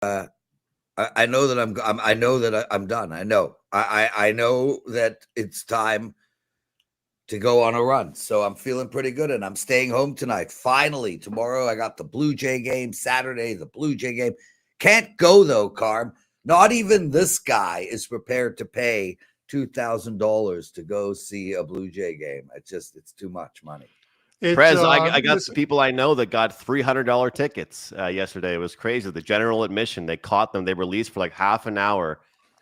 I know that I know that I'm done. I know that it's time to go on a run. So I'm feeling pretty good, and I'm staying home tonight. Finally, tomorrow I got the Blue Jay game. Saturday, the Blue Jay game. Can't go though, Carm. Not even this guy is prepared to pay $2,000 to go see a Blue Jay game. It's too much money. Prez, I got some people I know that got $300 tickets yesterday. It was crazy. The general admission, they caught them. They released for like half an hour,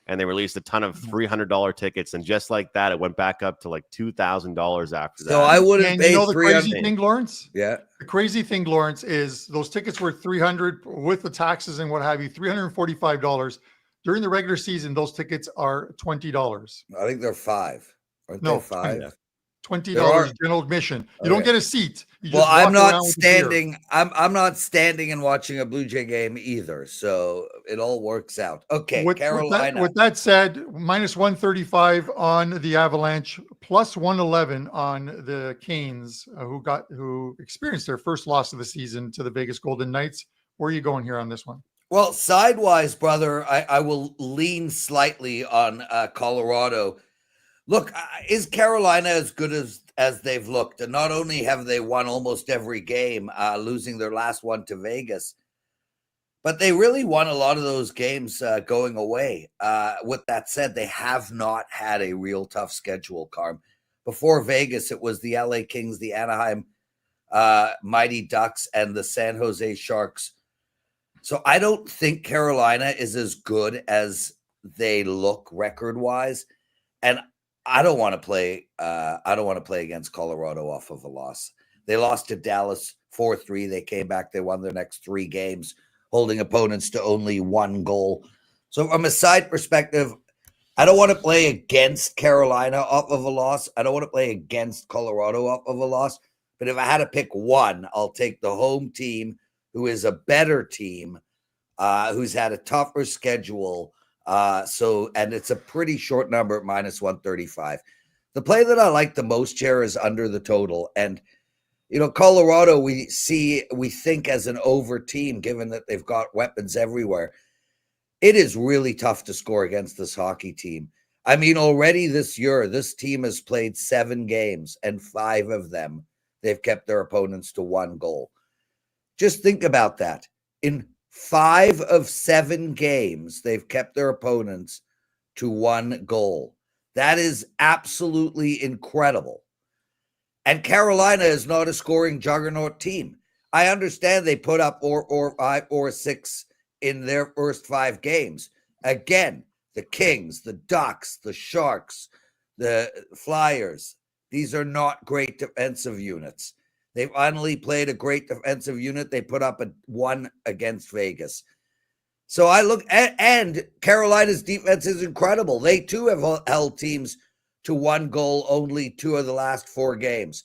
and they released a ton of $300 tickets. And just like that, it went back up to like $2,000 after that. So I wouldn't pay the crazy thing, Lawrence? Yeah. The crazy thing, Lawrence, is those tickets were $300 with the taxes and what have you, $345. During the regular season, those tickets are $20. I think they're $5. Aren't they $5? $20 general admission. You don't get a seat. You just I'm not standing. I'm not standing and watching a Blue Jay game either. So it all works out. Okay, Carolina. With that said, minus 135 on the Avalanche, plus 111 on the Canes, who experienced their first loss of the season to the Vegas Golden Knights. Where are you going here on this one? Well, sidewise, brother, I will lean slightly on Colorado. Look, is Carolina as good as they've looked? And not only have they won almost every game, losing their last one to Vegas, but they really won a lot of those games going away. With that said, they have not had a real tough schedule, Carm. Before Vegas, it was the LA Kings, the Anaheim Mighty Ducks, and the San Jose Sharks. So I don't think Carolina is as good as they look record-wise. And I don't want to play. I don't want to play against Colorado off of a loss. They lost to Dallas 4-3. They came back. They won their next 3 games, holding opponents to only 1 goal. So from a side perspective, I don't want to play against Carolina off of a loss. I don't want to play against Colorado off of a loss. But if I had to pick one, I'll take the home team, who is a better team, who's had a tougher schedule. And it's a pretty short number at minus 135. The play that I like the most here is under the total. And, Colorado, we think as an over team, given that they've got weapons everywhere. It is really tough to score against this hockey team. I mean, already this year, this team has played 7 games, and 5 of them, they've kept their opponents to 1 goal. Just think about that. In 5 of 7 games, they've kept their opponents to 1 goal. That is absolutely incredible. And Carolina is not a scoring juggernaut team. I understand they put up 5 or 6 in their first 5 games. Again, the Kings, the Ducks, the Sharks, the Flyers, these are not great defensive units. They finally played a great defensive unit. They put up a 1 against Vegas. So I look and Carolina's defense is incredible. They too have held teams to 1 goal only 2 of the last 4 games.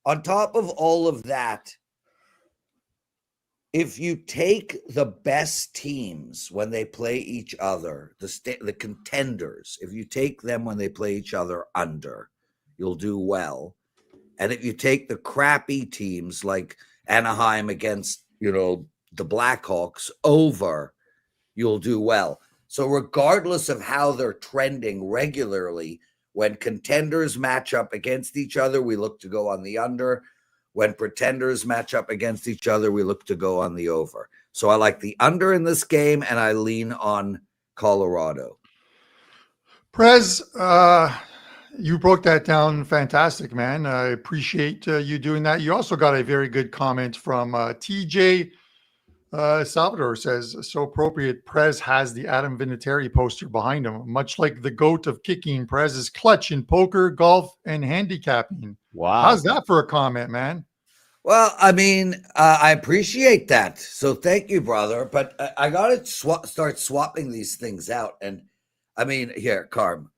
On top of all of that, if you take the best teams when they play each other, the contenders, if you take them when they play each other under, you'll do well. And if you take the crappy teams like Anaheim against, the Blackhawks over, you'll do well. So regardless of how they're trending regularly, when contenders match up against each other, we look to go on the under. When pretenders match up against each other, we look to go on the over. So I like the under in this game, and I lean on Colorado. Prez, you broke that down fantastic, man. I appreciate you doing that. You also got a very good comment from TJ Salvador. Says, so appropriate. Prez has the Adam Vinatieri poster behind him. Much like the GOAT of kicking, Prez is clutch in poker, golf, and handicapping. Wow. How's that for a comment, man? Well, I mean, I appreciate that. So thank you, brother. But I got to start swapping these things out. And I mean, here, Carm,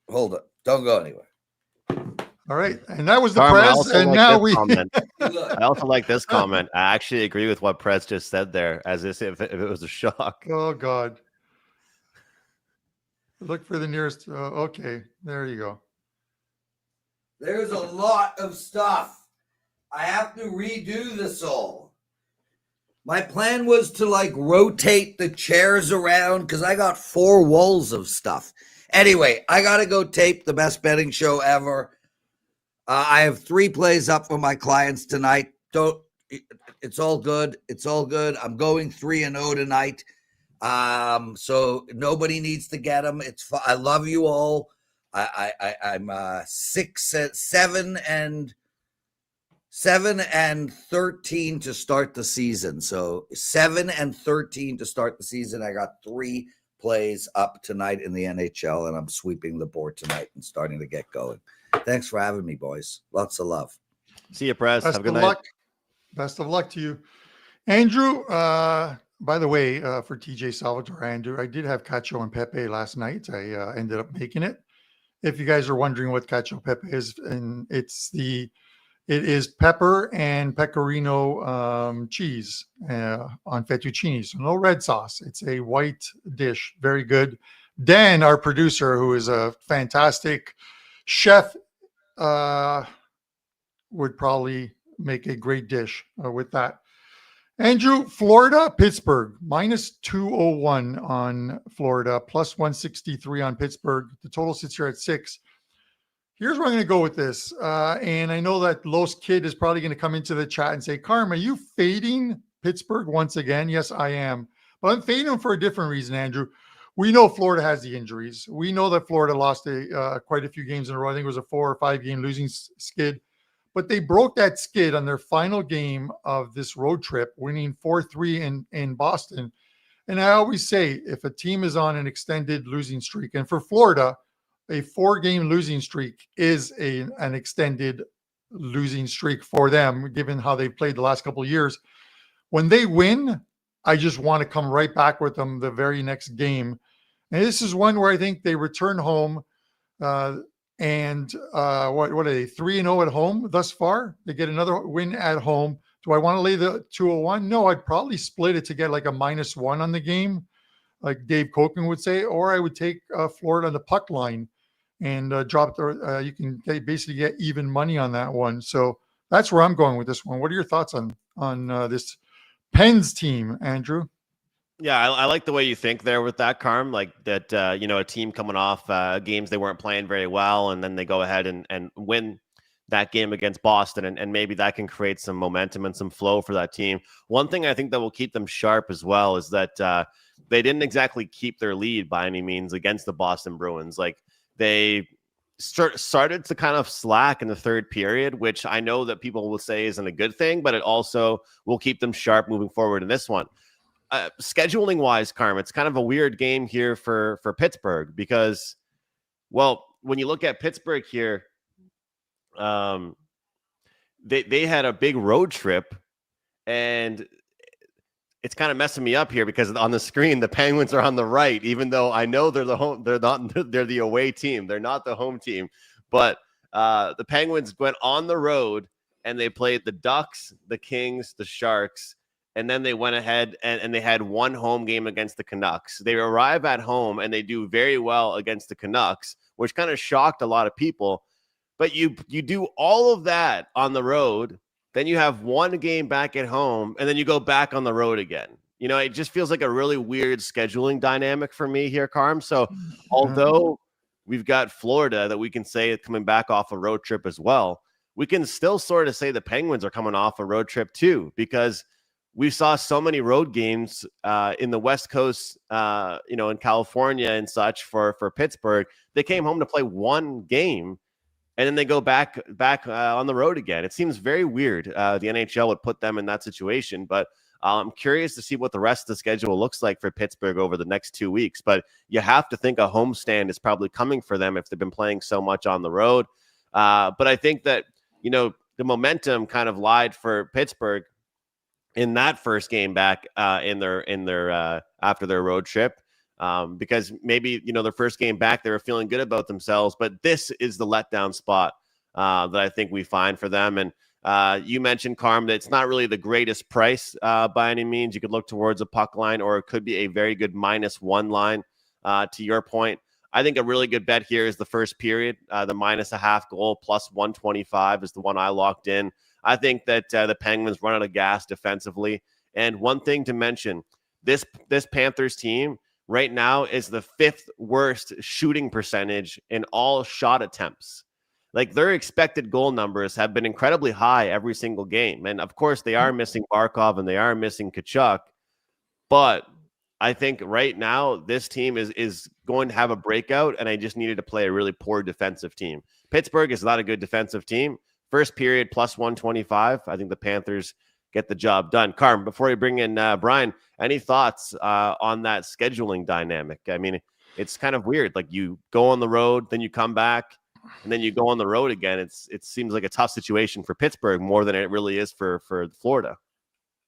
hold it. Don't go anywhere. All right. And that was the Carm, Prez. And now we. I also like this comment. I actually agree with what Prez just said there, as if it was a shock. Oh, God. Look for the nearest. Okay. There you go. There's a lot of stuff. I have to redo this all. My plan was to like rotate the chairs around because I got 4 walls of stuff. Anyway, I got to go tape the best betting show ever. I have 3 plays up for my clients tonight. It's all good. It's all good. I'm going 3-0 tonight. So nobody needs to get them. I love you all. I'm 7 and 13 to start the season. So 7 and 13 to start the season. I got 3 plays up tonight in the NHL, and I'm sweeping the board tonight and starting to get going. Thanks for having me, boys. Lots of love. See you, Prez. Best Have a good of night. luck. Best of luck to you. Andrew, by the way, for TJ Salvatore, Andrew, I did have Cacio and Pepe last night. I ended up making it. If you guys are wondering what Cacio Pepe is, and it is pepper and pecorino cheese on fettuccine. So no red sauce. It's a white dish. Very good. Dan, our producer, who is a fantastic chef, would probably make a great dish with that. Andrew, Florida, Pittsburgh, -201 on Florida, +163 on Pittsburgh. The total sits here at 6. Here's where I'm going to go with this. And I know that Los Kid is probably going to come into the chat and say, Carm, are you fading Pittsburgh once again? Yes, I am. But I'm fading them for a different reason, Andrew. We know Florida has the injuries. We know that Florida lost quite a few games in a row. I think it was a 4 or 5 game losing skid. But they broke that skid on their final game of this road trip, winning 4-3 in Boston. And I always say, if a team is on an extended losing streak, and for Florida, a 4-game losing streak is an extended losing streak for them, given how they've played the last couple of years. When they win, I just want to come right back with them the very next game. And this is one where I think they return home. And what are they, 3-0 at home thus far? They get another win at home. Do I want to lay the 201? No, I'd probably split it to get like a -1 on the game, like Dave Koken would say, or I would take Florida on the puck line and drop the. You can basically get even money on that one. So that's where I'm going with this one. What are your thoughts on this Pens team, Andrew? Yeah, I like the way you think there with that, Carm, like that, a team coming off games they weren't playing very well, and then they go ahead and win that game against Boston, and maybe that can create some momentum and some flow for that team. One thing I think that will keep them sharp as well is that they didn't exactly keep their lead by any means against the Boston Bruins. Like, they started to kind of slack in the third period, which I know that people will say isn't a good thing, but it also will keep them sharp moving forward in this one. Scheduling wise, Carm, it's kind of a weird game here for Pittsburgh because, well, when you look at Pittsburgh here, they had a big road trip, and it's kind of messing me up here because on the screen the Penguins are on the right, even though I know they're the away team, they're not the home team. But the Penguins went on the road and they played the Ducks, the Kings, the Sharks. And then they went ahead and they had one home game against the Canucks. They arrive at home and they do very well against the Canucks, which kind of shocked a lot of people. But you do all of that on the road, then you have one game back at home, and then you go back on the road again. It just feels like a really weird scheduling dynamic for me here, Carm. So although we've got Florida that we can say is coming back off a road trip as well, we can still sort of say the Penguins are coming off a road trip too, because we saw so many road games in the West Coast, in California and such for Pittsburgh. They came home to play one game, and then they go back on the road again. It seems very weird. The NHL would put them in that situation, but I'm curious to see what the rest of the schedule looks like for Pittsburgh over the next 2 weeks. But you have to think a homestand is probably coming for them if they've been playing so much on the road. But I think that, the momentum kind of lied for Pittsburgh in that first game back in their after their road trip, because maybe their first game back they were feeling good about themselves, but this is the letdown spot that I think we find for them. And you mentioned, Carm, that it's not really the greatest price by any means. You could look towards a puck line, or it could be a very good -1 line. To your point, I think a really good bet here is the first period. The -0.5 goal +125 is the one I locked in. I think that the Penguins run out of gas defensively, And one thing to mention, this Panthers team right now is the 5th worst shooting percentage in all shot attempts. Like, their expected goal numbers have been incredibly high every single game. And of course, they are missing Barkov and they are missing Tkachuk. But I think right now this team is going to have a breakout, and I just needed to play a really poor defensive team. Pittsburgh is not a good defensive team. First period, plus 125. I think the Panthers get the job done. Carm, before we bring in Brian, any thoughts on that scheduling dynamic? I mean, it's kind of weird. Like, you go on the road, then you come back, and then you go on the road again. It seems like a tough situation for Pittsburgh more than it really is for Florida.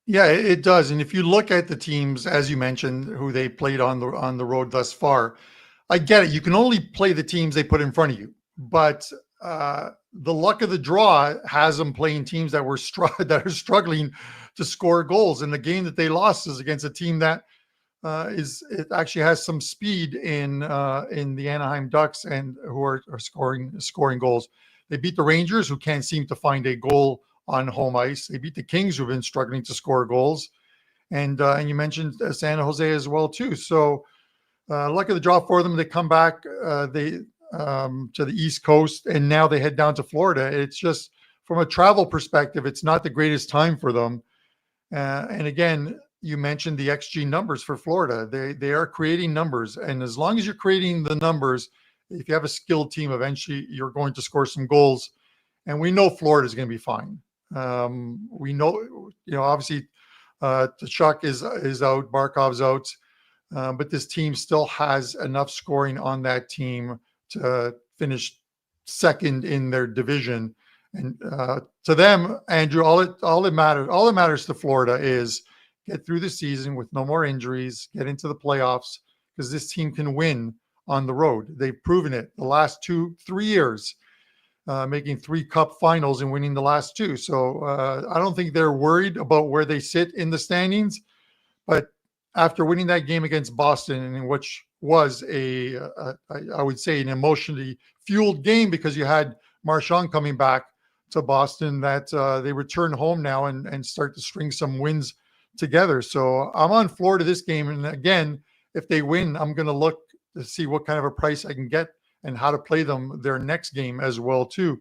Yeah, it does. And if you look at the teams, as you mentioned, who they played on the road thus far, I get it. You can only play the teams they put in front of you. But the luck of the draw has them playing teams that that are struggling to score goals. And the game that they lost is against a team that it actually has some speed in the Anaheim Ducks and who are scoring goals. They beat the Rangers, who can't seem to find a goal on home ice. They beat the Kings, who've been struggling to score goals, and you mentioned San Jose as well too. So luck of the draw for them. They come back to the East Coast, and now they head down to Florida. It's just, from a travel perspective, it's not the greatest time for them. And again, you mentioned the XG numbers for Florida. They are creating numbers, and as long as you're creating the numbers, if you have a skilled team, eventually you're going to score some goals. And we know Florida is going to be fine. We know, obviously Tkachuk is out, Barkov's out, but this team still has enough scoring on that team to finish second in their division. And to them, Andrew, all that matters to Florida is get through the season with no more injuries, get into the playoffs, because this team can win on the road. They've proven it the last 2-3 years. Making 3 cup finals and winning the last 2. So I don't think they're worried about where they sit in the standings. But after winning that game against Boston, which was I would say an emotionally fueled game, because you had Marchand coming back to Boston, that they return home now and start to string some wins together. So I'm on Florida this game. And again, if they win, I'm going to look to see what kind of a price I can get and how to play them their next game as well too.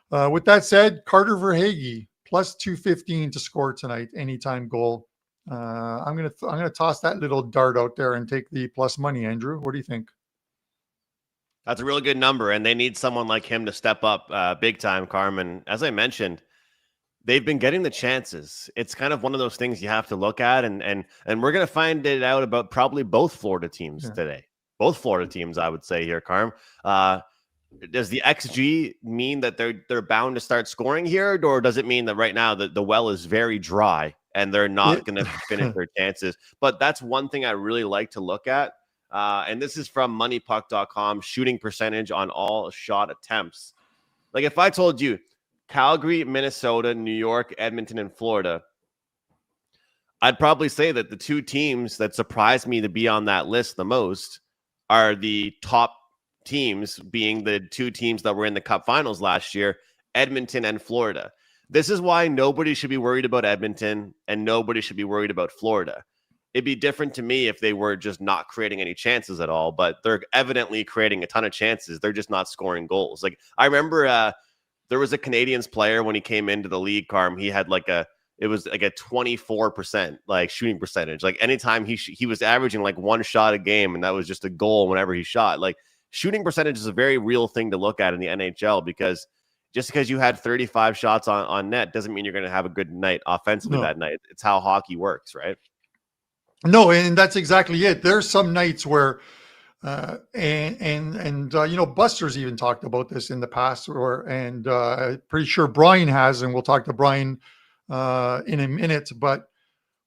With that said, Carter Verhaeghe plus 215 to score tonight, anytime goal. I'm gonna toss that little dart out there and take the plus money. Andrew, what do you think? That's a really good number, and they need someone like him to step up big time, Carmen. As I mentioned, they've been getting the chances. It's kind of one of those things you have to look at, and we're gonna find it out about probably both Florida teams today. Both Florida teams, I would say here, Carm. Does the XG mean that they're bound to start scoring here, or does it mean that right now the well is very dry and they're not going to finish their chances? But that's one thing I really like to look at. And this is from moneypuck.com, shooting percentage on all shot attempts. Like, if I told you Calgary, Minnesota, New York, Edmonton, and Florida, I'd probably say that the 2 teams that surprised me to be on that list the most are the top teams, being the 2 teams that were in the Cup Finals last year, Edmonton and Florida. This is why nobody should be worried about Edmonton and nobody should be worried about Florida. It'd be different to me if they were just not creating any chances at all, but they're evidently creating a ton of chances. They're just not scoring goals. Like, I remember there was a Canadiens player when he came into the league, Carm. He had it was like a 24% like shooting percentage. Like, anytime he was averaging like 1 shot a game, and that was just a goal whenever he shot. Like, shooting percentage is a very real thing to look at in the NHL, because just because you had 35 shots on net doesn't mean you're going to have a good night offensively that night. It's how hockey works, right? No, and that's exactly it. There's some nights where Buster's even talked about this in the past, pretty sure Brian has, and we'll talk to Brian in a minute, but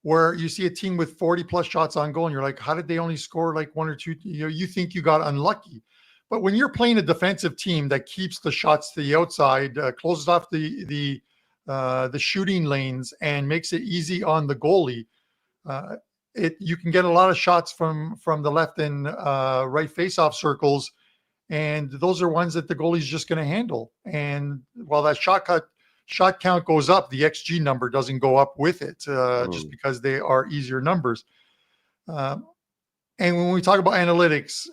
where you see a team with 40 plus shots on goal and you're like, how did they only score like 1 or 2? You think you got unlucky. But when you're playing a defensive team that keeps the shots to the outside, closes off the shooting lanes and makes it easy on the goalie, you can get a lot of shots from the left and right faceoff circles, and those are ones that the goalie's just going to handle. And while that shot shot count goes up, the XG number doesn't go up with it, just because they are easier numbers. And when we talk about analytics,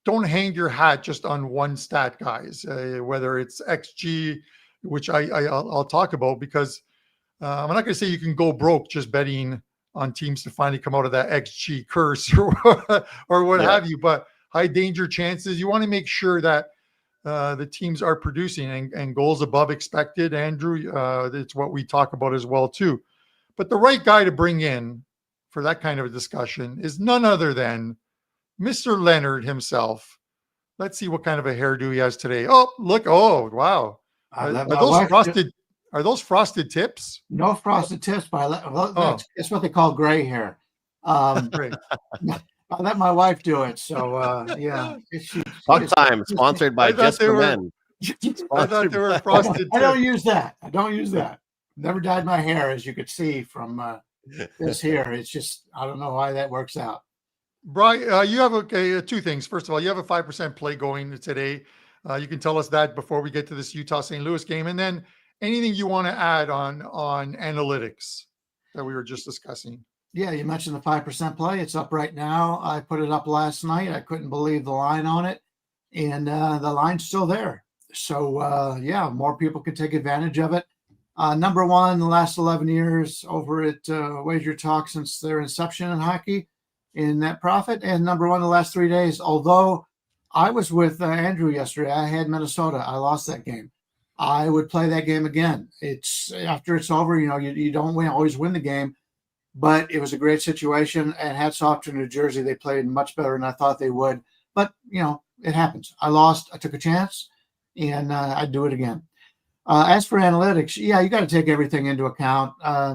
don't hang your hat just on one stat, guys, whether it's XG, which I'll talk about, because I'm not going to say you can go broke just betting on teams to finally come out of that XG curse or what have you, but high danger chances, you want to make sure that the teams are producing and goals above expected. Andrew, it's what we talk about as well too. But the right guy to bring in for that kind of a discussion is none other than Mr. Leonard himself. Let's see what kind of a hairdo he has today. Oh, look. Oh, wow. Are those frosted tips? No frosted tips, but it's what they call gray hair. Great. I let my wife do it. So, yeah. Talk time, sponsored by Just for Men. I thought they were frosted tips. I don't use that. Never dyed my hair, as you could see from this here. It's just, I don't know why that works out. Brian, you have two things. First of all, you have a 5% play going today. You can tell us that before we get to this Utah-St. Louis game. And then anything you want to add on analytics that we were just discussing. Yeah, you mentioned the 5% play. It's up right now. I put it up last night. I couldn't believe the line on it. And the line's still there. So, yeah, more people could take advantage of it. Number one in the last 11 years over at WagerTalk since their inception in hockey in net profit. And number one in the last 3 days. Although I was with Andrew yesterday, I had Minnesota. I lost that game. I would play that game again. It's after it's over, you don't always win the game, but it was a great situation. And hats off to New Jersey. They played much better than I thought they would. But, it happens. I lost. I took a chance, and I'd do it again. As for analytics, yeah, you got to take everything into account. I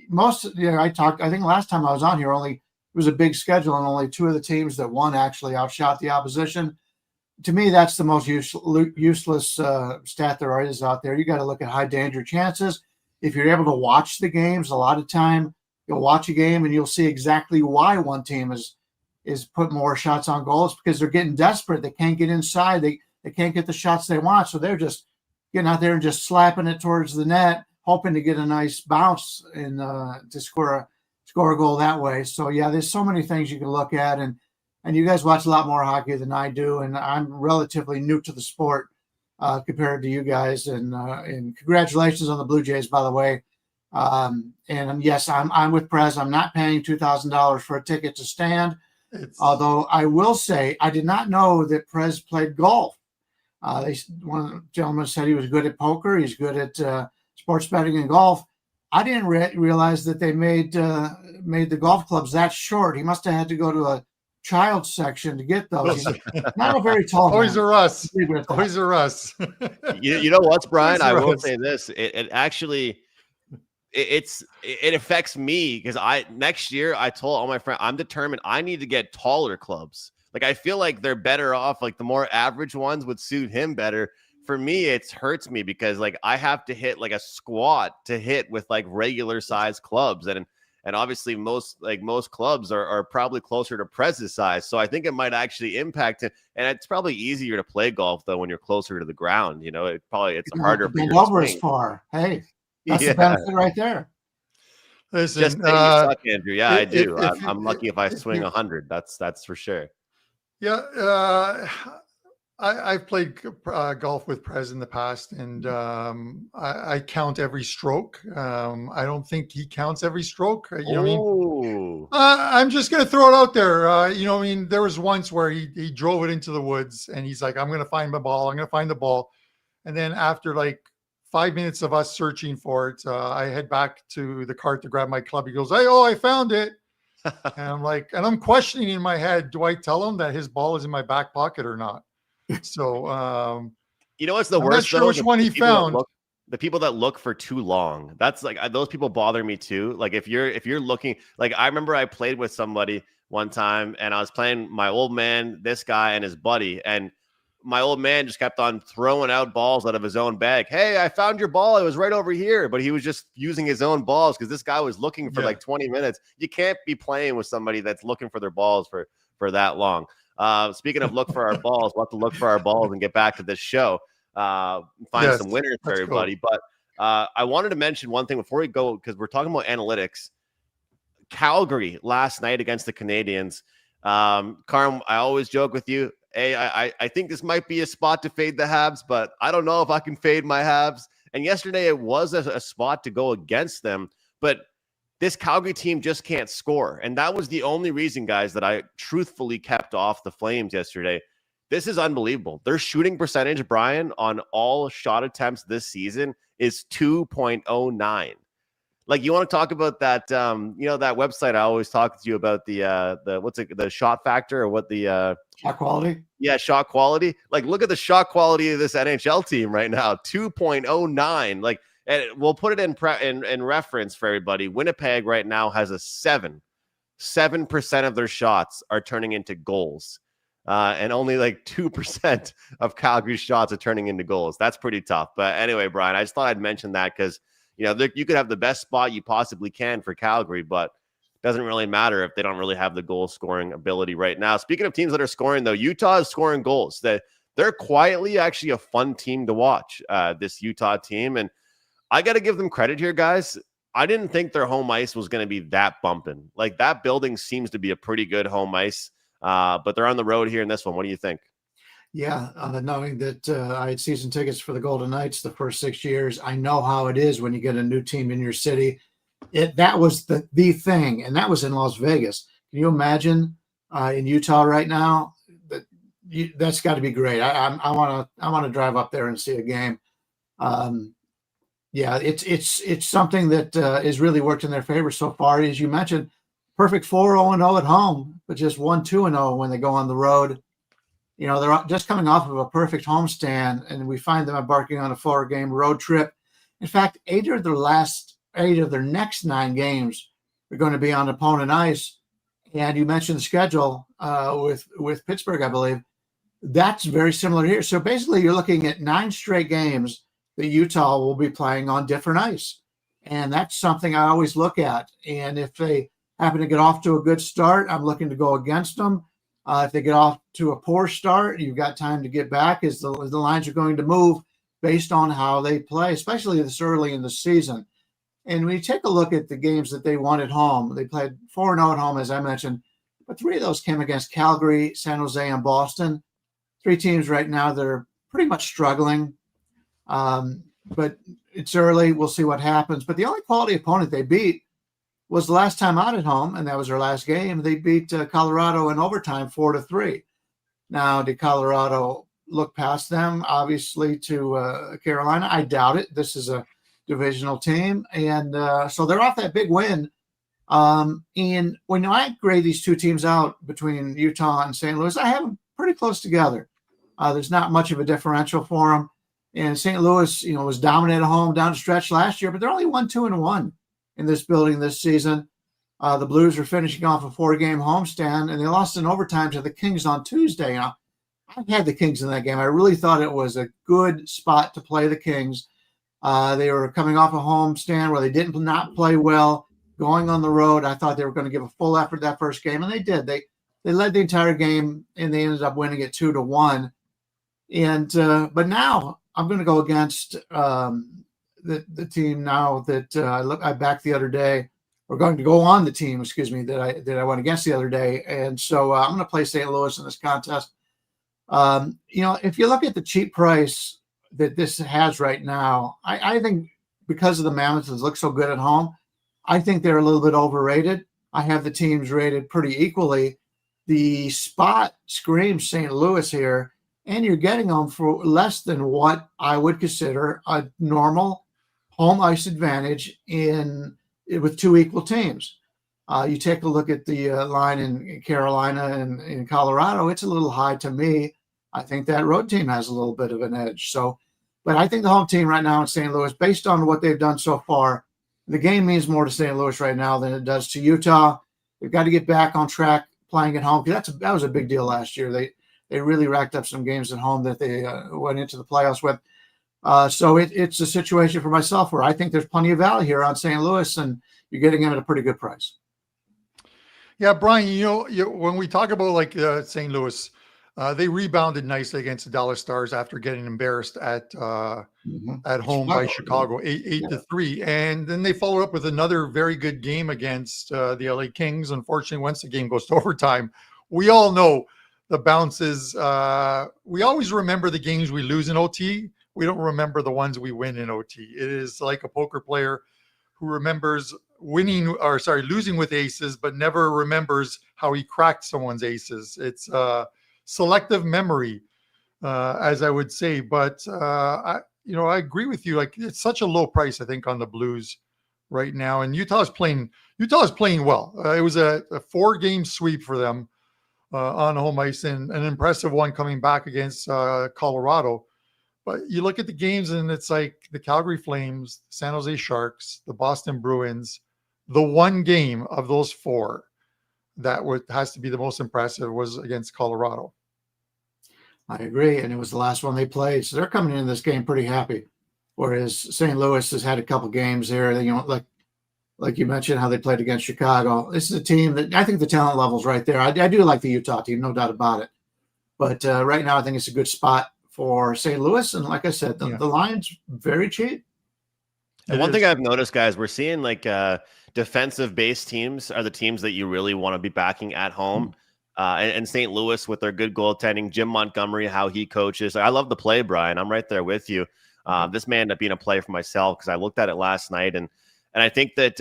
think last time I was on here, it was a big schedule, and only two of the teams that won actually outshot the opposition. To me, that's the most useless stat there is out there. You got to look at high danger chances. If you're able to watch the games, a lot of time you'll watch a game and you'll see exactly why one team is put more shots on goal. It's because they're getting desperate. They can't get inside. They can't get the shots they want, so they're just getting out there and just slapping it towards the net, hoping to get a nice bounce and to score a goal that way. So yeah, there's so many things you can look at, and you guys watch a lot more hockey than I do, and I'm relatively new to the sport compared to you guys. And congratulations on the Blue Jays, by the way. And yes, I'm with Prez. I'm not paying $2,000 for a ticket to stand. Although I will say I did not know that Prez played golf. One gentleman said he was good at poker. He's good at sports betting and golf. I didn't realize that they made the golf clubs that short. He must have had to go to a child section to get those. He's not a very tall man. Toys R Us. Toys R Us. You know what, Brian? I will say this. It actually it affects me because next year I told all my friends I'm determined I need to get taller clubs. Like I feel like they're better off. Like the more average ones would suit him better. For me, it hurts me because like I have to hit like a squat to hit with like regular size clubs, and obviously most clubs are probably closer to Prez's size. So I think it might actually impact it. And it's probably easier to play golf though when you're closer to the ground. It's harder for you over as far. Hey, that's the benefit right there. Listen, just you suck, Andrew. Yeah, I do. I'm lucky if I swing 100. That's for sure. Yeah, I've played golf with Prez in the past, and I count every stroke. I don't think he counts every stroke. I'm just going to throw it out there. There was once where he drove it into the woods, and he's like, I'm going to find the ball. I'm going to find the ball. And then after like 5 minutes of us searching for it, I head back to the cart to grab my club. He goes, I found it. And I'm like, and I'm questioning in my head, do I tell him that his ball is in my back pocket or not? So, what's the worst? I'm not sure which one he found. The people that look for too long. That's like those people bother me too. Like if you're looking, like I remember I played with somebody one time and I was playing my old man, this guy and his buddy, and my old man just kept on throwing out balls out of his own bag. Hey, I found your ball. It was right over here. But he was just using his own balls because this guy was looking for like 20 minutes. You can't be playing with somebody that's looking for their balls for that long. Speaking of look for our balls, we'll have to look for our balls and get back to this show. Find some winners for everybody. Cool. I wanted to mention one thing before we go, because we're talking about analytics. Calgary last night against the Canadiens. Carm, I always joke with you. Hey, I think this might be a spot to fade the Habs, but I don't know if I can fade my Habs. And yesterday it was a spot to go against them, but this Calgary team just can't score. And that was the only reason, guys, that I truthfully kept off the Flames yesterday. This is unbelievable. Their shooting percentage, Brian, on all shot attempts this season is 2.09. Like, you want to talk about that, that website I always talk to you about, the shot factor, or what the shot quality? Yeah, shot quality. Like, look at the shot quality of this NHL team right now, 2.09. Like, and we'll put it in reference for everybody. Winnipeg right now has a 7% of their shots are turning into goals. And only like 2% of Calgary's shots are turning into goals. That's pretty tough. But anyway, Brian, I just thought I'd mention that because, you could have the best spot you possibly can for Calgary, but it doesn't really matter if they don't really have the goal scoring ability right now. Speaking of teams that are scoring, though, Utah is scoring goals. They're quietly actually a fun team to watch, this Utah team. And I got to give them credit here, guys. I didn't think their home ice was going to be that bumping. Like, that building seems to be a pretty good home ice, but they're on the road here in this one. What do you think? Yeah, knowing that I had season tickets for the Golden Knights the first 6 years, I know how it is when you get a new team in your city. That was the thing, and that was in Las Vegas. Can you imagine in Utah right now? That's got to be great. I want to drive up there and see a game. Yeah, it's something that has really worked in their favor so far. As you mentioned, perfect 4-0-0 at home, but just 1-2-0 when they go on the road. They're just coming off of a perfect homestand, and we find them embarking on a 4-game road trip. In fact, 8 of their next 9 games are going to be on opponent ice. And you mentioned the schedule with Pittsburgh, I believe. That's very similar here. So basically, you're looking at 9 straight games that Utah will be playing on different ice. And that's something I always look at. And if they happen to get off to a good start, I'm looking to go against them. If they get off to a poor start, you've got time to get back as the lines are going to move based on how they play, especially this early in the season. And when you take a look at the games that they won at home, they played 4-0 at home, as I mentioned, but 3 of those came against Calgary, San Jose, and Boston. 3 teams right now that are pretty much struggling. But it's early. We'll see what happens. But the only quality opponent they beat was the last time out at home, and that was their last game. They beat Colorado in overtime 4-3. Now, did Colorado look past them, obviously, to Carolina? I doubt it. This is a divisional team, and so they're off that big win. And when I grade these 2 teams out between Utah and St. Louis, I have them pretty close together. There's not much of a differential for them. And St. Louis, was dominant at home down the stretch last year, but they're only 1-2-1 in this building this season. The Blues are finishing off a 4-game homestand, and they lost in overtime to the Kings on Tuesday. I had the Kings in that game. I really thought it was a good spot to play the Kings. They were coming off a homestand where they did not play well. Going on the road, I thought they were going to give a full effort that first game, and they did. They led the entire game, and they ended up winning it 2-1. And but now I'm going to go against the team now that I backed the other day. We're going to go on the team, that I went against the other day. And so I'm going to play St. Louis in this contest. If you look at the cheap price that this has right now, I think because of the Mammoths look so good at home, I think they're a little bit overrated. I have the teams rated pretty equally. The spot screams St. Louis here, and you're getting them for less than what I would consider a normal home ice advantage with 2 equal teams. You take a look at the line in Carolina and in Colorado, it's a little high to me. I think that road team has a little bit of an edge. But I think the home team right now in St. Louis, based on what they've done so far, the game means more to St. Louis right now than it does to Utah. They've got to get back on track playing at home, because that was a big deal last year. They really racked up some games at home that they went into the playoffs with. So it's a situation for myself where I think there's plenty of value here on St. Louis, and you're getting them at a pretty good price. Yeah, Brian, when we talk about St. Louis, They rebounded nicely against the Dallas Stars after getting embarrassed at home by Chicago, 8-3. And then they followed up with another very good game against the LA Kings. Unfortunately, once the game goes to overtime, we all know the bounces. We always remember the games we lose in OT. We don't remember the ones we win in OT. It is like a poker player who remembers losing with aces, but never remembers how he cracked someone's aces. It's selective memory, as I would say. But I agree with you. Like, it's such a low price, I think, on the Blues right now. And Utah is playing well. It was a 4-game sweep for them on home ice, and an impressive one coming back against Colorado. But you look at the games, and it's like the Calgary Flames, San Jose Sharks, the Boston Bruins. The one game of those 4 that has to be the most impressive was against Colorado. I agree, and it was the last one they played, so they're coming into this game pretty happy. Whereas St. Louis has had a couple games there, like you mentioned, how they played against Chicago. This is a team that I think the talent level's right there. I do like the Utah team, no doubt about it. But right now, I think it's a good spot for St. Louis, and like I said, the line's very cheap. And one thing I've noticed, guys, we're seeing like defensive-based teams are the teams that you really want to be backing at home. And St. Louis with their good goaltending, Jim Montgomery, how he coaches. I love the play, Brian. I'm right there with you. This may end up being a play for myself because I looked at it last night, and I think that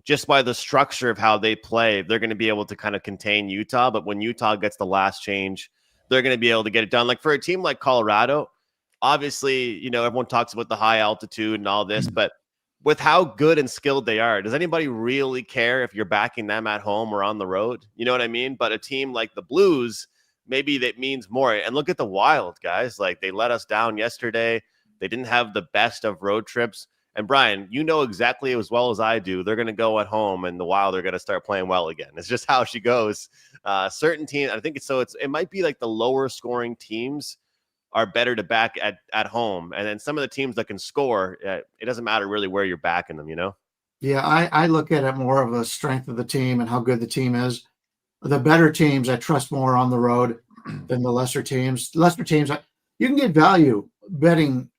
just by the structure of how they play, they're going to be able to kind of contain Utah. But when Utah gets the last change, they're going to be able to get it done. Like for a team like Colorado, obviously, everyone talks about the high altitude and all this, but with how good and skilled they are, does anybody really care if you're backing them at home or on the road? You know what I mean? But a team like the Blues, maybe that means more. And look at the Wild, guys. Like, they let us down yesterday. They didn't have the best of road trips. And Brian, you know exactly as well as I do, they're going to go at home and the Wild are going to start playing well again. It's just how she goes. Certain teams, I think it might be like the lower scoring teams are better to back at home. And then some of the teams that can score, it doesn't matter really where you're backing them, Yeah, I look at it more of a strength of the team and how good the team is. The better teams, I trust more on the road than the lesser teams. Lesser teams, you can get value betting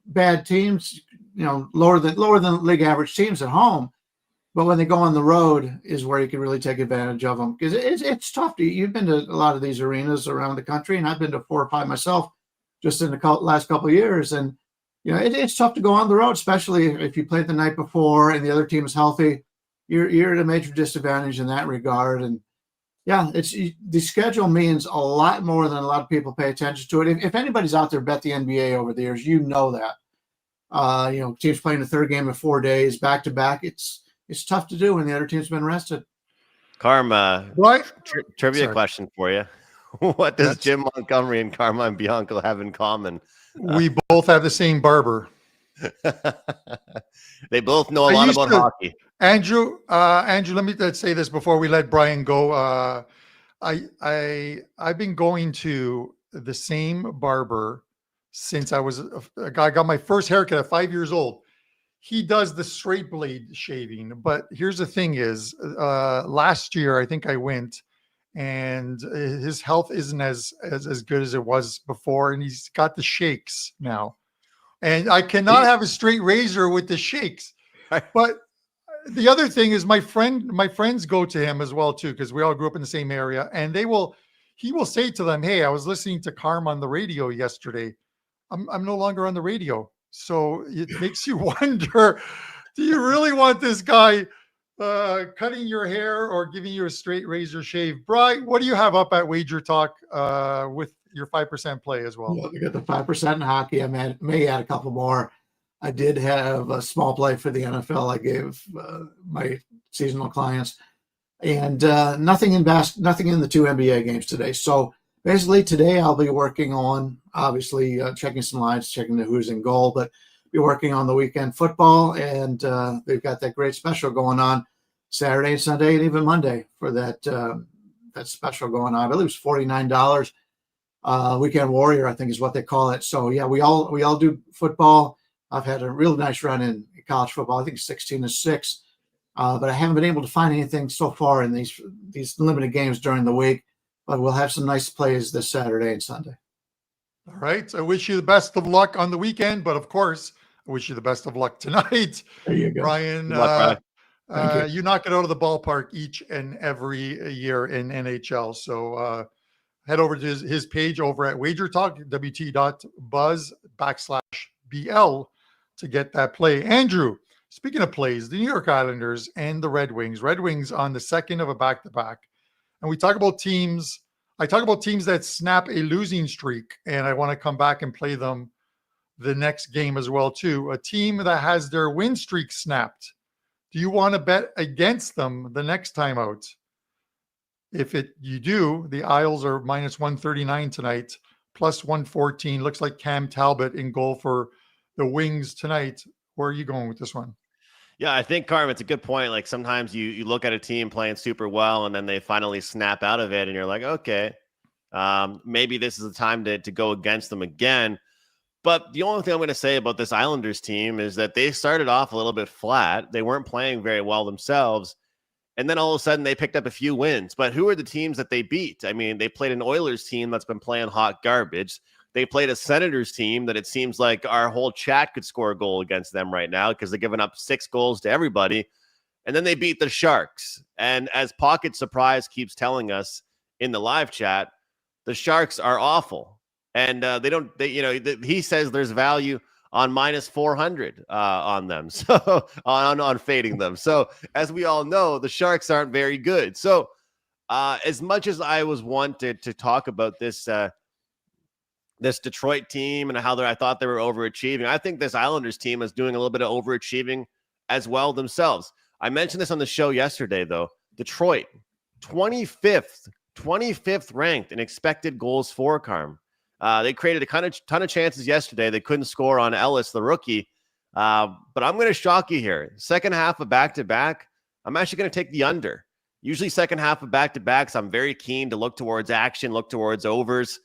bad teams, lower than league average teams at home. But when they go on the road is where you can really take advantage of them, because it's tough. You've been to a lot of these arenas around the country, and I've been to 4 or 5 myself just in the last couple of years. And, it's tough to go on the road, especially if you played the night before and the other team is healthy. You're at a major disadvantage in that regard. And yeah, the schedule means a lot more than a lot of people pay attention to it. If anybody's out there bet the NBA over the years, that. Teams playing the third game in 4 days, back to back. It's tough to do when the other team's been rested. Karma, what? Trivia question for you. What does Jim Montgomery and Carmine Bianco have in common? We both have the same barber. They both know a lot about hockey. Andrew, let me say this before we let Brian go. I've been going to the same barber since I got my first haircut at 5 years old. He does the straight blade shaving, but here's the thing is, last year I think I went, and his health isn't as good as it was before, and he's got the shakes now, and I cannot have a straight razor with the shakes. But the other thing is, my friends go to him as well too, because we all grew up in the same area, and he will say to them, "Hey, I was listening to Carm on the radio yesterday. I'm no longer on the radio." So it makes you wonder, do you really want this guy cutting your hair or giving you a straight razor shave? Brian, what do you have up at WagerTalk with your 5% play as well? Well, we got the 5% in hockey. I may add a couple more. I did have a small play for the NFL. I gave my seasonal clients, and nothing in the 2 NBA games today. So basically today I'll be working on, obviously, checking some lines, checking the who's in goal, but be working on the weekend football. And they've got that great special going on Saturday and Sunday and even Monday for that special going on. I believe it's $49. Weekend Warrior, I think is what they call it. So yeah, we all do football. I've had a real nice run in college football. I think 16-6, but I haven't been able to find anything so far in these limited games during the week. but we'll have some nice plays this Saturday and Sunday. All right. I wish you the best of luck on the weekend, but of course, I wish you the best of luck tonight. There you go. Brian, Good luck, Thank you knock it out of the ballpark each and every year in NHL. So head over to his page over at WagerTalk, wt.buzz/BL to get that play. Andrew, speaking of plays, the New York Islanders and the Red Wings on the second of a back-to-back. And we talk about teams. I talk about teams that snap a losing streak, and I want to come back and play them the next game as well, too. A team that has their win streak snapped. Do you want to bet against them the next time out? If you do, the Isles are minus 139 tonight, plus 114. Looks like Cam Talbot in goal for the Wings tonight. Where are you going with this one? Yeah, I think, Carm, it's a good point. Like sometimes you look at a team playing super well and then they finally snap out of it and you're like, okay, maybe this is the time to go against them again. But the only thing I'm going to say about this Islanders team is that they started off a little bit flat. They weren't playing very well themselves. And then all of a sudden they picked up a few wins. But who are the teams that they beat? I mean, they played an Oilers team that's been playing hot garbage. They played a Senators team that it seems like our whole chat could score a goal against them right now because they're giving up 6 goals to everybody. And then they beat the Sharks. And as Pocket Surprise keeps telling us in the live chat, the Sharks are awful. And he says there's value on minus 400 on them. So on fading them. So as we all know, the Sharks aren't very good. So as much as I was wanted to talk about this Detroit team and how I thought they were overachieving, I think this Islanders team is doing a little bit of overachieving as well themselves. I mentioned this on the show yesterday, though. Detroit, 25th ranked in expected goals for, Carm. They created a ton of chances yesterday. They couldn't score on Ellis, the rookie. But I'm going to shock you here. Second half of back-to-back, I'm actually going to take the under. Usually second half of back-to-backs, I'm very keen to look towards action, look towards overs.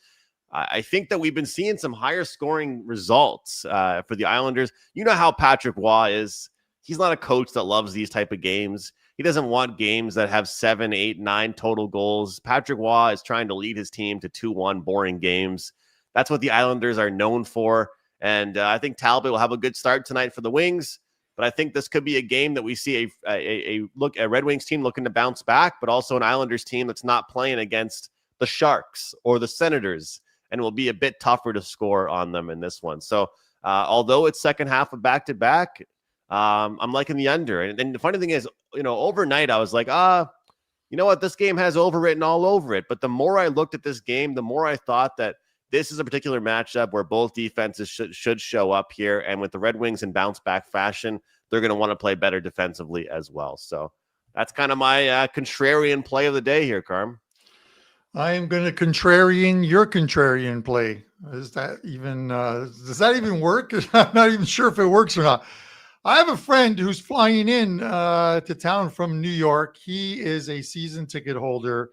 I think that we've been seeing some higher scoring results for the Islanders. You know how Patrick Waugh is. He's not a coach that loves these type of games. He doesn't want games that have 7, 8, 9 total goals. Patrick Waugh is trying to lead his team to 2-1 boring games. That's what the Islanders are known for. And I think Talbot will have a good start tonight for the Wings. But I think this could be a game that we see a Red Wings team looking to bounce back, but also an Islanders team that's not playing against the Sharks or the Senators, and it will be a bit tougher to score on them in this one. So although it's second half of back-to-back, I'm liking the under. And the funny thing is, overnight I was like, you know what? This game has overwritten all over it. But the more I looked at this game, the more I thought that this is a particular matchup where both defenses should show up here. And with the Red Wings in bounce-back fashion, they're going to want to play better defensively as well. So that's kind of my contrarian play of the day here, Carm. I am going to contrarian your contrarian play. Is that even does that even work? I'm not even sure if it works or not. I have a friend who's flying in to town from New York. He is a season ticket holder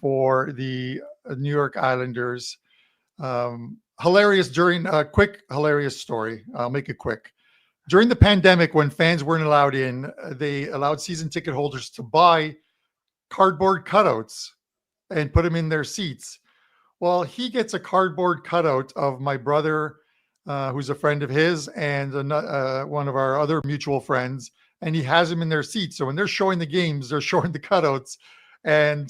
for the New York Islanders. Hilarious hilarious story. I'll make it quick. During the pandemic, when fans weren't allowed in, they allowed season ticket holders to buy cardboard cutouts and put them in their seats. Well, he gets a cardboard cutout of my brother, who's a friend of his, and one of our other mutual friends, and he has them in their seats. So when they're showing the games, they're showing the cutouts, and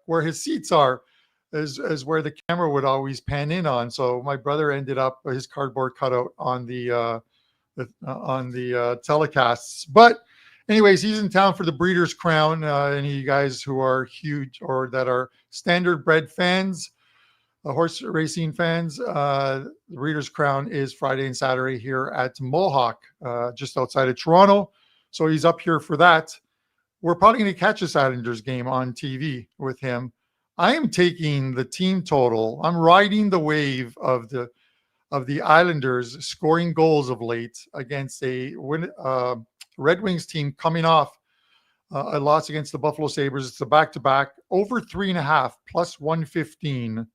where his seats are is where the camera would always pan in on. So my brother ended up his cardboard cutout on the telecasts. But anyways, he's in town for the Breeders' Crown. Any of you guys who are huge or that are standard bred fans, horse racing fans, the Breeders' Crown is Friday and Saturday here at Mohawk, just outside of Toronto. So he's up here for that. We're probably going to catch this Islanders game on TV with him. I am taking the team total. I'm riding the wave of the Islanders scoring goals of late against a Red Wings team coming off a loss against the Buffalo Sabres. It's a back-to-back, over 3.5, plus 115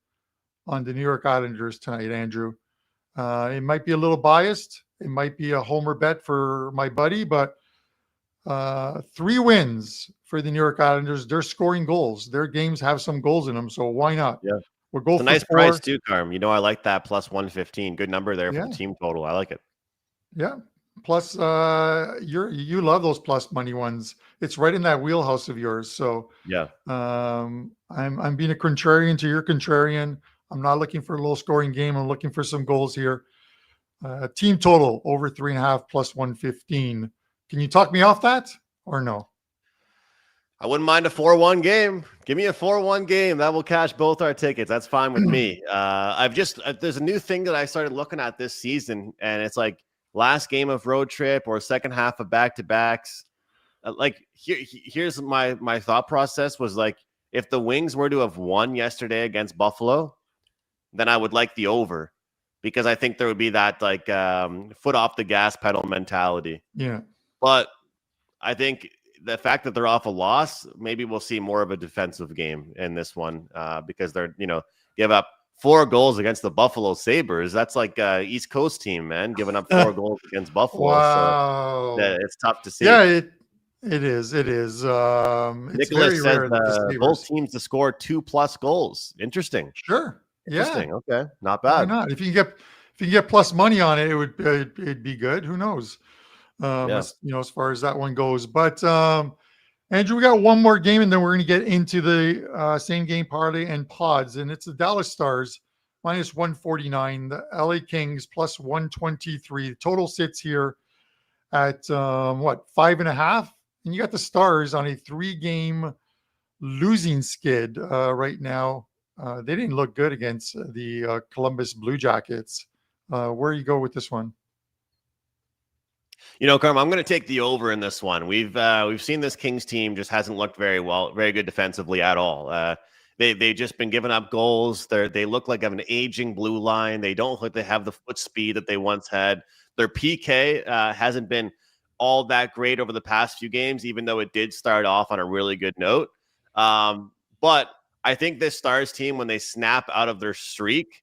on the New York Islanders tonight, Andrew. It might be a little biased. It might be a homer bet for my buddy, but 3 wins for the New York Islanders. They're scoring goals. Their games have some goals in them, so why not? Yeah. We'll go It's a for nice 4. price too, Carm. I like that plus 115. Good number there for Yeah. the team total. I like it. Yeah. Plus, you love those plus money ones. It's right in that wheelhouse of yours. So Yeah. I'm being a contrarian to your contrarian. I'm not looking for a low scoring game. I'm looking for some goals here. Team total over 3.5 plus 115. Can you talk me off that or no? I wouldn't mind a 4-1 game. Give me a 4-1 game. That will cash both our tickets. That's fine with me. There's a new thing that I started looking at this season, and it's like last game of road trip or second half of back-to-backs. Here's my thought process was like, if the Wings were to have won yesterday against Buffalo, then I would like the over, because I think there would be that like foot off the gas pedal mentality. Yeah. But I think the fact that they're off a loss, maybe we'll see more of a defensive game in this one because they're, give up 4 goals against the Buffalo Sabres. That's like East Coast team, man, giving up 4 goals against Buffalo. Wow. So it's tough to see. Yeah, it is. It is. It's Nicholas very says rare both teams to score 2+ goals. Interesting. Sure. Interesting. Yeah. Okay. Not Why bad. not? If you can get plus money on it, it'd be good. Who knows? As far as that one goes. But Andrew, we got one more game, and then we're going to get into the same game parlay and pods, and it's the Dallas Stars minus 149, the LA Kings plus 123. The total sits here at 5.5, and you got the Stars on a 3-game losing skid right now. They didn't look good against the Columbus Blue Jackets. Where do you go with this one? Carm, I'm going to take the over in this one. We've seen this Kings team just hasn't looked very good defensively at all. They've just been giving up goals. They look like an aging blue line. They don't look like they have the foot speed that they once had. Their PK hasn't been all that great over the past few games, even though it did start off on a really good note. But I think this Stars team, when they snap out of their streak,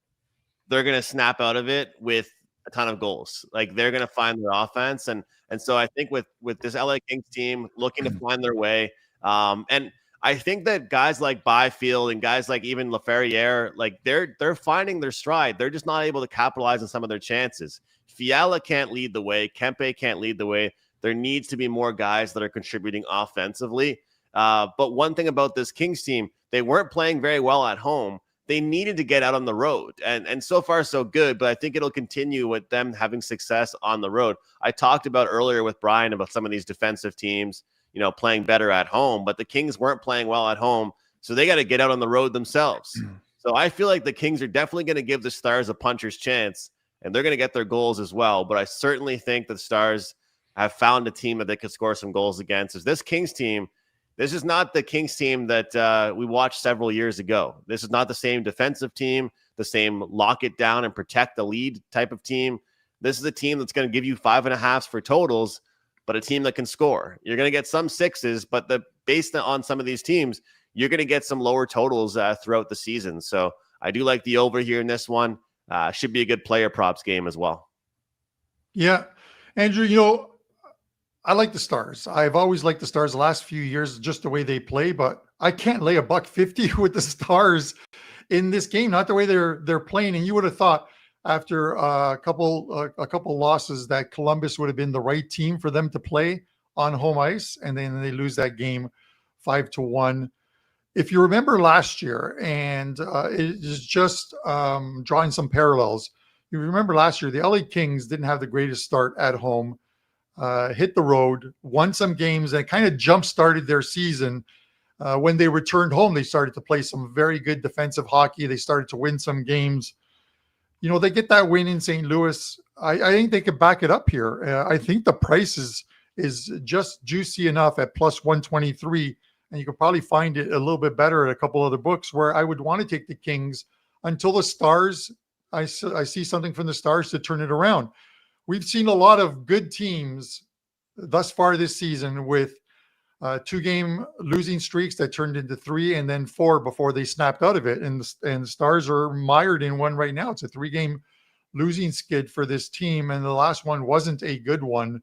they're going to snap out of it with a ton of goals. Like, they're going to find their offense. And so I think with this LA Kings team looking to find their way, and I think that guys like Byfield and guys like even Laferriere, like they're finding their stride. They're just not able to capitalize on some of their chances. Fiala can't lead the way. Kempe can't lead the way. There needs to be more guys that are contributing offensively. But one thing about this Kings team, they weren't playing very well at home. They needed to get out on the road, and so far so good, but I think it'll continue with them having success on the road. I talked about earlier with Brian about some of these defensive teams, playing better at home, but the Kings weren't playing well at home, so they got to get out on the road themselves. So I feel like the Kings are definitely going to give the Stars a puncher's chance, and they're going to get their goals as well, but I certainly think the Stars have found a team that they could score some goals against. As this Kings team, this is not the Kings team that we watched several years ago. This is not the same defensive team, the same lock it down and protect the lead type of team. This is a team that's going to give you 5.5s for totals, but a team that can score. You're going to get some 6s, but based on some of these teams, you're going to get some lower totals throughout the season. So I do like the over here in this one. Should be a good player props game as well. Yeah. Andrew, I like the Stars. I've always liked the Stars the last few years, just the way they play, but I can't lay $1.50 with the Stars in this game, not the way they're playing. And you would have thought after a couple losses that Columbus would have been the right team for them to play on home ice, and then they lose that game 5-1. If you remember last year, and it is just drawing some parallels. You remember last year, the LA Kings didn't have the greatest start at home. Hit the road, won some games, and kind of jump-started their season. When they returned home, they started to play some very good defensive hockey. They started to win some games. They get that win in St. Louis. I think they could back it up here. I think the price is just juicy enough at plus 123, and you could probably find it a little bit better at a couple other books where I would want to take the Kings until the Stars. I see something from the Stars to turn it around. We've seen a lot of good teams thus far this season with 2-game losing streaks that turned into 3 and then 4 before they snapped out of it. And the Stars are mired in one right now. It's a 3-game losing skid for this team, and the last one wasn't a good one.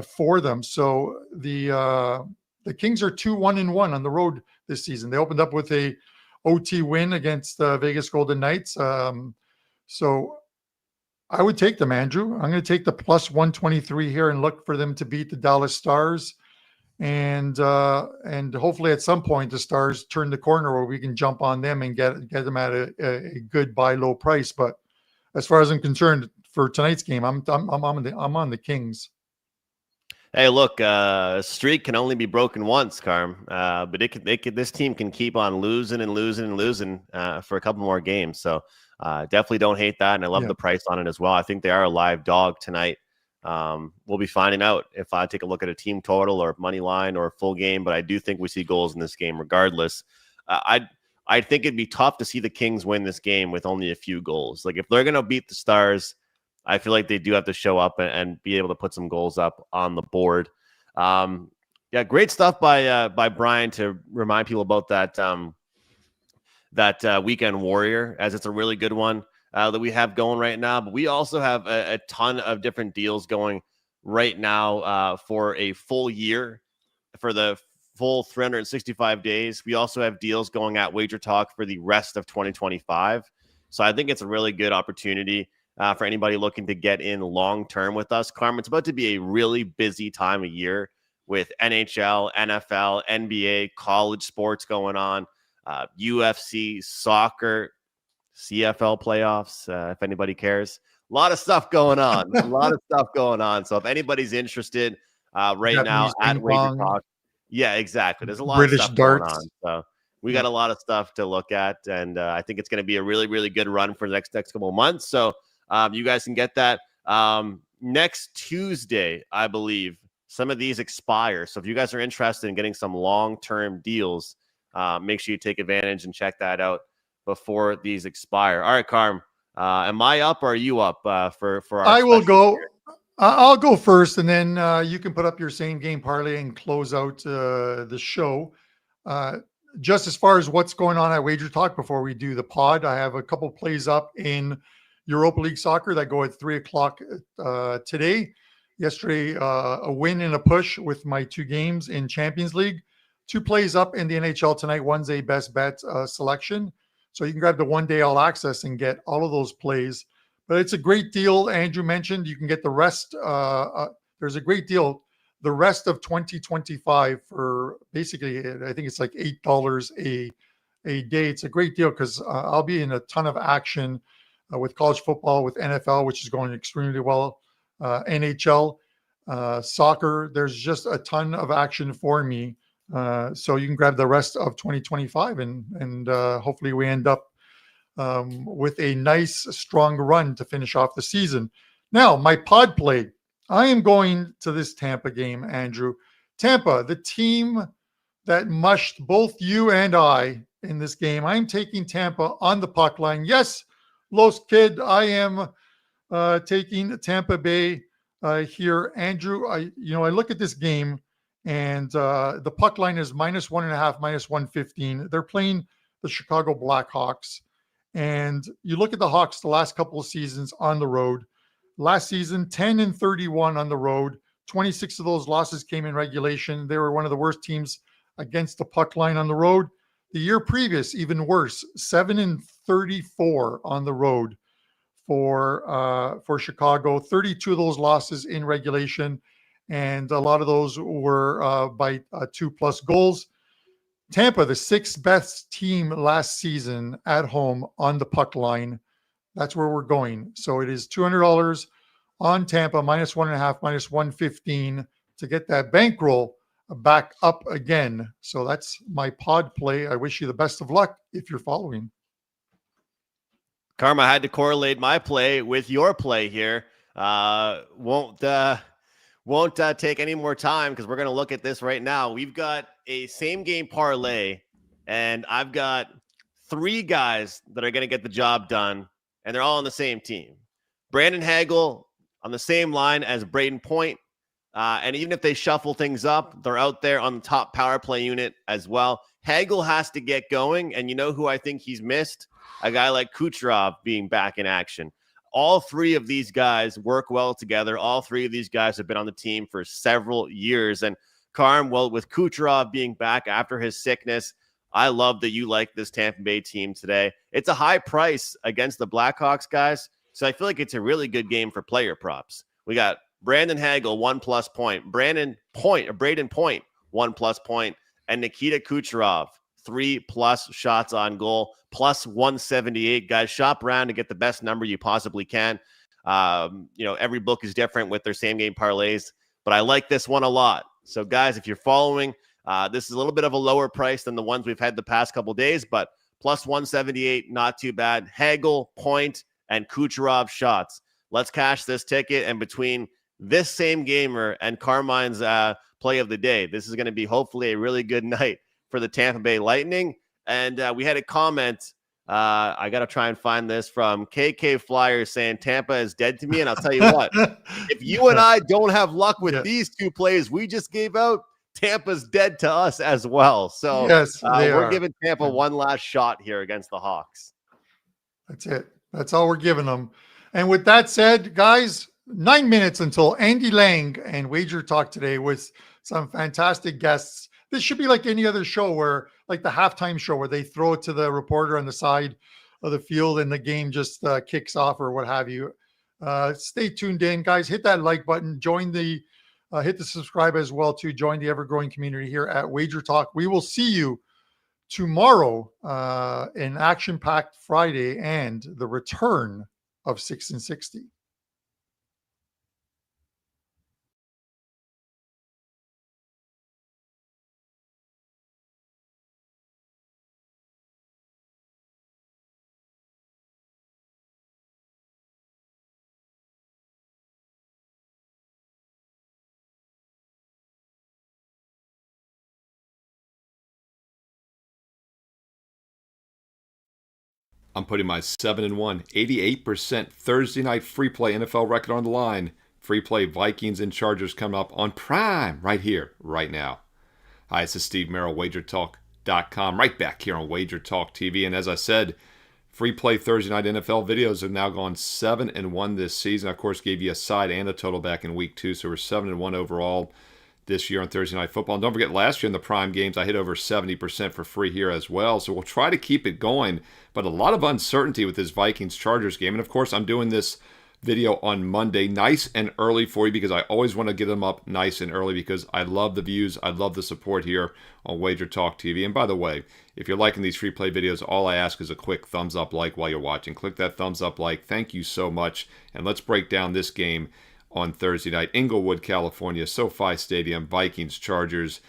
for them. So the Kings are 2-1-1 on the road this season. They opened up with a OT win against Vegas Golden Knights. So I would take them, Andrew. I'm going to take the plus 123 here and look for them to beat the Dallas Stars. And hopefully at some point the Stars turn the corner where we can jump on them and get them at a good buy low price. But as far as I'm concerned, for tonight's game, I'm on the Kings. Hey, look, streak can only be broken once, Carm. But this team can keep on losing and losing and losing for a couple more games. So definitely don't hate that, and I love the price on it as well. I think they are a live dog tonight. We'll be finding out if I take a look at a team total or money line or full game, but I do think we see goals in this game regardless. I think it'd be tough to see the Kings win this game with only a few goals. Like if they're going to beat the Stars, I feel like they do have to show up and be able to put some goals up on the board. Yeah, great stuff by Brian to remind people about that Weekend Warrior, as it's a really good one that we have going right now. But we also have a ton of different deals going right now for a full year, for the full 365 days. We also have deals going at WagerTalk for the rest of 2025. So I think it's a really good opportunity for anybody looking to get in long-term with us. Carmen, it's about to be a really busy time of year with NHL, NFL, NBA, college sports going on, UFC, soccer, CFL playoffs, if anybody cares. A lot of stuff going on. A lot of stuff going on. So if anybody's interested right now at WagerTalk, yeah, exactly. There's a lot of stuff going on. So we got a lot of stuff to look at, and I think it's going to be a really, really good run for the next couple of months. So you guys can get that next Tuesday, I believe. Some of these expire. So if you guys are interested in getting some long-term deals, make sure you take advantage and check that out before these expire. All right, Carm, am I up or are you up for our I will go. I'll go first, and then you can put up your same game parlay and close out the show. Just as far as what's going on at WagerTalk before we do the pod, I have a couple plays up in Europa League soccer that go at 3:00 today. Yesterday, a win and a push with my two games in Champions League. Two plays up in the NHL tonight. One's a best bet selection. So you can grab the 1 day all access and get all of those plays. But it's a great deal. Andrew mentioned you can get the rest. There's a great deal. The rest of 2025 for basically, I think it's like $8 a day. It's a great deal because I'll be in a ton of action with college football, with NFL, which is going extremely well, NHL, soccer. There's just a ton of action for me. So you can grab the rest of 2025 and hopefully we end up with a nice, strong run to finish off the season. Now, my pod play. I am going to this Tampa game, Andrew. Tampa, the team that mushed both you and I in this game. I'm taking Tampa on the puck line. Yes, Los Kid, I am taking Tampa Bay here. Andrew, I look at this game and the puck line is -1.5, -115. They're playing the Chicago Blackhawks. And you look at the Hawks the last couple of seasons on the road. Last season, 10-31 on the road. 26 of those losses came in regulation. They were one of the worst teams against the puck line on the road. The year previous, even worse, 7-34 on the road for Chicago. 32 of those losses in regulation, and a lot of those were by 2+ goals. Tampa, the sixth best team last season at home on the puck line. That's where we're going. So it is $200 on Tampa, -1.5, -115 to get that bankroll back up again. So that's my pod play. I wish you the best of luck if you're following. Karma, I had to correlate my play with your play here. Won't take any more time because we're going to look at this right now. We've got a same game parlay, and I've got 3 guys that are going to get the job done, and they're all on the same team. Brandon Hagel on the same line as Braden Point, and even if they shuffle things up, they're out there on the top power play unit as well. Hagel has to get going, and you know who I think he's missed? A guy like Kucherov being back in action. all three of these guys work well together. All three of these guys have been on the team for several years. And Carm, well, with Kucherov being back after his sickness, I love that you like this Tampa Bay team today. It's a high price against the Blackhawks, guys. So I feel like it's a really good game for player props. We got Brandon Hagel, 1+ point. Braden Point, 1+ point. And Nikita Kucherov, 3+ shots on goal, plus 178. Guys, shop around to get the best number you possibly can. Every book is different with their same game parlays, but I like this one a lot. So, guys, if you're following, this is a little bit of a lower price than the ones we've had the past couple days, but plus 178, not too bad. Hagel, Point, and Kucherov shots. Let's cash this ticket. And between this same gamer and Carmine's play of the day, this is going to be hopefully a really good night for the Tampa Bay Lightning. And we had a comment. I got to try and find this from KK Flyers saying Tampa is dead to me. And I'll tell you what, if you and I don't have luck with these two plays we just gave out, Tampa's dead to us as well. So yes, we're giving Tampa one last shot here against the Hawks. That's it. That's all we're giving them. And with that said, guys, 9 minutes until Andy Lang and WagerTalk today with some fantastic guests. This should be like any other show where, like the halftime show, where they throw it to the reporter on the side of the field and the game just kicks off or what have you. Stay tuned in, guys. Hit that like button. Join the hit the subscribe as well to join the ever-growing community here at WagerTalk. We will see you tomorrow in action-packed Friday and the return of 6 and 60. I'm putting my 7-1, 88% Thursday night free play NFL record on the line. Free play Vikings and Chargers coming up on Prime right here, right now. Hi, this is Steve Merrill, WagerTalk.com, right back here on WagerTalk TV. And as I said, free play Thursday night NFL videos have now gone 7-1 this season. I, of course, gave you a side and a total back in week 2, so we're 7-1 overall this year on Thursday Night Football. And don't forget, last year in the Prime games, I hit over 70% for free here as well. So we'll try to keep it going, but a lot of uncertainty with this Vikings-Chargers game. And of course, I'm doing this video on Monday, nice and early for you, because I always want to get them up nice and early because I love the views. I love the support here on WagerTalk TV. And by the way, if you're liking these free play videos, all I ask is a quick thumbs up like while you're watching. Click that thumbs up like. Thank you so much. And let's break down this game on Thursday night, Inglewood, California, SoFi Stadium, Vikings, Chargers.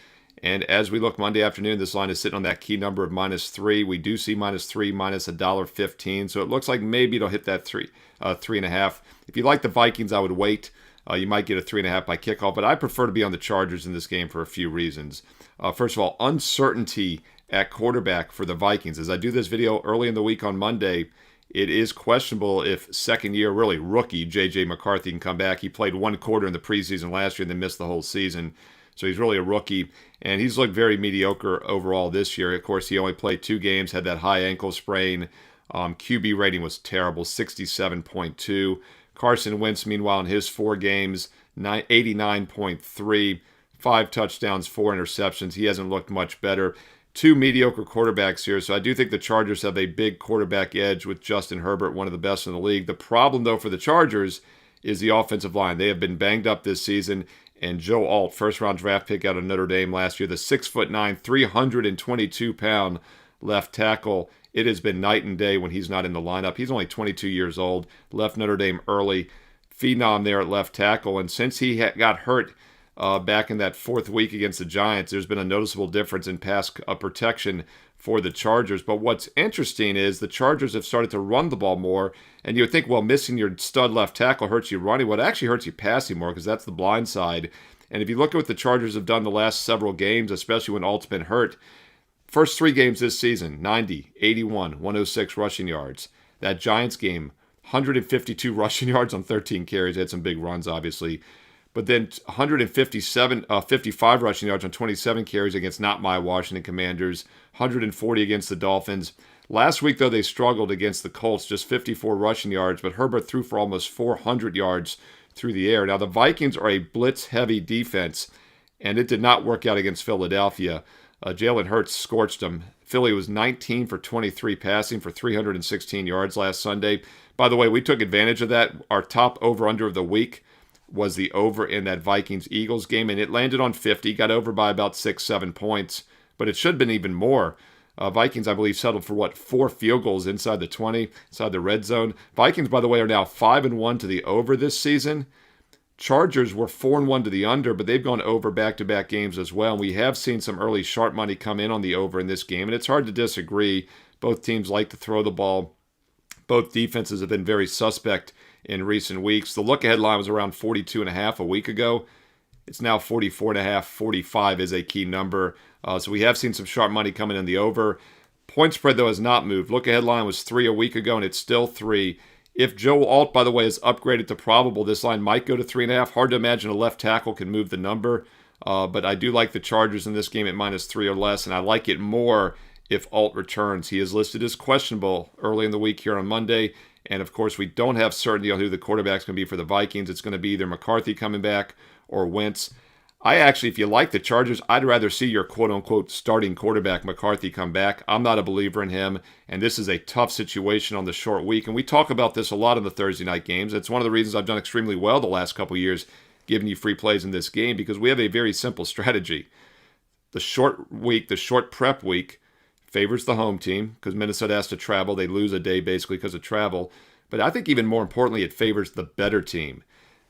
And as we look Monday afternoon, this line is sitting on that key number of -3. We do see -3, minus $1.15. So it looks like maybe it'll hit that 3.5. If you like the Vikings, I would wait. You might get a 3.5 by kickoff, but I prefer to be on the Chargers in this game for a few reasons. First of all, uncertainty at quarterback for the Vikings. As I do this video early in the week on Monday, it is questionable if second-year, really rookie, J.J. McCarthy can come back. He played one quarter in the preseason last year and then missed the whole season. So he's really a rookie, and he's looked very mediocre overall this year. Of course, he only played 2 games, had that high ankle sprain. QB rating was terrible, 67.2. Carson Wentz, meanwhile, in his 4 games, 89.3, 5 touchdowns, 4 interceptions. He hasn't looked much better. 2 mediocre quarterbacks here, so I do think the Chargers have a big quarterback edge with Justin Herbert, one of the best in the league. The problem, though, for the Chargers is the offensive line. They have been banged up this season, and Joe Alt, first-round draft pick out of Notre Dame last year, the 6'9", 322-pound left tackle, it has been night and day when he's not in the lineup. He's only 22 years old, left Notre Dame early, phenom there at left tackle, and since he got hurt back in that 4th week against the Giants, there's been a noticeable difference in pass protection for the Chargers. But what's interesting is the Chargers have started to run the ball more, and you would think, well, missing your stud left tackle hurts you running. Well, it actually hurts you passing more because that's the blind side. And if you look at what the Chargers have done the last several games, especially when Alt's been hurt, first 3 games this season, 90, 81, 106 rushing yards. That Giants game, 152 rushing yards on 13 carries. They had some big runs, obviously. but then 55 rushing yards on 27 carries against not my Washington Commanders, 140 against the Dolphins. Last week, though, they struggled against the Colts, just 54 rushing yards, but Herbert threw for almost 400 yards through the air. Now, the Vikings are a blitz-heavy defense, and it did not work out against Philadelphia. Jalen Hurts scorched them. Philly was 19 for 23 passing for 316 yards last Sunday. By the way, we took advantage of that. Our top over-under of the week was the over in that Vikings-Eagles game, and it landed on 50, got over by about 6-7 points, but it should have been even more. Vikings, I believe, settled for, 4 field goals inside the 20, inside the red zone. Vikings, by the way, are now 5-1 to the over this season. Chargers were 4-1 to the under, but they've gone over back-to-back games as well. And we have seen some early sharp money come in on the over in this game, and it's hard to disagree. Both teams like to throw the ball. Both defenses have been very suspect in recent weeks. The look-ahead line was around 42.5 a week ago. It's now 44.5. 45 is a key number. So we have seen some sharp money coming in the over. Point spread, though, has not moved. Look-ahead line was 3 a week ago, and it's still 3. If Joe Alt, by the way, is upgraded to probable, this line might go to 3.5. Hard to imagine a left tackle can move the number. But I do like the Chargers in this game at -3 or less, and I like it more if Alt returns. He is listed as questionable early in the week here on Monday. And, of course, we don't have certainty on who the quarterback's going to be for the Vikings. It's going to be either McCarthy coming back or Wentz. I actually, if you like the Chargers, I'd rather see your quote-unquote starting quarterback, McCarthy, come back. I'm not a believer in him, and this is a tough situation on the short week. And we talk about this a lot in the Thursday night games. It's one of the reasons I've done extremely well the last couple of years, giving you free plays in this game, because we have a very simple strategy. The short week, the short prep week, favors the home team, because Minnesota has to travel. They lose a day basically because of travel. But I think even more importantly, it favors the better team.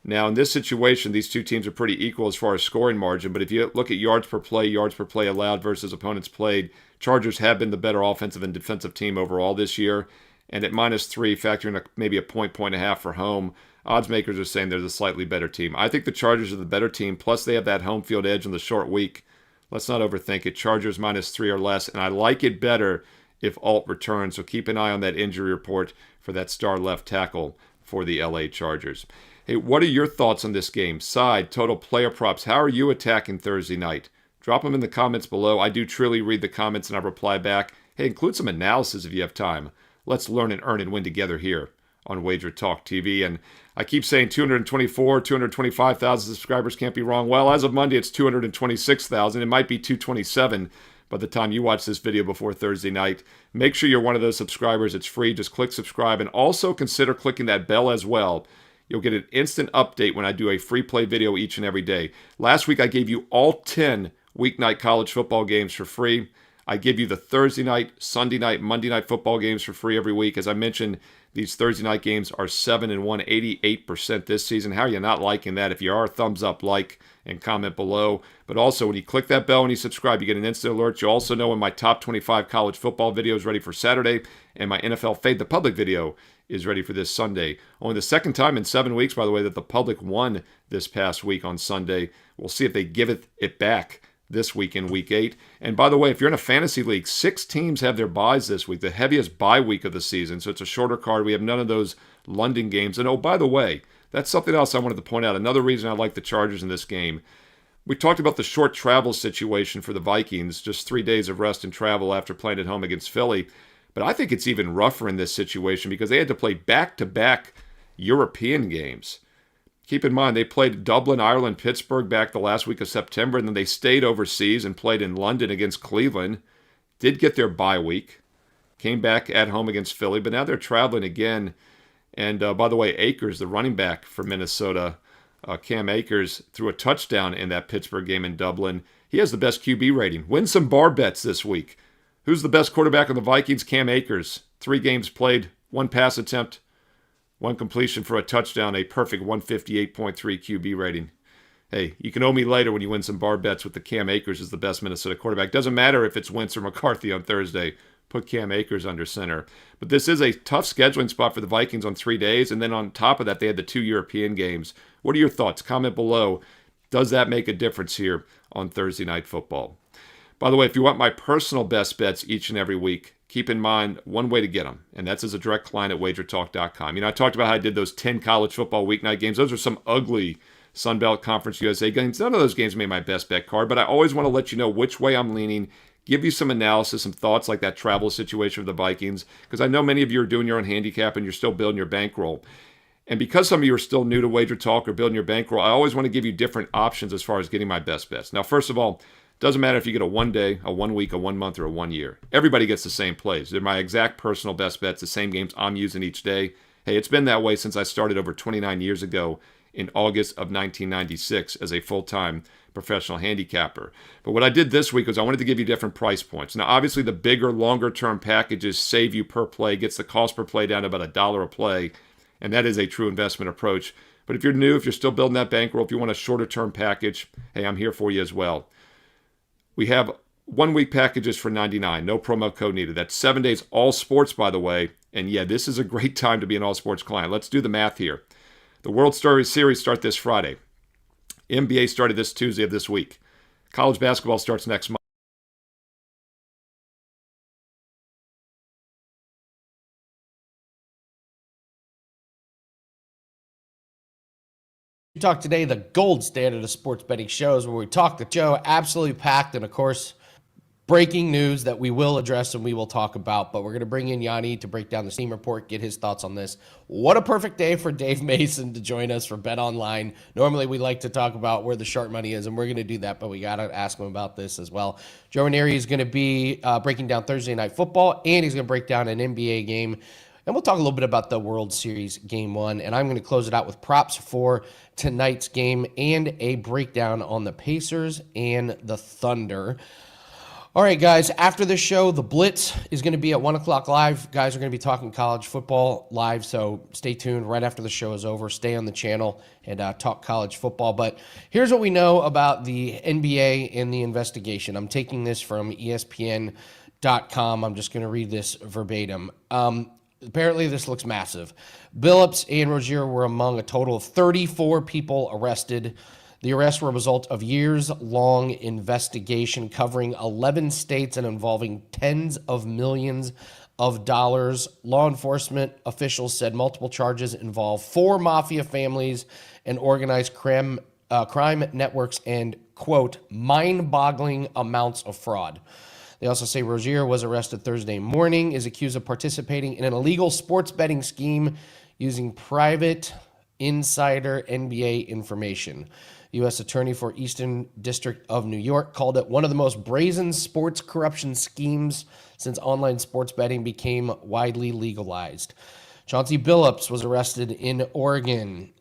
Now, in this situation, these two teams are pretty equal as far as scoring margin, but if you look at yards per play allowed versus opponents played, Chargers have been the better offensive and defensive team overall this year, and at -3, factoring maybe a point and a half for home, odds makers are saying they're the slightly better team. I think the Chargers are the better team, plus they have that home field edge on the short week. Let's not overthink it. Chargers -3 or less, and I like it better if Alt returns, so keep an eye on that injury report for that star left tackle for the LA Chargers. Hey, what are your thoughts on this game? Side, total, player props. How are you attacking Thursday night? Drop them in the comments below. I do truly read the comments and I reply back. Hey, include some analysis if you have time. Let's learn and earn and win together here on WagerTalk TV. And I keep saying 225,000 subscribers can't be wrong. Well, as of Monday, it's 226,000. It might be 227 by the time you watch this video before Thursday night. Make sure you're one of those subscribers. It's free. Just click subscribe and also consider clicking that bell as well. You'll get an instant update when I do a free play video each and every day. Last week, I gave you all 10 weeknight college football games for free. I give you the Thursday night, Sunday night, Monday night football games for free every week. As I mentioned, these Thursday night games are 7-1, 88% this season. How are you not liking that? If you are, thumbs up, like, and comment below. But also, when you click that bell and you subscribe, you get an instant alert. You also know when my top 25 college football video is ready for Saturday, and my NFL Fade the Public video is ready for this Sunday. Only the second time in 7 weeks, by the way, that the public won this past week on Sunday. We'll see if they give it back this week in Week 8. And by the way, if you're in a fantasy league, 6 teams have their byes this week, the heaviest bye week of the season. So it's a shorter card. We have none of those London games. And oh, by the way, that's something else I wanted to point out. Another reason I like the Chargers in this game. We talked about the short travel situation for the Vikings, just 3 days of rest and travel after playing at home against Philly. But I think it's even rougher in this situation because they had to play back-to-back European games. Keep in mind, they played Dublin, Ireland, Pittsburgh back the last week of September, and then they stayed overseas and played in London against Cleveland. Did get their bye week. Came back at home against Philly, but now they're traveling again. And by the way, Akers, the running back for Minnesota, Cam Akers, threw a touchdown in that Pittsburgh game in Dublin. He has the best QB rating. Win some bar bets this week. Who's the best quarterback on the Vikings? Cam Akers. 3 games played, 1 pass attempt, 1 completion for a touchdown, a perfect 158.3 QB rating. Hey, you can owe me later when you win some bar bets with the Cam Akers as the best Minnesota quarterback. Doesn't matter if it's Wentz or McCarthy on Thursday. Put Cam Akers under center. But this is a tough scheduling spot for the Vikings on 3 days. And then on top of that, they had the 2 European games. What are your thoughts? Comment below. Does that make a difference here on Thursday Night Football? By the way, if you want my personal best bets each and every week, keep in mind one way to get them, and that's as a direct client at WagerTalk.com. You know, I talked about how I did those 10 college football weeknight games. Those are some ugly Sun Belt Conference USA games. None of those games made my best bet card, but I always want to let you know which way I'm leaning, give you some analysis, some thoughts like that travel situation of the Vikings, because I know many of you are doing your own handicap and you're still building your bankroll. And because some of you are still new to WagerTalk or building your bankroll, I always want to give you different options as far as getting my best bets. Now, first of all, doesn't matter if you get a 1 day, a 1 week, a 1 month, or a 1 year. Everybody gets the same plays. They're my exact personal best bets, the same games I'm using each day. Hey, it's been that way since I started over 29 years ago in August of 1996 as a full-time professional handicapper. But what I did this week was I wanted to give you different price points. Now, obviously, the bigger, longer-term packages save you per play, gets the cost per play down to about $1 a play, and that is a true investment approach. But if you're new, if you're still building that bankroll, if you want a shorter-term package, hey, I'm here for you as well. We have 1 week packages for $99, no promo code needed. That's 7 days, all sports, by the way. And yeah, this is a great time to be an all sports client. Let's do the math here. The World Series start this Friday. NBA started this Tuesday of this week. College basketball starts next month. We talk today the gold standard of sports betting shows where we talk to Joe, absolutely packed, and of course, breaking news that we will address and we will talk about. But we're going to bring in Gianni to break down the steam report, get his thoughts on this. What a perfect day for Dave Mason to join us for Bet Online. Normally, we like to talk about where the sharp money is, and we're going to do that, but we got to ask him about this as well. Joe Ranieri is going to be breaking down Thursday Night Football, and he's going to break down an NBA game. And we'll talk a little bit about the World Series Game 1. And I'm going to close it out with props for tonight's game and a breakdown on the Pacers and the Thunder. All right, guys, after this show, the Blitz is going to be at 1 o'clock live. Guys are going to be talking college football live, so stay tuned right after the show is over. Stay on the channel and talk college football. But here's what we know about the NBA and the investigation. I'm taking this from ESPN.com. I'm just going to read this verbatim. Apparently, this looks massive. Billups and Rozier were among a total of 34 people arrested. The arrests were a result of years-long investigation covering 11 states and involving tens of millions of dollars. Law enforcement officials said multiple charges involve 4 mafia families and organized crime networks and, quote, mind-boggling amounts of fraud. They also say Rozier was arrested Thursday morning, is accused of participating in an illegal sports betting scheme using private insider NBA information. U.S. Attorney for Eastern District of New York called it one of the most brazen sports corruption schemes since online sports betting became widely legalized. Chauncey Billups was arrested in Oregon.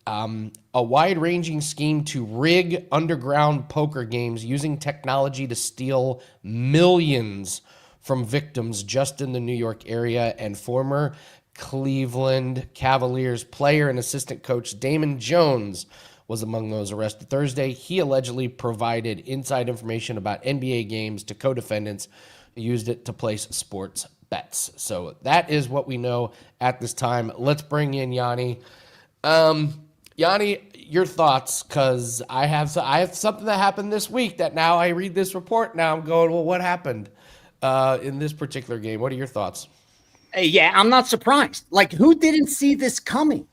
A wide-ranging scheme to rig underground poker games using technology to steal millions from victims just in the New York area, and former Cleveland Cavaliers player and assistant coach Damon Jones was among those arrested Thursday. He allegedly provided inside information about NBA games to co-defendants who used it to place sports bets. So that is what we know at this time. Let's bring in Gianni. Gianni, your thoughts, because I have something that happened this week that now I read this report. Now I'm going, well, what happened in this particular game? What are your thoughts? Yeah, I'm not surprised. Like, who didn't see this coming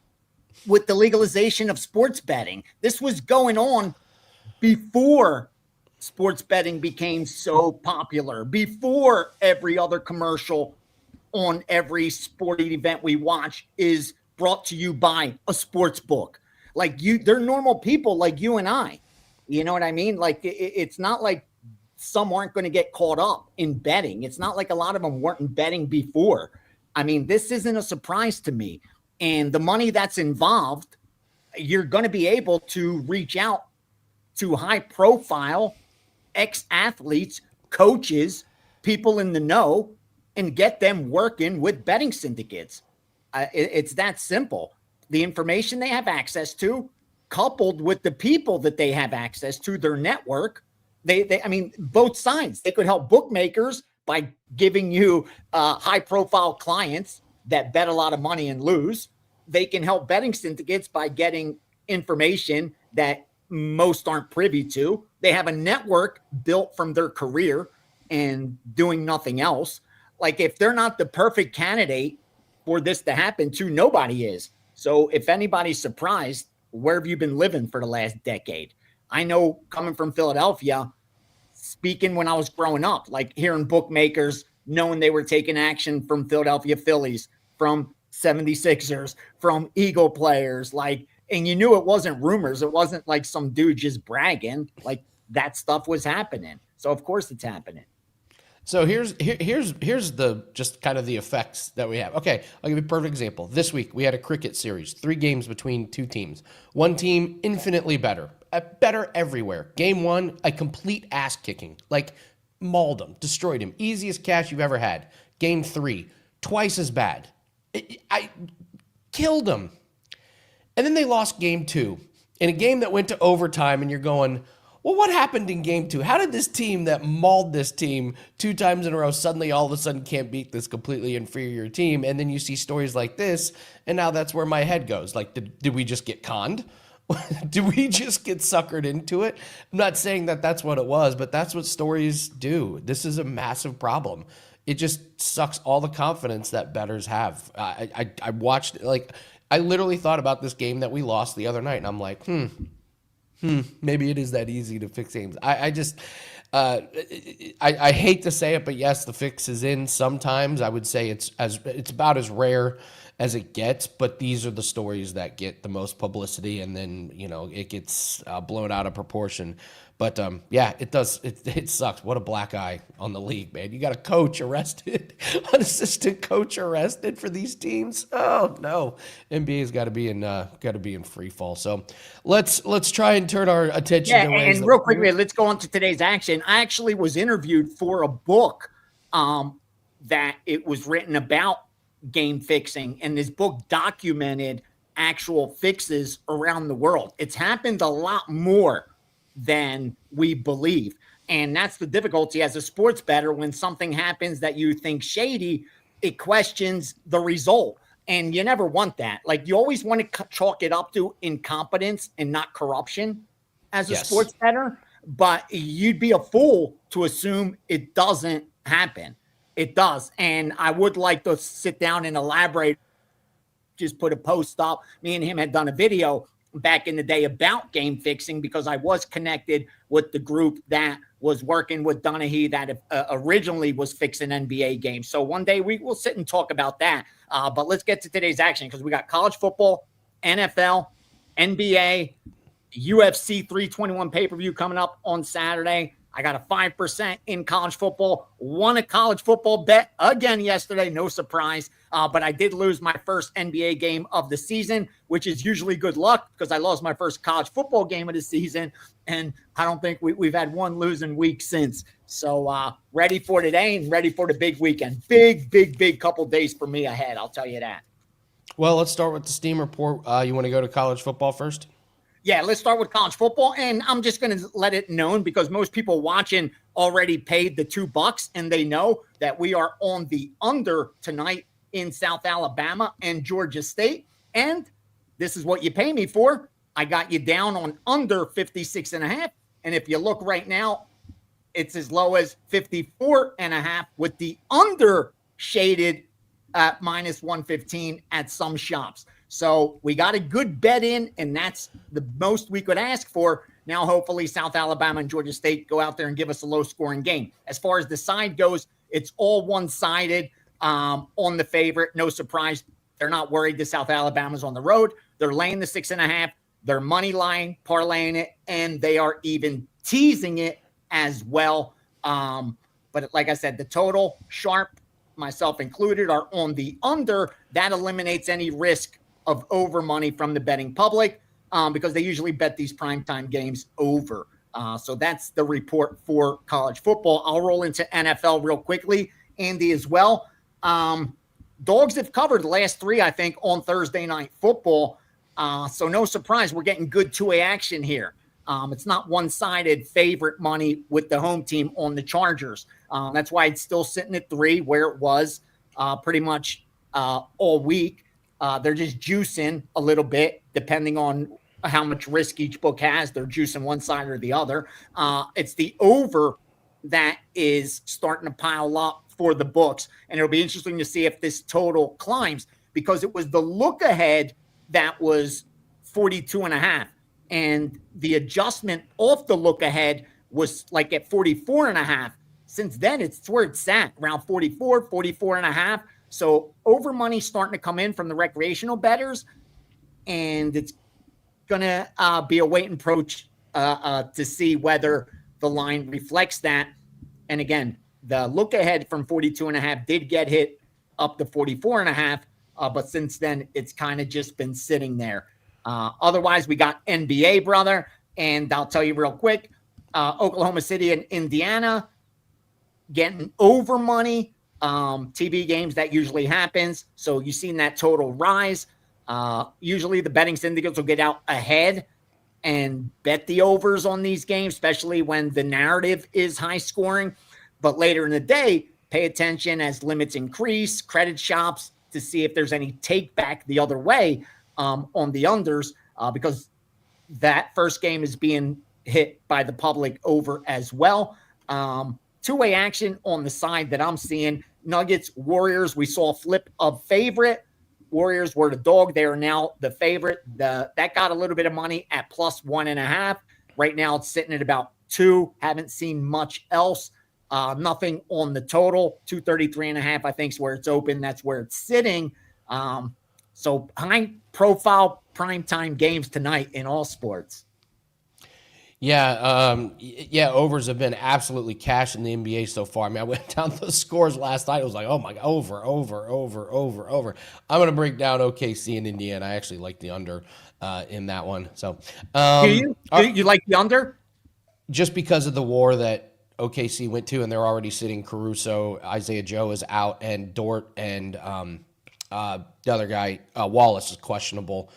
with the legalization of sports betting? This was going on before sports betting became so popular, before every other commercial on every sporting event we watch is brought to you by a sports book. Like, they're normal people like you and I. You know what I mean? Like, it's not like some aren't going to get caught up in betting. It's not like a lot of them weren't in betting before. I mean, this isn't a surprise to me. And the money that's involved, you're going to be able to reach out to high-profile ex-athletes, coaches, people in the know, and get them working with betting syndicates. It's that simple. The information they have access to, coupled with the people that they have access to, their network, I mean, both sides. They could help bookmakers by giving you high-profile clients that bet a lot of money and lose. They can help betting syndicates by getting information that most aren't privy to. They have a network built from their career and doing nothing else. Like, if they're not the perfect candidate for this to happen to, nobody is. So if anybody's surprised, where have you been living for the last decade? I know coming from Philadelphia, speaking when I was growing up, like hearing bookmakers knowing they were taking action from Philadelphia Phillies, from 76ers, from Eagle players, like, and you knew it wasn't rumors. It wasn't like some dude just bragging. Like, that stuff was happening. So of course it's happening. So here's the just kind of the effects that we have. Okay, I'll give you a perfect example. This week we had a cricket series, 3 games between 2 teams. One team infinitely better everywhere. Game 1, a complete ass kicking, like mauled him, destroyed him, easiest cash you've ever had. Game 3, twice as bad. I killed him. And then they lost game 2 in a game that went to overtime, and you're going, well, what happened in game 2? How did this team that mauled this team 2 times in a row suddenly all of a sudden can't beat this completely inferior team? And then you see stories like this, and now that's where my head goes. Like, did we just get conned? Did we just get suckered into it? I'm not saying that that's what it was, but that's what stories do. This is a massive problem. It just sucks all the confidence that bettors have. I watched, like, I literally thought about this game that we lost the other night, and I'm like, maybe it is that easy to fix games. I hate to say it, but yes, the fix is in sometimes. I would say it's about as rare as it gets, but these are the stories that get the most publicity, and then, you know, it gets blown out of proportion. But yeah, it does. It sucks. What a black eye on the league, man. You got a coach arrested, an assistant coach arrested for these teams. Oh no, NBA's got to be in free fall. So let's try and turn our attention. Yeah, to ways and real quickly, let's go on to today's action. I actually was interviewed for a book that it was written about game fixing, and this book documented actual fixes around the world. It's happened a lot more than we believe. And that's the difficulty as a sports bettor. When something happens that you think shady, it questions the result. And you never want that. Like, you always want to chalk it up to incompetence and not corruption as a sports bettor. But you'd be a fool to assume it doesn't happen. It does. And I would like to sit down and elaborate, just put a post up. Me and him had done a video back in the day about game fixing, because I was connected with the group that was working with Donahue that originally was fixing NBA games. So one day we will sit and talk about that. But let's get to today's action, because we got college football, NFL, NBA, UFC 321 pay-per-view coming up on Saturday. I got a 5% in college football, won a college football bet again yesterday. No surprise. But I did lose my first NBA game of the season, which is usually good luck, because I lost my first college football game of the season. And I don't think we've had one losing week since. So ready for today and ready for the big weekend. Big couple days for me ahead. I'll tell you that. Well, let's start with the Steam report. You want to go to college football first? Yeah, let's start with college football. And I'm just going to let it known, because most people watching already paid the $2, and they know that we are on the under tonight in South Alabama and Georgia State. And this is what you pay me for. I got you down on under 56.5. And if you look right now, it's as low as 54.5, with the under shaded at minus 115 at some shops. So we got a good bet in, and that's the most we could ask for. Now, hopefully, South Alabama and Georgia State go out there and give us a low-scoring game. As far as the side goes, it's all one-sided on the favorite. No surprise. They're not worried that South Alabama's on the road. They're laying the 6.5. They're money line, parlaying it, and they are even teasing it as well. But like I said, the total, sharp, myself included, are on the under. That eliminates any risk of over money from the betting public, because they usually bet these primetime games over. So that's the report for college football. I'll roll into NFL real quickly, Andy, as well. Dogs have covered the last 3, I think, on Thursday Night Football. So no surprise, we're getting good 2-way action here. It's not one-sided favorite money with the home team on the Chargers. That's why it's still sitting at 3, where it was pretty much all week. They're just juicing a little bit, depending on how much risk each book has. They're juicing one side or the other. It's the over that is starting to pile up for the books. And it'll be interesting to see if this total climbs, because it was the look ahead that was 42.5. And the adjustment off the look ahead was like at 44.5. Since then, it's where it's at, around 44.5. So over money starting to come in from the recreational bettors, and it's going to be a wait and approach to see whether the line reflects that. And again, the look ahead from 42.5 did get hit up to 44.5, but since then, it's kind of just been sitting there. Otherwise, we got NBA, brother, and I'll tell you real quick, Oklahoma City and Indiana getting over money. TV games, that usually happens. So you've seen that total rise. Usually the betting syndicates will get out ahead and bet the overs on these games, especially when the narrative is high scoring. But later in the day, pay attention as limits increase, credit shops to see if there's any take back the other way on the unders, because that first game is being hit by the public over as well. Two-way action on the side that I'm seeing. Nuggets, Warriors, we saw a flip of favorite. Warriors were the dog. They are now the favorite. That got a little bit of money at +1.5. Right now it's sitting at about 2. Haven't seen much else. Nothing on the total. 233.5, I think, is where it's open. That's where it's sitting. So high-profile primetime games tonight in all sports. Yeah, overs have been absolutely cash in the NBA so far. I mean, I went down the scores last night. It was like, oh my God, over. I'm going to break down OKC and Indiana. I actually like the under in that one. So, do you like the under? Just because of the war that OKC went to, and they're already sitting Caruso, Isaiah Joe is out, and Dort and the other guy, Wallace, is questionable.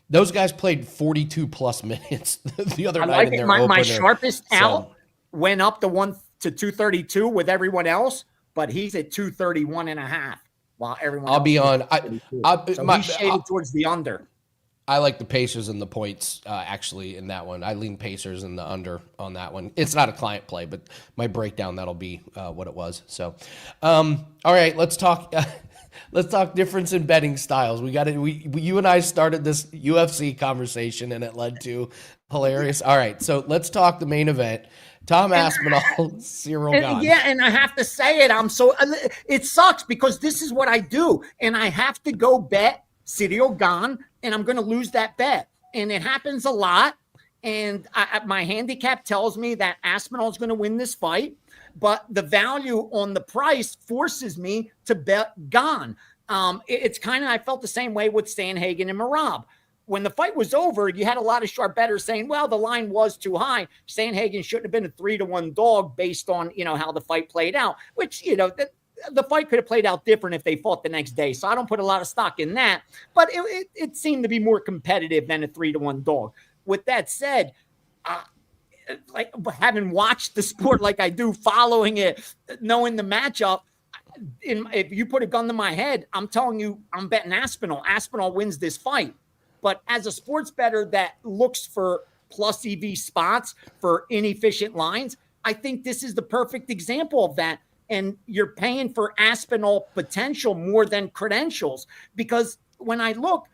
Those guys played 42 plus minutes the other night in their opener. My sharpest out went up to 232 with everyone else, but he's at 231.5 while everyone else he's shaded towards the under. I like the Pacers and the points actually in that one. I lean Pacers in the under on that one. It's not a client play, but my breakdown, that'll be what it was. So, all right, let's talk. Let's talk difference in betting styles. You and I started this UFC conversation, and it led to hilarious. All right, so let's talk the main event. Tom Aspinall, Cyril Gane. Yeah, and I have to say it. It sucks because this is what I do, and I have to go bet Cyril Gane, and I'm going to lose that bet, and it happens a lot. And my handicap tells me that Aspinall is going to win this fight. But the value on the price forces me to bet Gane. It's kind of, I felt the same way with Sandhagen and Merab. When the fight was over, you had a lot of sharp bettors saying, well, the line was too high. Sandhagen shouldn't have been a 3-1 dog based on, how the fight played out, which, the fight could have played out different if they fought the next day. So I don't put a lot of stock in that, but it seemed to be more competitive than a 3-1 dog. With that said, like having watched the sport like I do, following it, knowing the matchup, if you put a gun to my head, I'm telling you, I'm betting Aspinall. Aspinall wins this fight. But as a sports bettor that looks for plus EV spots for inefficient lines, I think this is the perfect example of that. And you're paying for Aspinall potential more than credentials, because when I look,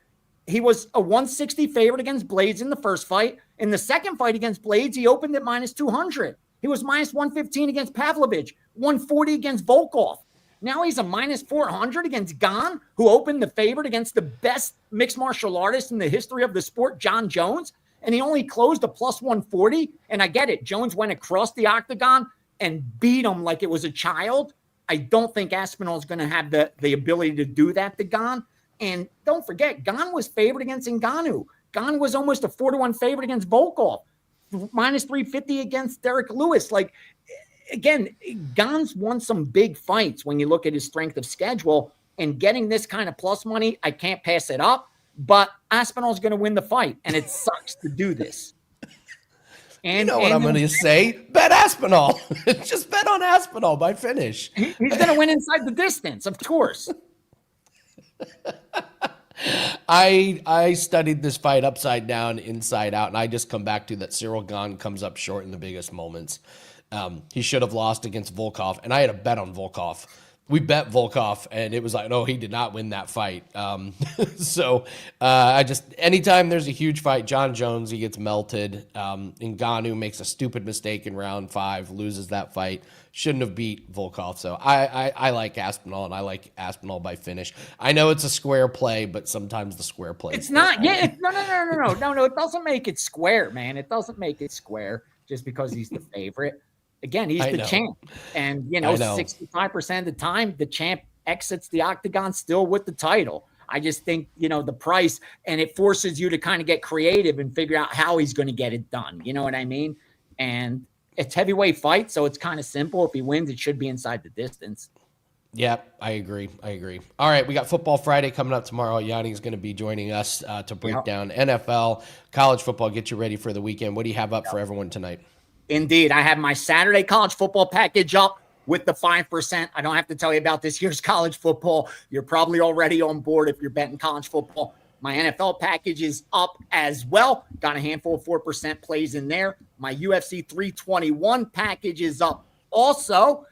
he was a 160 favorite against Blades in the first fight. In the second fight against Blades, he opened at -200. He was -115 against Pavlovich, 140 against Volkov. Now he's a -400 against Gane, who opened the favorite against the best mixed martial artist in the history of the sport, John Jones. And he only closed a +140. And I get it. Jones went across the octagon and beat him like it was a child. I don't think Aspinall is going to have the ability to do that to Gane. And don't forget, Gane was favored against Ngannou. Gane was almost a 4-1 favorite against Volkov, -350 against Derek Lewis. Like, again, Gane's won some big fights when you look at his strength of schedule, and getting this kind of plus money, I can't pass it up. But Aspinall's going to win the fight, and it sucks to do this. And what I'm going to say? Bet Aspinall. Just bet on Aspinall by finish. He's going to win inside the distance, of course. I studied this fight upside down, inside out, and I just come back to that Cyril Gane comes up short in the biggest moments. He should have lost against Volkov, and I had a bet on Volkov we bet Volkov, and it was like, no, he did not win that fight. So I just, anytime there's a huge fight, John Jones, he gets melted. Ngannou makes a stupid mistake in round 5, loses that fight. Shouldn't have beat Volkov. So I like Aspinall, and I like Aspinall by finish. I know it's a square play, but sometimes the square play. It's not. Yeah. No. It doesn't make it square, man. It doesn't make it square just because he's the favorite. Again, he's the champ. And, 65% of the time, the champ exits the octagon still with the title. I just think, the price, and it forces you to kind of get creative and figure out how he's going to get it done. You know what I mean? And it's heavyweight fight, so it's kind of simple. If he wins, it should be inside the distance. Yeah, I agree. All right, we got Football Friday coming up tomorrow. Yanni's going to be joining us to break down NFL, college football, get you ready for the weekend. What do you have up for everyone tonight? Indeed. I have my Saturday college football package up with the 5%. I don't have to tell you about this year's college football. You're probably already on board if you're betting college football. My NFL package is up as well. Got a handful of 4% plays in there. My UFC 321 package is up also.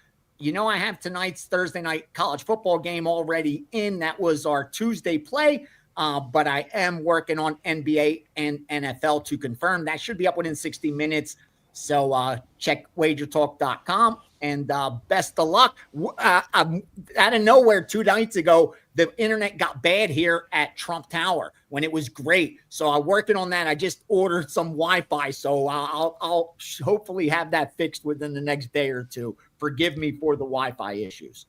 I have tonight's Thursday night college football game already in. That was our Tuesday play. But I am working on NBA and NFL to confirm. That should be up within 60 minutes. So check WagerTalk.com, and best of luck. Out of nowhere, 2 nights ago, the internet got bad here at Trump Tower when it was great. So I'm working on that. I just ordered some Wi-Fi, so I'll hopefully have that fixed within the next day or two. Forgive me for the Wi-Fi issues.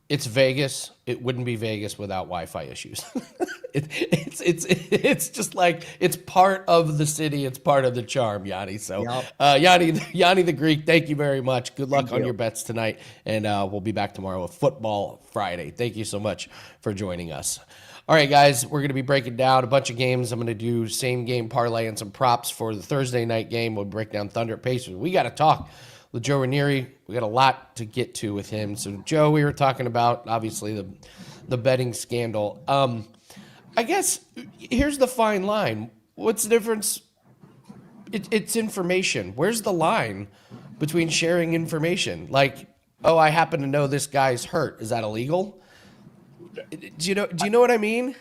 It's Vegas. It wouldn't be Vegas without Wi-Fi issues. It's just like, it's part of the city. It's part of the charm, Yanni. So, Gianni the Greek, thank you very much. Good luck on your bets tonight, and we'll be back tomorrow with Football Friday. Thank you so much for joining us. All right, guys, we're going to be breaking down a bunch of games. I'm going to do same game parlay and some props for the Thursday night game. We'll break down Thunder Pacers. We got to talk with Joe Ranieri. We got a lot to get to with him. So, Joe, we were talking about, obviously, the betting scandal. I guess here's the fine line. What's the difference? It's information. Where's the line between sharing information? Like, oh, I happen to know this guy's hurt. Is that illegal? Do you know what I mean?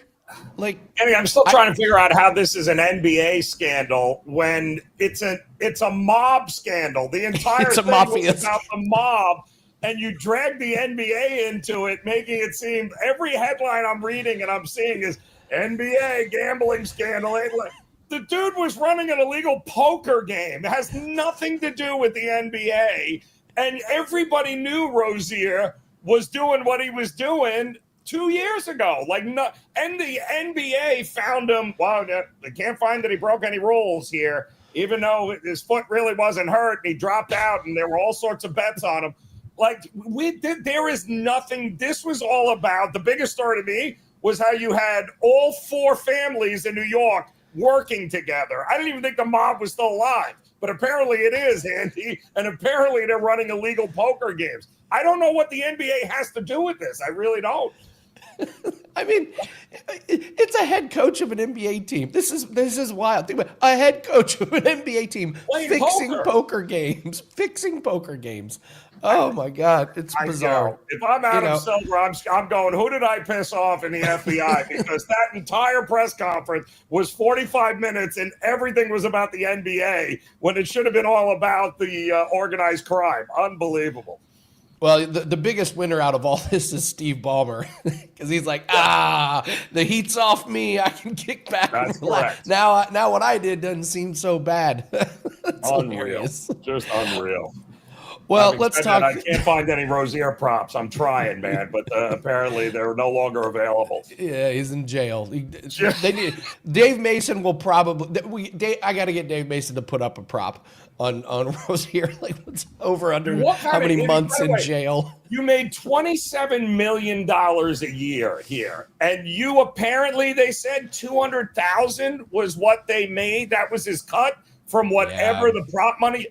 Like, I'm still trying to figure out how this is an NBA scandal when it's a mob scandal. The entire thing was about the mob, and you drag the NBA into it, making it seem every headline I'm reading and I'm seeing is NBA gambling scandal. The dude was running an illegal poker game. It has nothing to do with the NBA, and everybody knew Rozier was doing what he was doing 2 years ago. And the NBA found him. Wow, they can't find that he broke any rules here, even though his foot really wasn't hurt. And he dropped out, and there were all sorts of bets on him. There is nothing. This was all about, the biggest story to me was how you had all 4 families in New York working together. I didn't even think the mob was still alive, but apparently it is, Andy, and apparently they're running illegal poker games. I don't know what the NBA has to do with this. I really don't. I mean, it's a head coach of an NBA team. This is wild. Think about a head coach of an NBA team fixing poker games. Oh my God, it's bizarre. If I'm Adam Silver, I'm going, who did I piss off in the FBI? Because that entire press conference was 45 minutes and everything was about the NBA when it should have been all about the organized crime. Unbelievable. Well, the biggest winner out of all this is Steve Ballmer, because he's like, the heat's off me. I can kick back. That's correct. Now what I did doesn't seem so bad. Unreal. Just unreal. Well, let's talk. I can't find any Rozier props. I'm trying, man, but apparently they're no longer available. Yeah, he's in jail. Dave Mason will probably. I got to get Dave Mason to put up a prop on Rozier. What's over under how many months in jail? You made $27 million a year here, and you apparently, they said 200,000 was what they made. That was his cut from whatever the prop money.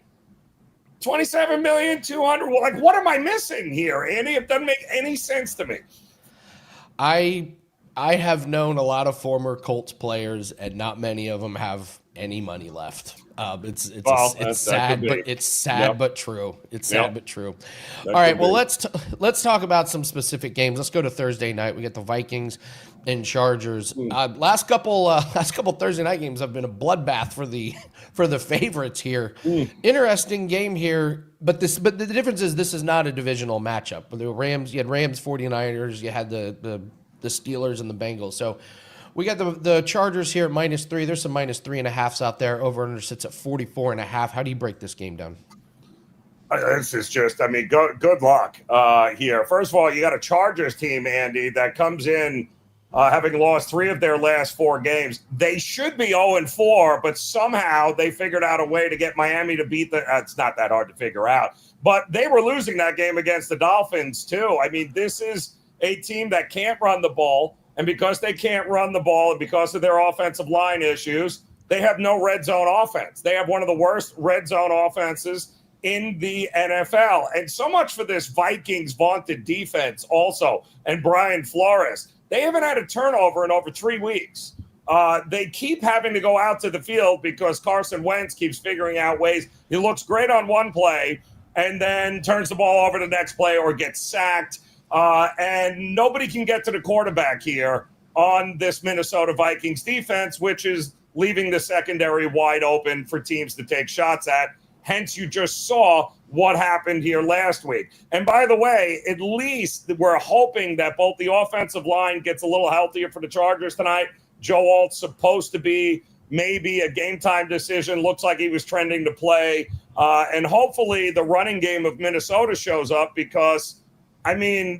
27,200,000. What am I missing here, Andy? It doesn't make any sense to me. I have known a lot of former Colts players, and not many of them have any money left. It's sad, but it's sad but true. It's sad but true. All right, well let's talk about some specific games. Let's go to Thursday night. We get the Vikings and Chargers. Last couple Thursday night games have been a bloodbath for the favorites here. Interesting game here, but the difference is this is not a divisional matchup. The Rams, you had Rams 49ers, you had the Steelers and the Bengals. So we got the Chargers here at -3. There's some -3.5s out there. Over under sits at 44.5. How do you break this game down? This is just, good luck here. First of all, you got a Chargers team, Andy, that comes in having lost 3 of their last 4 games. They should be 0-4, but somehow they figured out a way to get Miami to beat it's not that hard to figure out. But they were losing that game against the Dolphins, too. This is a team that can't run the ball. And because they can't run the ball and because of their offensive line issues, they have no red zone offense. They have one of the worst red zone offenses in the NFL. And so much for this Vikings vaunted defense also. And Brian Flores, they haven't had a turnover in over 3 weeks. They keep having to go out to the field because Carson Wentz keeps figuring out ways. He looks great on one play and then turns the ball over the next play or gets sacked. And nobody can get to the quarterback here on this Minnesota Vikings defense, which is leaving the secondary wide open for teams to take shots at. Hence, you just saw what happened here last week. And by the way, at least we're hoping that both the offensive line gets a little healthier for the Chargers tonight. Joe Alt's supposed to be maybe a game-time decision. Looks like he was trending to play. And hopefully the running game of Minnesota shows up because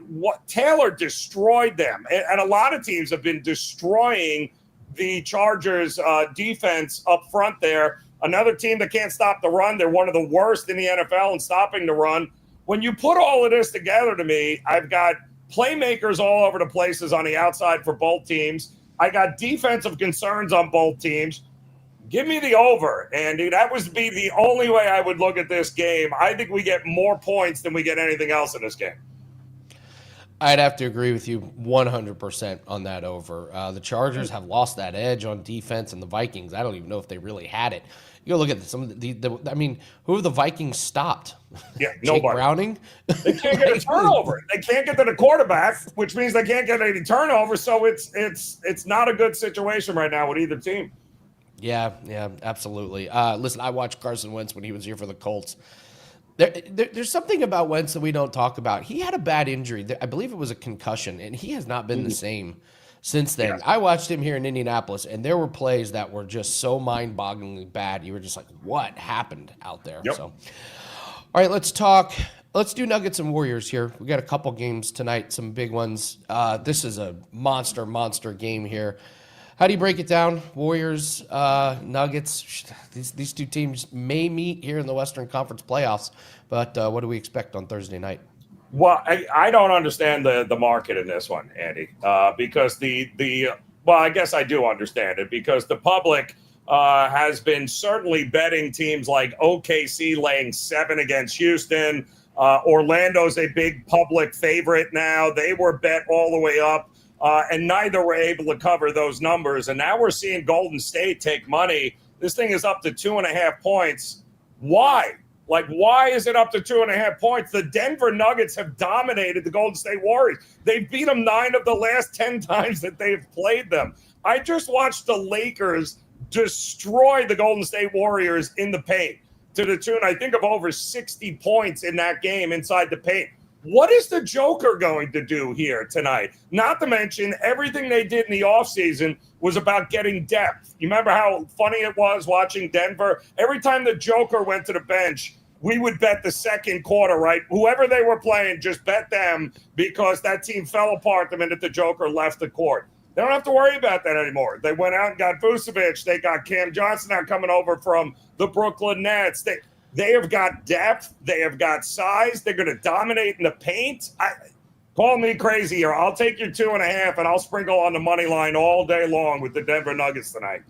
what Taylor destroyed them. And a lot of teams have been destroying the Chargers defense up front there. Another team that can't stop the run. They're one of the worst in the NFL in stopping the run. When you put all of this together to me, I've got playmakers all over the places on the outside for both teams. I got defensive concerns on both teams. Give me the over, Andy. That would be the only way I would look at this game. I think we get more points than we get anything else in this game. I'd have to agree with you 100% on that over. The Chargers have lost that edge on defense, and the Vikings, I don't even know if they really had it. You go look at some of who have the Vikings stopped? Yeah, Jake nobody. Browning? They can't get a turnover. They can't get to the quarterback, which means they can't get any turnovers. So it's not a good situation right now with either team. Yeah, absolutely. Listen, I watched Carson Wentz when he was here for the Colts. There's something about Wentz that we don't talk about. He had a bad injury. I believe it was a concussion, and he has not been the same since then. Yeah. I watched him here in Indianapolis, and there were plays that were just so mind-bogglingly bad. You were just like, what happened out there? Yep. So, all right, let's talk. Let's do Nuggets and Warriors here. We got a couple games tonight, some big ones. This is a monster game here. How do you break it down? Warriors, Nuggets, these two teams may meet here in the Western Conference playoffs, but what do we expect on Thursday night? Well, I don't understand the market in this one, Andy, because I guess I do understand it because the public has been certainly betting teams like OKC laying 7 against Houston. Orlando's a big public favorite now. They were bet all the way up. And neither were able to cover those numbers. And now we're seeing Golden State take money. This thing is up to 2.5 points. Why? Why is it up to 2.5 points? The Denver Nuggets have dominated the Golden State Warriors. They've beat them 9 of the last 10 times that they've played them. I just watched the Lakers destroy the Golden State Warriors in the paint to the tune, I think, of over 60 points in that game inside the paint. What is the Joker going to do here tonight? Not to mention everything they did in the offseason was about getting depth. You remember how funny it was watching Denver? Every time the Joker went to the bench, we would bet the second quarter, right? Whoever they were playing, just bet them because that team fell apart the minute the Joker left the court. They don't have to worry about that anymore. They went out and got Vucevic. They got Cam Johnson now coming over from the Brooklyn Nets. They have got depth. They have got size. They're going to dominate in the paint. Call me crazy here. I'll take your 2.5, and I'll sprinkle on the money line all day long with the Denver Nuggets tonight.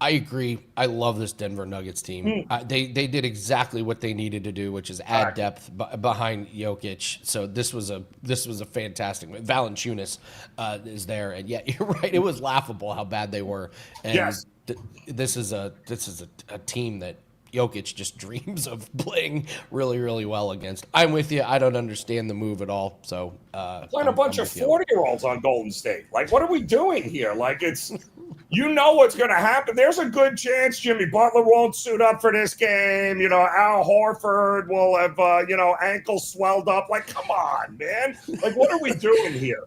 I agree. I love this Denver Nuggets team. They did exactly what they needed to do, which is add depth behind Jokic. So this was a fantastic. Valanciunas is there, and yeah, you're right. It was laughable how bad they were. And yes. this is a team that Jokic just dreams of playing really, really well against. I'm with you. I don't understand the move at all. So playing a bunch of 40-year-olds on Golden State. Like, what are we doing here? Like, it's what's going to happen. There's a good chance Jimmy Butler won't suit up for this game. Al Horford will have ankles swelled up. Like, come on, man. Like, what are we doing here?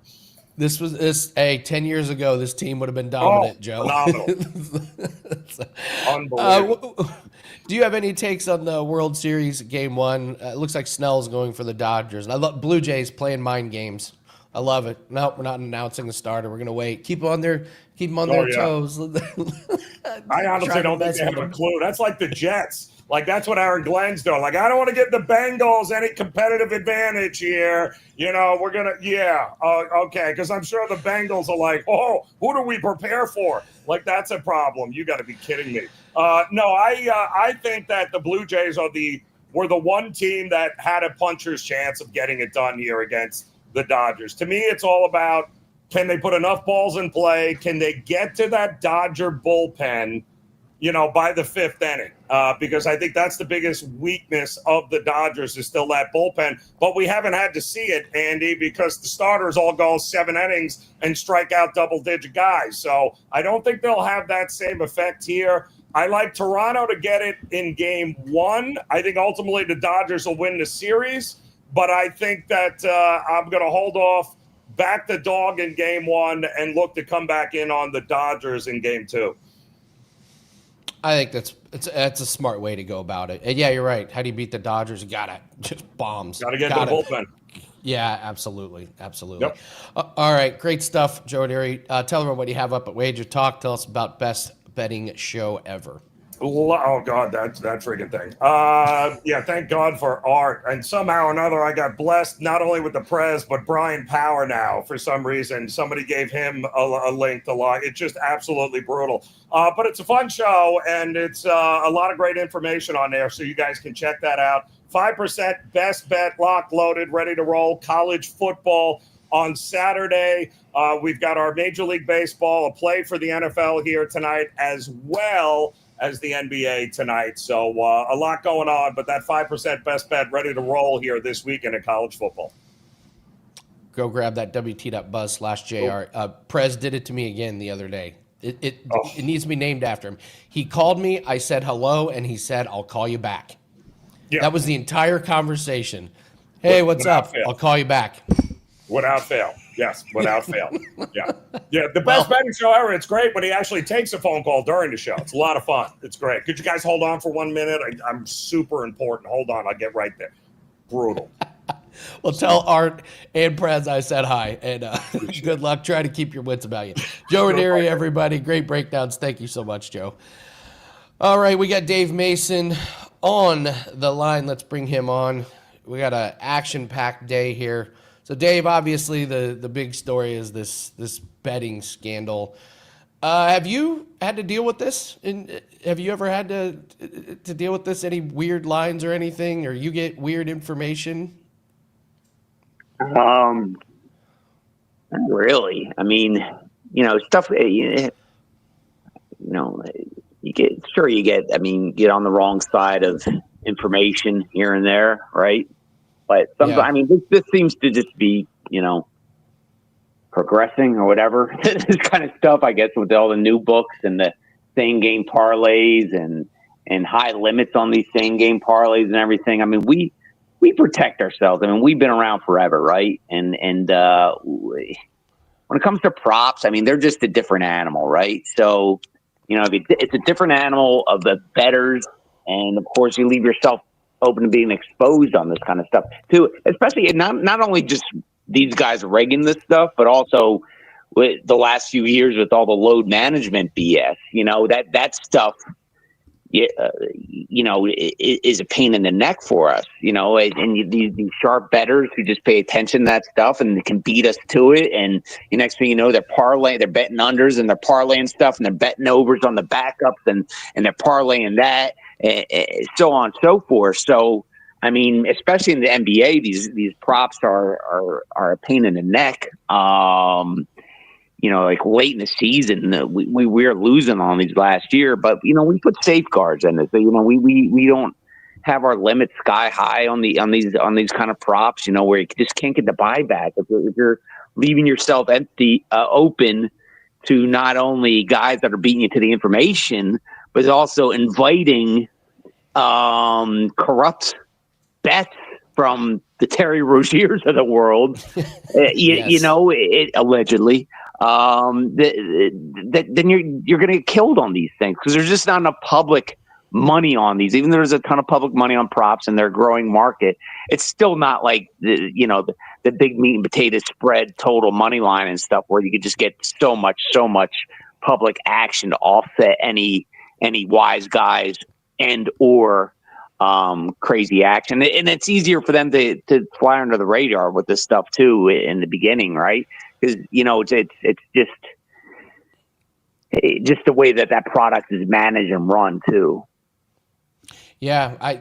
This 10 years ago, this team would have been dominant, Joe. Phenomenal. Unbelievable. Do you have any takes on the World Series Game 1? It looks like Snell's going for the Dodgers. And I love Blue Jays playing mind games. I love it. No, we're not announcing the starter. We're going to wait. Keep them on their toes. I honestly don't think they have a clue. That's like the Jets. Like, that's what Aaron Glenn's doing. Like, I don't want to give the Bengals any competitive advantage here. We're going to, okay. Because I'm sure the Bengals are like, oh, who do we prepare for? Like, that's a problem. You got to be kidding me. No, I think that the Blue Jays were the one team that had a puncher's chance of getting it done here against the Dodgers. To me, it's all about, can they put enough balls in play? Can they get to that Dodger bullpen, by the fifth inning? Because I think that's the biggest weakness of the Dodgers is still that bullpen. But we haven't had to see it, Andy, because the starters all go 7 innings and strike out double-digit guys. So I don't think they'll have that same effect here. I like Toronto to get it in Game 1. I think ultimately the Dodgers will win the series. But I think that I'm going to hold off, back the dog in Game 1, and look to come back in on the Dodgers in Game 2. I think that's a smart way to go about it. And yeah, you're right. How do you beat the Dodgers? You gotta just bombs. Gotta get to the bullpen. Yeah, absolutely. Yep. All right, great stuff, Joe Neary. Tell everyone what you have up at WagerTalk. Tell us about best betting show ever. Oh, God, that freaking thing. Thank God for Art. And somehow or another, I got blessed not only with the Prez, but Brian Power now. For some reason, somebody gave him a link to log. It's just absolutely brutal. But it's a fun show, and it's a lot of great information on there, so you guys can check that out. 5% best bet, lock, loaded, ready to roll. College football on Saturday. We've got our Major League Baseball, a play for the NFL here tonight, as well as the NBA tonight. So a lot going on, but that 5% best bet ready to roll here this weekend in college football. Go grab that WT.buzz/JR. Prez did it to me again the other day. It needs to be named after him. He called me, I said hello, and he said, I'll call you back. Yeah. That was the entire conversation. Hey, what's up? Fail. I'll call you back. Without fail. Yes, without fail. Yeah. The best betting show ever. It's great when he actually takes a phone call during the show. It's a lot of fun. It's great. Could you guys hold on for 1 minute? I'm super important. Hold on. I'll get right there. Brutal. Well, tell Art and Prez I said hi, and good luck. Try to keep your wits about you. Joe Ranieri, everybody. Great breakdowns. Thank you so much, Joe. All right, we got Dave Mason on the line. Let's bring him on. We got an action-packed day here. So, Dave, obviously the big story is this betting scandal. Have you had to deal with this? Have you ever had to deal with this? Any weird lines or anything, or you get weird information? Not really. I mean, stuff. You get on the wrong side of information here and there, right? But sometimes, I mean, this seems to just be, progressing or whatever. This kind of stuff, I guess, with all the new books and the same game parlays and high limits on these same game parlays and everything. I mean, we protect ourselves. I mean, we've been around forever, right? And when it comes to props, I mean, they're just a different animal, right? So, it's a different animal of the bettors, and of course, you leave yourself open to being exposed on this kind of stuff too, especially not only just these guys rigging this stuff, but also with the last few years with all the load management BS, that stuff, is a pain in the neck for us, and these sharp bettors who just pay attention to that stuff and can beat us to it. And the next thing you know, they're betting unders and they're parlaying stuff and they're betting overs on the backups and they're parlaying that. So on and so forth. So, I mean, especially in the NBA, these props are a pain in the neck. like late in the season, we were losing on these last year, but we put safeguards in it. So, we don't have our limits sky high on these kind of props, where you just can't get the buyback. If you're leaving yourself open to not only guys that are beating you to the information, but also inviting corrupt bets from the Terry Roziers of the world, allegedly. Then you're going to get killed on these things because there's just not enough public money on these. Even though there's a ton of public money on props and they're a growing market, it's still not like the big meat and potato spread total money line and stuff where you could just get so much public action to offset any wise guys and or crazy action. And it's easier for them to fly under the radar with this stuff too in the beginning, right? Because it's just the way that product is managed and run too. Yeah,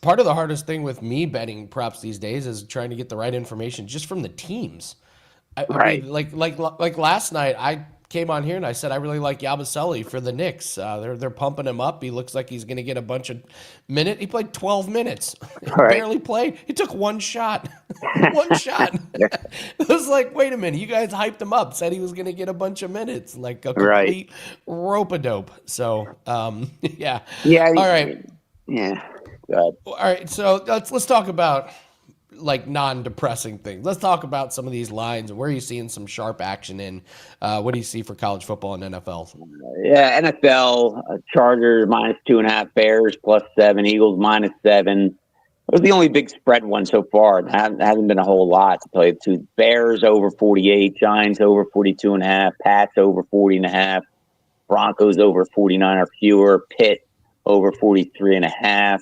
part of the hardest thing with me betting props these days is trying to get the right information just from the teams. Right. I mean, like last night, I came on here and I said I really like Yabusele for the Knicks. They're pumping him up. He looks like he's going to get a bunch of minutes. He played 12 minutes. He barely played. He took one shot. One shot. It was like, wait a minute. You guys hyped him up, said he was going to get a bunch of minutes, like a complete rope-a-dope. So, yeah. Yeah. All right. Yeah. All right. So let's talk about like non-depressing things. Let's talk about some of these lines and where you're seeing some sharp action in. What do you see for college football and NFL? Yeah, NFL, Chargers -2.5, Bears +7, Eagles -7. It was the only big spread one so far. It hasn't been a whole lot, to tell you the truth. Bears over 48, Giants over 42.5, Pats over 40.5, Broncos over 49 or fewer, Pitt over 43.5.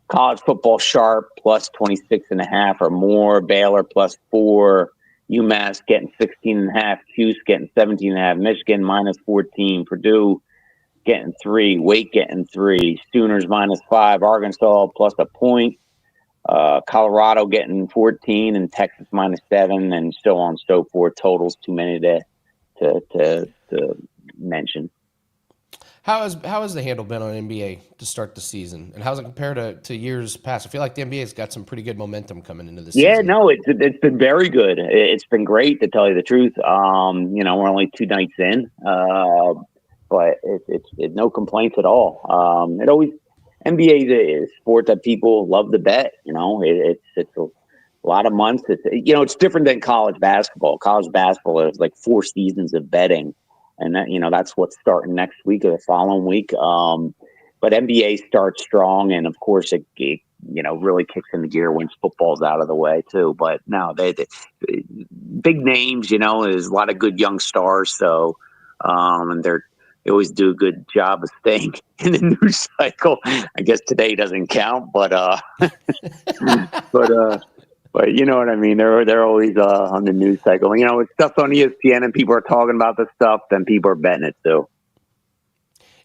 College football sharp +26.5 or more, Baylor +4, UMass getting 16.5, Cuse getting 17.5, Michigan -14, Purdue getting 3, Wake getting 3, Sooners -5, Arkansas +1 point, Colorado getting 14, and Texas -7, and so on and so forth. Totals too many to mention. How has the handle been on NBA to start the season, and how's it compared to years past? I feel like the NBA's got some pretty good momentum coming into this season. Yeah, no, it's been very good. It's been great, to tell you the truth. We're only 2 nights in, but it's no complaints at all. NBA is a sport that people love to bet. It's a lot of months. It's different than college basketball. College basketball is like 4 seasons of betting. And that, that's what's starting next week or the following week. But NBA starts strong, and of course it really kicks into gear once football's out of the way too. But no, they big names. There's a lot of good young stars. So, and they always do a good job of staying in the news cycle. I guess today doesn't count, but But you know what I mean? They're always on the news cycle. It's stuff on ESPN and people are talking about this stuff, then people are betting it too.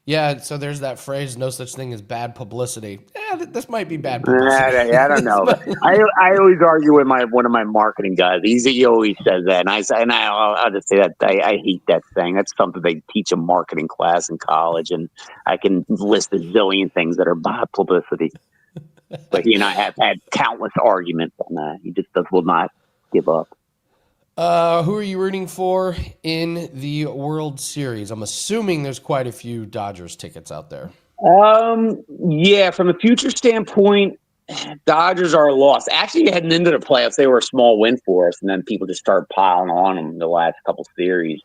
Yeah, so there's that phrase, no such thing as bad publicity. Yeah, this might be bad publicity. I don't know. I always argue with one of my marketing guys. He always says that, and I'll just say that I hate that thing. That's something they teach a marketing class in college, and I can list a zillion things that are bad publicity. But he and I have had countless arguments on that. He just will not give up. Who are you rooting for in the World Series? I'm assuming there's quite a few Dodgers tickets out there. Yeah, from a future standpoint, Dodgers are lost. Actually, heading into the playoffs, they were a small win for us, and then people just started piling on them the last couple series.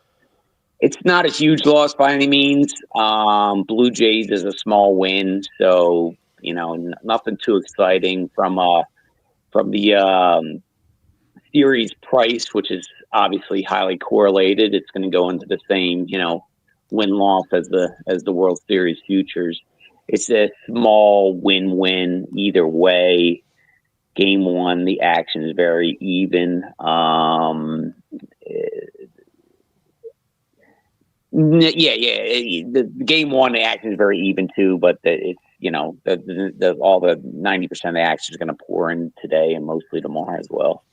It's not a huge loss by any means. Blue Jays is a small win, so nothing too exciting from the series price, which is obviously highly correlated. It's going to go into the same, win-loss as the World Series futures. It's a small win-win either way. Game 1, the action is very even. The game 1, the action is very even too, but it's all the 90% of the action is going to pour in today and mostly tomorrow as well.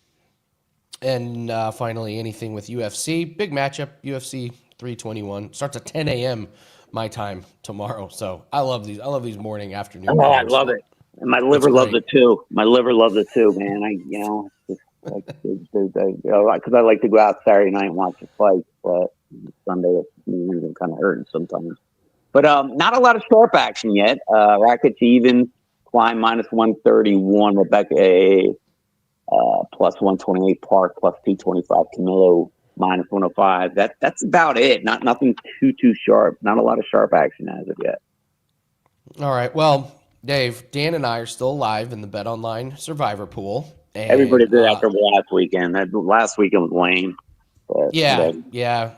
And finally, anything with UFC. Big matchup, UFC 321. Starts at 10 a.m. my time tomorrow. So I love these. I love these morning, afternoon. Oh, I love it. And my liver loves it too. My liver loves it too, man. Because I like to go out Saturday night and watch the fight, but Sunday it's kind of hurting sometimes. But not a lot of sharp action yet. Rackets even, Klein minus 131, Rebecca plus 128, Park plus 225, Camilo minus 105. That's about it. Nothing too sharp. Not a lot of sharp action as of yet. All right. Well, Dave, Dan and I are still alive in the Bet Online Survivor Pool. And, everybody did after last weekend. Last weekend was lame. Yeah.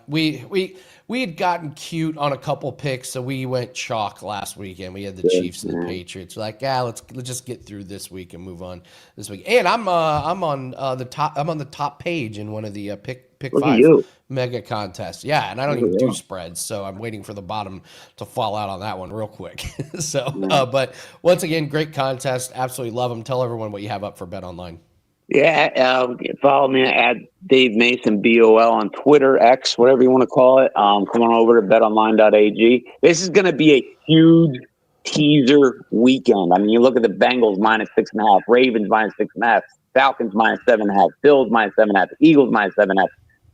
We had gotten cute on a couple picks, so we went chalk last weekend. We had the Chiefs and the Patriots. We're like, let's just get through this week and move on this week. And I'm on the top. I'm on the top page in one of the pick Look 5 mega contests. Yeah, and I don't even do spreads, so I'm waiting for the bottom to fall out on that one real quick. But once again, great contest. Absolutely love them. Tell everyone what you have up for Bet Online. Yeah, follow me at Dave Mason BOL on Twitter, X, whatever you want to call it. Come on over to betonline.ag. This is going to be a huge teaser weekend. I mean, you look at the Bengals minus 6.5, Ravens minus 6.5, Falcons minus 7.5, Bills minus 7.5, Eagles minus 7.5,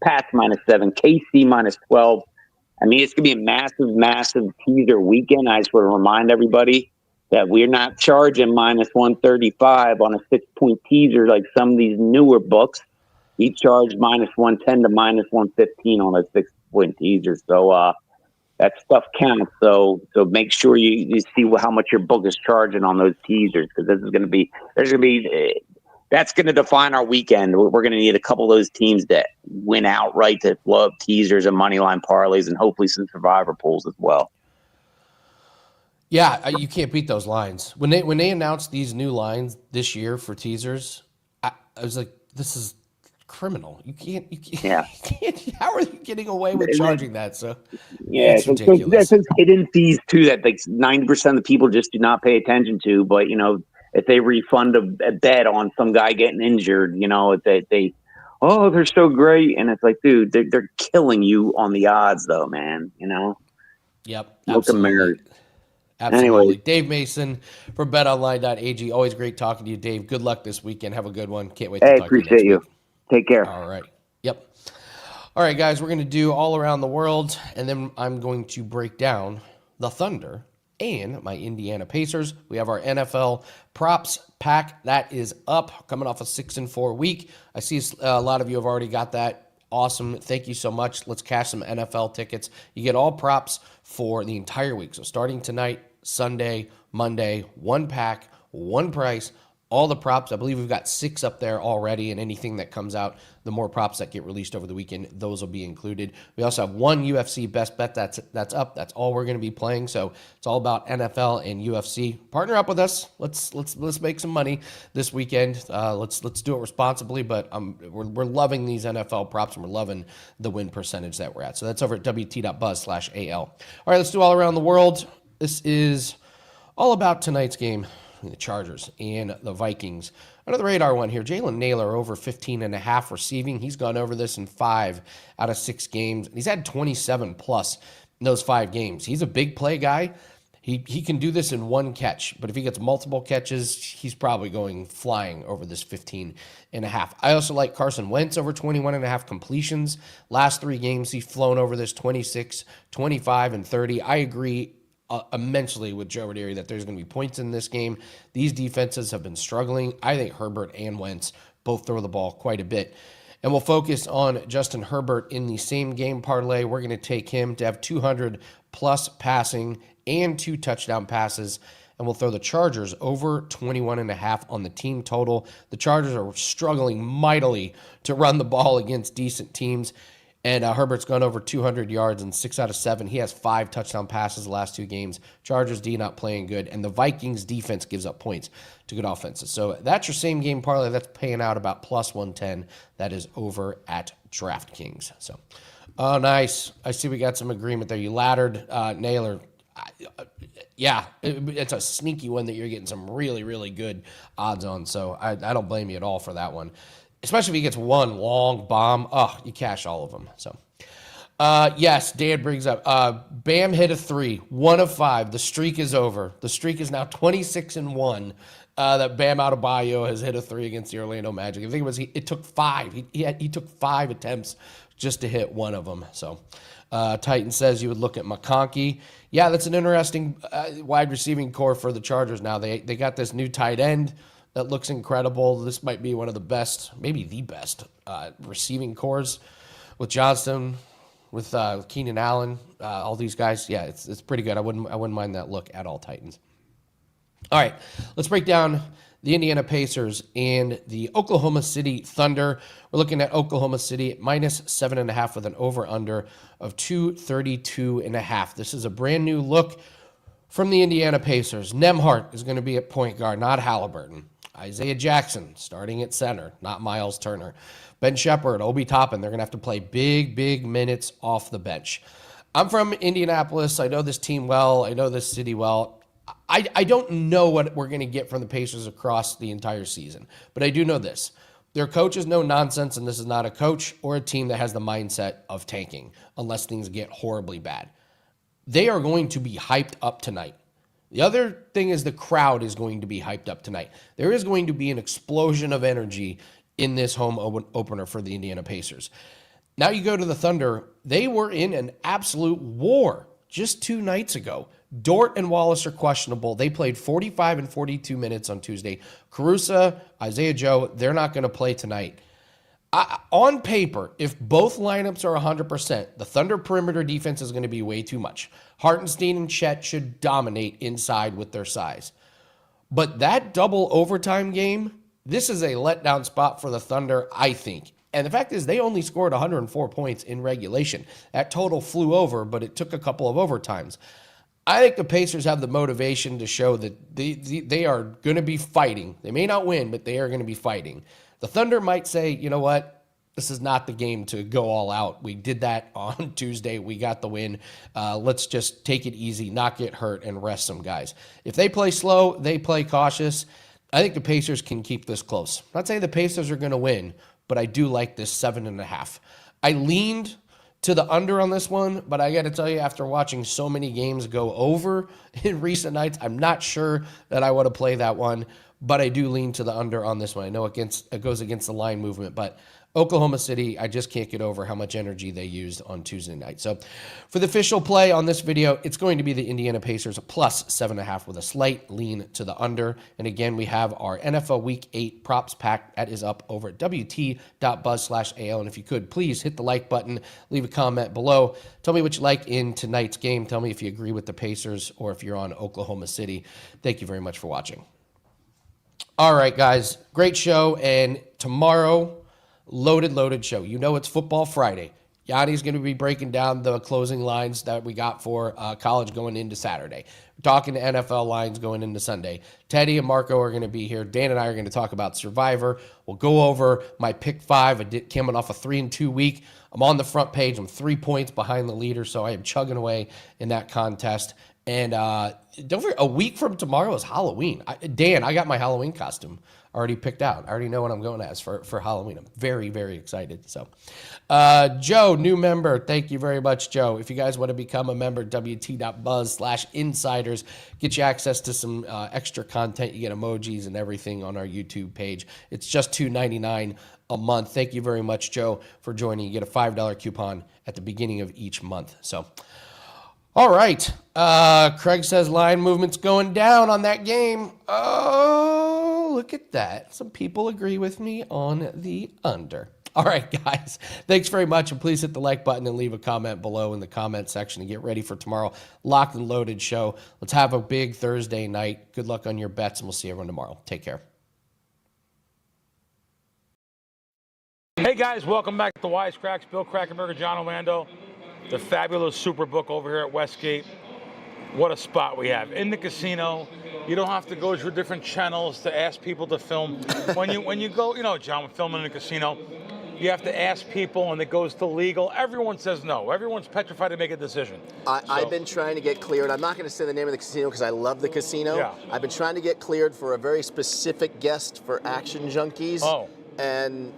Pats minus 7, KC minus 12. I mean, it's going to be a massive teaser weekend. I just want to remind everybody that we're not charging minus 135 on a 6-point teaser like some of these newer books. We charge minus 110 to minus 115 on a 6-point teaser. So that stuff counts. So make sure you see how much your book is charging on those teasers, because that's going to define our weekend. We're going to need a couple of those teams that win outright to blow up teasers and money line parlays, and hopefully some survivor pools as well. Yeah, you can't beat those lines. When they announced these new lines this year for teasers, I was like, this is criminal. You can't. Yeah. How are you getting away with charging that? So yeah, it's ridiculous. There's hidden fees too that like 90% of the people just do not pay attention to. But if they refund a bet on some guy getting injured, they're so great, and it's like, dude, they're killing you on the odds though, man. Yep, absolutely. Absolutely. Anyway. Dave Mason from betonline.ag. Always great talking to you, Dave. Good luck this weekend. Have a good one. Can't wait to talk to you appreciate you. Take care. All right. Yep. All right, guys, we're going to do all around the world, and then I'm going to break down the Thunder and my Indiana Pacers. We have our NFL props pack that is up, coming off a 6-4 week. I see a lot of you have already got that. Awesome. Thank you so much. Let's cash some NFL tickets. You get all props for the entire week. So starting tonight, Sunday, Monday, one pack, one price, all the props. I believe we've got 6 up there already, and anything that comes out, the more props that get released over the weekend, those will be included. We also have one UFC best bet that's up. That's all we're going to be playing. So it's all about NFL and UFC. Partner up with us. Let's make some money this weekend. Let's do it responsibly, but we're loving these NFL props, and we're loving the win percentage that we're at. So that's over at wt.buzz/AL. All right, let's do all around the world. This is all about tonight's game. The Chargers and the Vikings. Under the radar one here, Jalen Naylor over 15.5 receiving. He's gone over this in 5 out of 6 games. He's had 27 plus in those 5 games. He's a big play guy. He can do this in one catch, but if he gets multiple catches, he's probably going flying over this 15.5. I also like Carson Wentz over 21.5 completions. Last 3 games, he's flown over this 26, 25, and 30. I agree immensely with Joe Ranieri that there's going to be points in this game. These defenses have been struggling. I think Herbert and Wentz both throw the ball quite a bit. And we'll focus on Justin Herbert in the same game parlay. We're going to take him to have 200 plus passing and 2 touchdown passes. And we'll throw the Chargers over 21.5 on the team total. The Chargers are struggling mightily to run the ball against decent teams. And Herbert's gone over 200 yards in 6 out of 7. He has 5 touchdown passes the last 2 games. Chargers D not playing good. And the Vikings defense gives up points to good offenses. So that's your same game parlay. That's paying out about plus 110. That is over at DraftKings. So, oh, nice. I see we got some agreement there. You laddered Naylor. Yeah, it's a sneaky one that you're getting some really, really good odds on. So I don't blame you at all for that one. especially if he gets one long bomb. Oh, you cash all of them. So, yes, Dan brings up Bam hit a 3, 1 of 5. The streak is over. The streak is now 26-1. That Bam Adebayo has hit a 3 against the Orlando Magic. I think it took 5. He took 5 attempts just to hit one of them. So, Titan says you would look at McConkey. Yeah, that's an interesting wide receiving core for the Chargers now. They got this new tight end that looks incredible. This might be one of the best, maybe the best receiving cores with Johnston, with Keenan Allen, all these guys. Yeah, it's pretty good. I wouldn't mind that look at all, Titans. All right, let's break down the Indiana Pacers and the Oklahoma City Thunder. We're looking at Oklahoma City at -7.5 with an over-under of 232.5. This is a brand new look from the Indiana Pacers. Nembhard is going to be at point guard, not Halliburton. Isaiah Jackson starting at center, not Miles Turner. Ben Shepherd, Obi Toppin, they're going to have to play big minutes off the bench. I'm from Indianapolis. I know this team well. I know this city well. I don't know what we're going to get from the Pacers across the entire season, but I do know this. Their coach is no nonsense, and this is not a coach or a team that has the mindset of tanking unless things get horribly bad. They are going to be hyped up tonight. The other thing is the crowd is going to be hyped up tonight. There is going to be an explosion of energy in this home opener for the Indiana Pacers. Now you go to the Thunder. They were in an absolute war just 2 nights ago. Dort and Wallace are questionable. They played 45 and 42 minutes on Tuesday. Carusa, Isaiah Joe, they're not going to play tonight. On paper, if both lineups are 100%, the Thunder perimeter defense is going to be way too much. Hartenstein and Chet should dominate inside with their size. But that double overtime game, this is a letdown spot for the Thunder, I think. And the fact is, they only scored 104 points in regulation. That total flew over, but it took a couple of overtimes. I think the Pacers have the motivation to show that they are going to be fighting. They may not win, but they are going to be fighting. The Thunder might say, you know what? This is not the game to go all out. We did that on Tuesday. We got the win. Let's just take it easy, not get hurt, and rest some guys. If they play slow, they play cautious. I think the Pacers can keep this close. I'm not saying the Pacers are going to win, but I do like this 7.5. I leaned to the under on this one, but I got to tell you, after watching so many games go over in recent nights, I'm not sure that I want to play that one, but I do lean to the under on this one. I know it goes against the line movement, but Oklahoma City, I just can't get over how much energy they used on Tuesday night. So for the official play on this video, it's going to be the Indiana Pacers plus 7.5 with a slight lean to the under. And again, we have our NFL Week 8 props pack that is up over at wt.buzz/AL. And if you could, please hit the like button, leave a comment below. Tell me what you like in tonight's game. Tell me if you agree with the Pacers or if you're on Oklahoma City. Thank you very much for watching. All right, guys, great show. And tomorrow, loaded show. You know it's Football Friday. Gianni's going to be breaking down the closing lines that we got for college going into Saturday. We're talking to NFL lines going into Sunday. Teddy and Marco are going to be here. Dan and I are going to talk about Survivor. We'll go over my pick 5. I came off a 3-2 week. I'm on the front page. I'm 3 points behind the leader, so I am chugging away in that contest. And don't forget, a week from tomorrow is Halloween. Dan, I got my Halloween costume already picked out. I already know what I'm going as for Halloween. I'm very, very excited. So, Joe, new member. Thank you very much, Joe. If you guys want to become a member, wt.buzz/insiders, get you access to some extra content. You get emojis and everything on our YouTube page. It's just $2.99 a month. Thank you very much, Joe, for joining. You get a $5 coupon at the beginning of each month. So, all right. Craig says line movement's going down on that game. Oh, look at that. Some people agree with me on the under. All right, guys. Thanks very much. And please hit the like button and leave a comment below in the comment section to get ready for tomorrow. Locked and loaded show. Let's have a big Thursday night. Good luck on your bets, and we'll see everyone tomorrow. Take care. Hey, guys. Welcome back to WiseKracks. Bill Krackomberger, John Orlando. The fabulous Superbook over here at Westgate. What a spot we have. In the casino, you don't have to go through different channels to ask people to film. When you go, you know, John, we're filming in a casino, you have to ask people and it goes to legal. Everyone says no. Everyone's petrified to make a decision. I've been trying to get cleared. I'm not going to say the name of the casino because I love the casino. Yeah. I've been trying to get cleared for a very specific guest for Action Junkies. Oh. And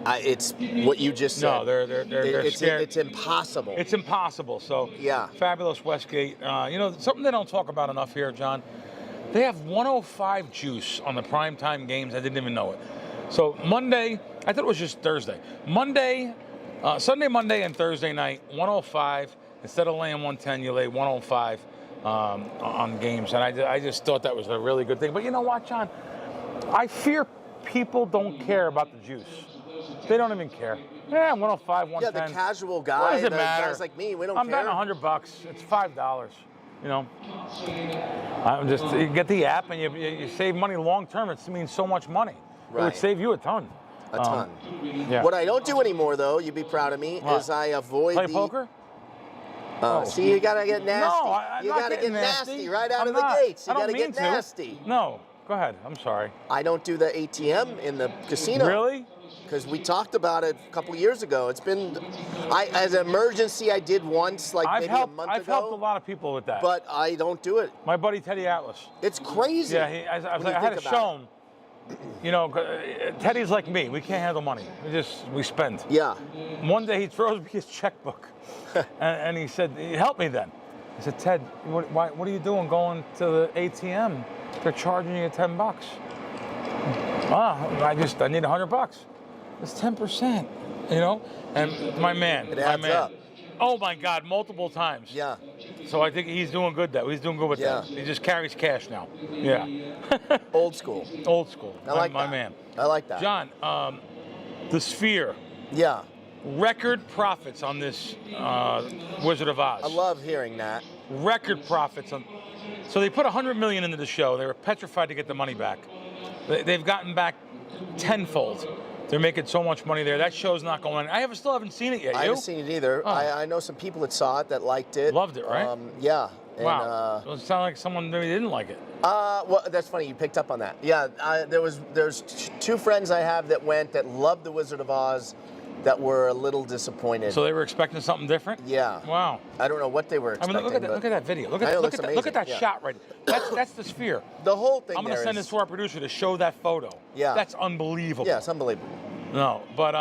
It's what you just said. No, they're scared. It's impossible. It's impossible. So yeah, fabulous Westgate. Something they don't talk about enough here, John. They have 105 juice on the primetime games. I didn't even know it. So Monday, I thought it was just Thursday. Sunday, Monday, and Thursday night, 105. Instead of laying 110, you lay 105 on games. And I just thought that was a really good thing. But you know what, John? I fear people don't care about the juice. They don't even care. Yeah, 105, 110. Yeah, the casual guy, what does it matter? Guys like me, we don't I'm care. betting $100. It's $5. You get the app and you save money long term. It means so much money. Right. It would save you a ton. A ton. Yeah. What I don't do anymore, though, you'd be proud of me, is I avoid play poker. See, you gotta get nasty. No, I'm you not gotta get nasty right out I'm of the not. gates. You I don't gotta mean get nasty. No, go ahead. I'm sorry. I don't do the ATM in the casino. Really? Because we talked about it a couple years ago. It's been, as an emergency, I did once, maybe a month ago. I've helped a lot of people with that. But I don't do it. My buddy Teddy Atlas. It's crazy. Yeah, I had to show him. Teddy's like me. We can't handle money. We spend. Yeah. One day he throws me his checkbook, and he said, "Help me then." I said, "Ted, what are you doing going to the ATM? They're charging you $10." I need $100. It's 10%, And my man, it adds up. Oh my God, multiple times. Yeah. So I think he's doing good. He's doing good with that. He just carries cash now. Yeah. Old school. Old school. I like my that. man. I like that. John, the Sphere. Yeah. Record profits on this Wizard of Oz. I love hearing that. Record profits on. So they put $100 million into the show. They were petrified to get the money back. They've gotten back tenfold. They're making so much money there. That show's not going on. Still haven't seen it yet. I haven't seen it either. Oh. I know some people that saw it that liked it. Loved it, right? Yeah. And, wow. It sounded like someone maybe didn't like it. Well, that's funny. You picked up on that. Yeah. There's two friends I have that went that loved The Wizard of Oz that were a little disappointed. So they were expecting something different? Yeah. Wow. I don't know what they were expecting. Look at that video. Look at that shot right. That's the Sphere. The whole thing. I'm going to send this to our producer to show that photo. Yeah. That's unbelievable. Yeah, it's unbelievable. No, but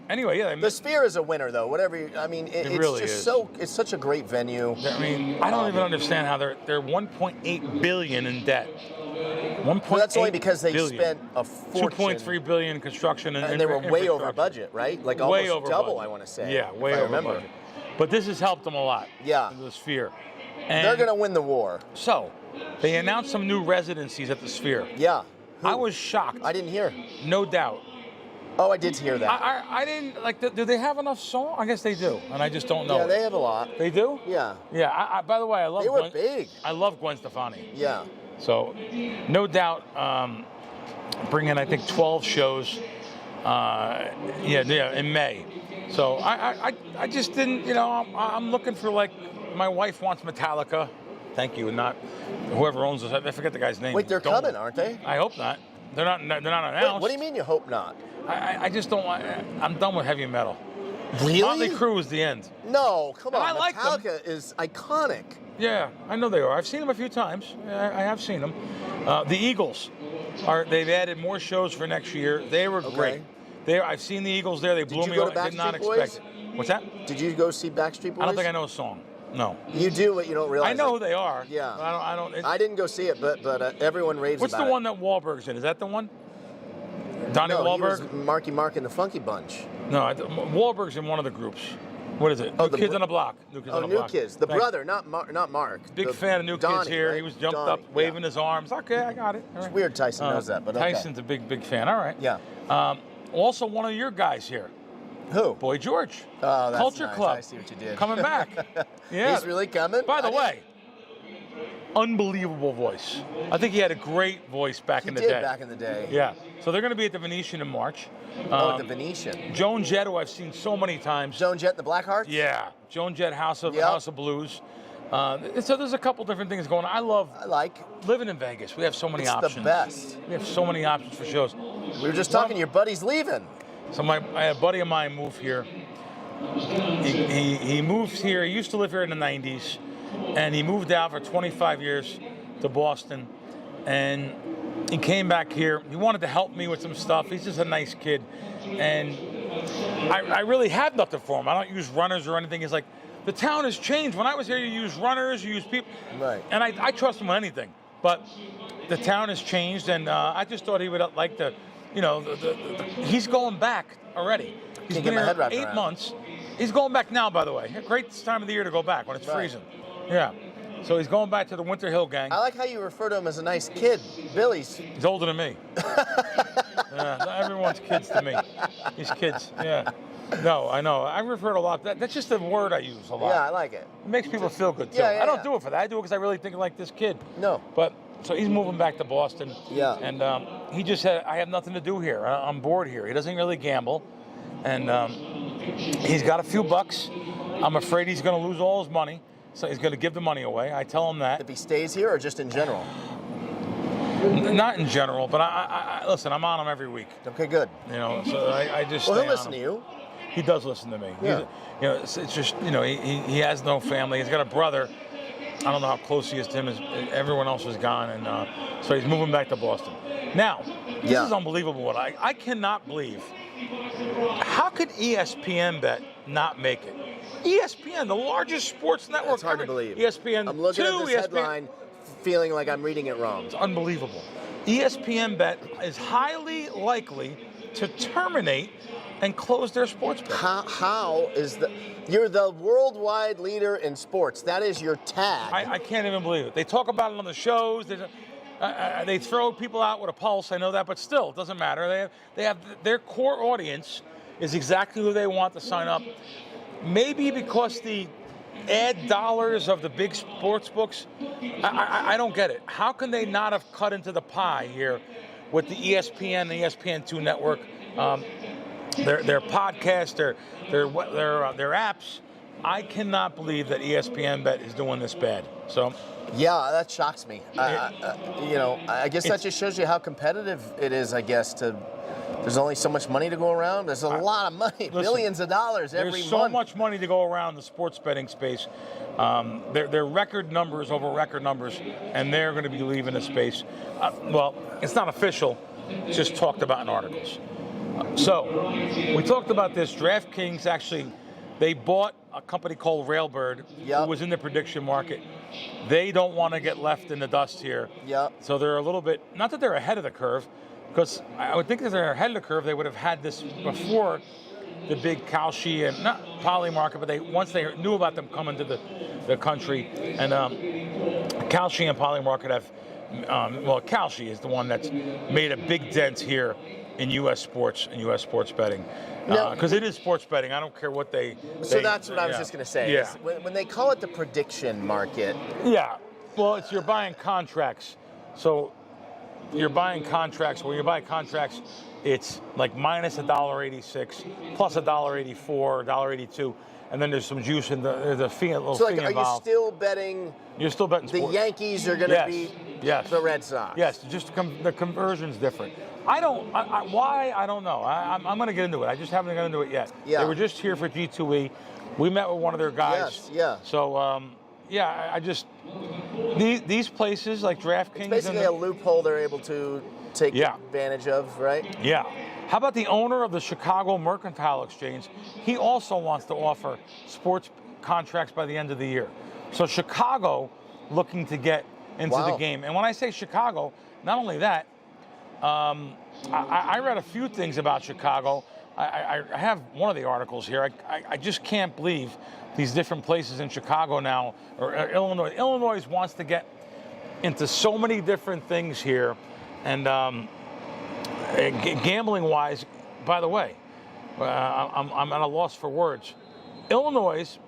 anyway, yeah. The Sphere is a winner, though. It's really just is. It's such a great venue. I don't even understand how they're $1.8 billion in debt. 1.8 Well, that's only because they billion. Spent a fortune. $2.3 billion in construction and they were way over budget, right? Like way almost over double, budget. I want to say. Yeah, way over budget. But this has helped them a lot. Yeah. The Sphere. And they're going to win the war. So, they announced some new residencies at the Sphere. Yeah. I was shocked. I didn't hear. No doubt. Oh, I did hear that. I didn't, do they have enough song? I guess they do, and I just don't know. Yeah, they have a lot. They do? Yeah. Yeah, by the way, I love They were big. I love Gwen Stefani. Yeah. So, no doubt, bring in, I think, 12 shows, in May. So, I just didn't, I'm looking for, my wife wants Metallica. Thank you, and not whoever owns this. I forget the guy's name. Wait, they're coming, aren't they? I hope not. They're not announced. Wait, what do you mean you hope not? I just don't want. I'm done with heavy metal. Really? Motley Crue is the end. No, come on. I like them. Metallica is iconic. Yeah, I know they are. I've seen them a few times. I have seen them. The Eagles they've added more shows for next year. They were great. I've seen the Eagles there. They blew me away. I did not expect it. What's that? Did you go see Backstreet Boys? I don't think I know a song. No. You do, but you don't realize. I know who they are. Yeah. I don't. I didn't go see it, but everyone raves What's about it. the one that Wahlberg's in? Is that the one? Donnie Wahlberg? He was Marky Mark in the Funky Bunch. No, Wahlberg's in one of the groups. What is it? New Kids on the Block. New Kids on the Block. New Kids. The brother, not Mark. Big fan of New Kids here. Right? He was jumped up, waving his arms. Okay, I got it. It's weird Tyson knows that, but okay. Tyson's a big fan. All right. Yeah. Also, one of your guys here. Who? Boy George. Oh, that's Culture nice. Club. I see what you did. Coming back. Yeah. He's really coming? By the way, unbelievable voice. I think he had a great voice back in the day. He did back in the day. Yeah. So they're going to be at the Venetian in March. At the Venetian. Joan Jett, who I've seen so many times. Joan Jett and the Blackhearts? Yeah. Joan Jett, House of Blues. So there's a couple different things going on. I like living in Vegas. We have so many options. It's the best. We have so many options for shows. We were just talking, your buddy's leaving. So I had a buddy of mine move here. He moved here. He used to live here in the 90s. And he moved out for 25 years to Boston. And he came back here. He wanted to help me with some stuff. He's just a nice kid. And I really have nothing for him. I don't use runners or anything. He's like, the town has changed. When I was here, you use runners, you use people. Right. And I trust him on anything. But the town has changed, and I just thought he would like to, he's going back already. He's been here 8 months. He's going back now, by the way. Great time of the year to go back when it's freezing. Yeah. So he's going back to the Winter Hill gang. I like how you refer to him as a nice kid. Billy's. He's older than me. Yeah, everyone's kids to me. He's kids. Yeah. No, I know. I refer to a lot. That's just a word I use a lot. Yeah, I like it. It makes people feel good, too. Yeah, I don't do it for that. I do it because I really think like this kid. No. But, so he's moving back to Boston. Yeah. And he just said, I have nothing to do here. I'm bored here. He doesn't really gamble. And he's got a few bucks. I'm afraid he's going to lose all his money. So he's going to give the money away. I tell him that. If he stays here or just in general? Not in general, but I listen, I'm on him every week. Okay, good. So I just Well, stay he'll listen on him. to you. He does listen to me. Yeah. It's just, he has no family. He's got a brother. I don't know how close he is to him. Everyone else is gone, and so he's moving back to Boston. Now, this is unbelievable. What I cannot believe. How could ESPN Bet not make it? ESPN, the largest sports network. It's hard to believe. ESPN. I'm looking at this ESPN. headline, feeling like I'm reading it wrong. It's unbelievable. ESPN Bet is highly likely to terminate and close their sports book. How is you're the worldwide leader in sports. That is your tag. I can't even believe it. They talk about it on the shows. They throw people out with a pulse. I know that, but still, it doesn't matter. They have their core audience is exactly who they want to sign up. Maybe because the ad dollars of the big sports books, I don't get it. How can they not have cut into the pie here with the ESPN, the ESPN2 network, their podcast, their apps? I cannot believe that ESPN Bet is doing this bad. So, yeah, that shocks me. I guess that just shows you how competitive it is. I guess there's only so much money to go around. There's a lot of money, billions of dollars every month. There's so much money to go around the sports betting space. They're record numbers over record numbers, and they're going to be leaving the space. Well, it's not official. It's just talked about in articles. So we talked about this. DraftKings actually, they bought a company called Railbird, who was in the prediction market. They don't want to get left in the dust here. Yep. So they're a little bit, not that they're ahead of the curve, because I would think if they're ahead of the curve, they would have had this before the big Kalshi and not Poly market, but once they knew about them coming to the country. And Kalshi and Poly market have, Kalshi is the one that's made a big dent here in U.S. sports and U.S. sports betting. Because it is sports betting. I don't care what they... So that's what I was just going to say. Yeah. When they call it the prediction market... Yeah. Well, you're buying contracts. So you're buying contracts. When you buy contracts, it's like minus $1.86, plus $1.84, $1.82, and then there's some juice in the fee, a little fee involved. So, are you still betting? You're still betting the sports. Yankees are going to beat the Red Sox. Yes, just the conversion's different. Why? I don't know. I'm going to get into it. I just haven't got into it yet. Yeah. They were just here for G2E. We met with one of their guys. Yes. Yeah. So, I just these places like DraftKings. It's basically a loophole they're able to take advantage of, right? Yeah. How about the owner of the Chicago Mercantile Exchange? He also wants to offer sports contracts by the end of the year. So Chicago looking to get into the game. And when I say Chicago, not only that, I read a few things about Chicago. I have one of the articles here. I just can't believe these different places in Chicago now, or Illinois. Illinois wants to get into so many different things here. And gambling-wise, by the way, I'm at a loss for words. Illinois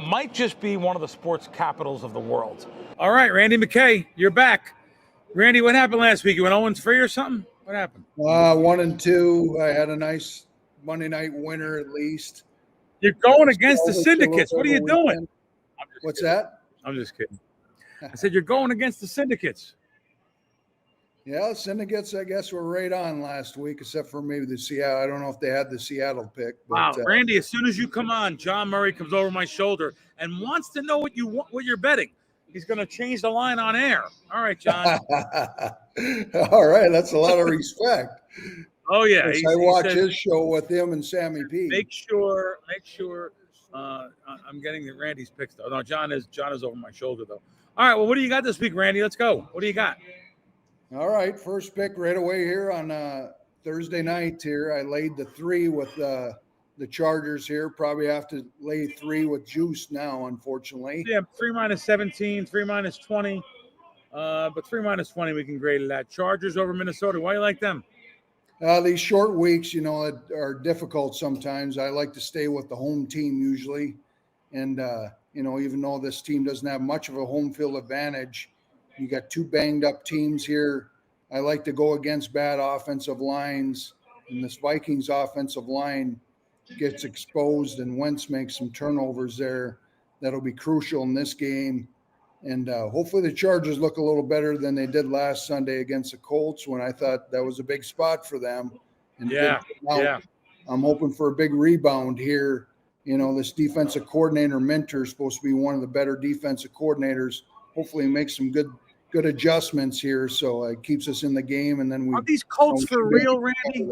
might just be one of the sports capitals of the world. All right, Randy McKay, you're back. Randy, what happened last week? You went 0-3 or something? What happened? 1-2. I had a nice Monday night winner at least. You're going against the syndicates. What are you doing? What's that? I'm just kidding. I said you're going against the syndicates. Yeah, the syndicates, I guess, were right on last week, except for maybe the Seattle. I don't know if they had the Seattle pick. But, wow, Randy! As soon as you come on, John Murray comes over my shoulder and wants to know what you're betting. He's going to change the line on air. All right, John. All right, that's a lot of respect. Oh yeah, Yes, he I watch said, his show with him and Sammy P. Make sure. I'm getting Randy's picks though. No, John is over my shoulder though. All right, well, what do you got this week, Randy? Let's go. What do you got? All right, first pick right away here on Thursday night here. I laid the 3 with the Chargers here. Probably have to lay 3 with juice now, unfortunately. Yeah, 3 minus 17, 3 minus 20. But 3 minus 20, we can grade it at. Chargers over Minnesota. Why do you like them? These short weeks, are difficult sometimes. I like to stay with the home team usually. And, even though this team doesn't have much of a home field advantage, you got 2 banged up teams here. I like to go against bad offensive lines. And this Vikings offensive line gets exposed, and Wentz makes some turnovers there. That'll be crucial in this game. And hopefully the Chargers look a little better than they did last Sunday against the Colts, when I thought that was a big spot for them. And Yeah. I'm hoping for a big rebound here. This defensive coordinator, Minter, is supposed to be one of the better defensive coordinators. Hopefully make some good adjustments here, so it keeps us in the game. And then Are these Colts for real, Randy?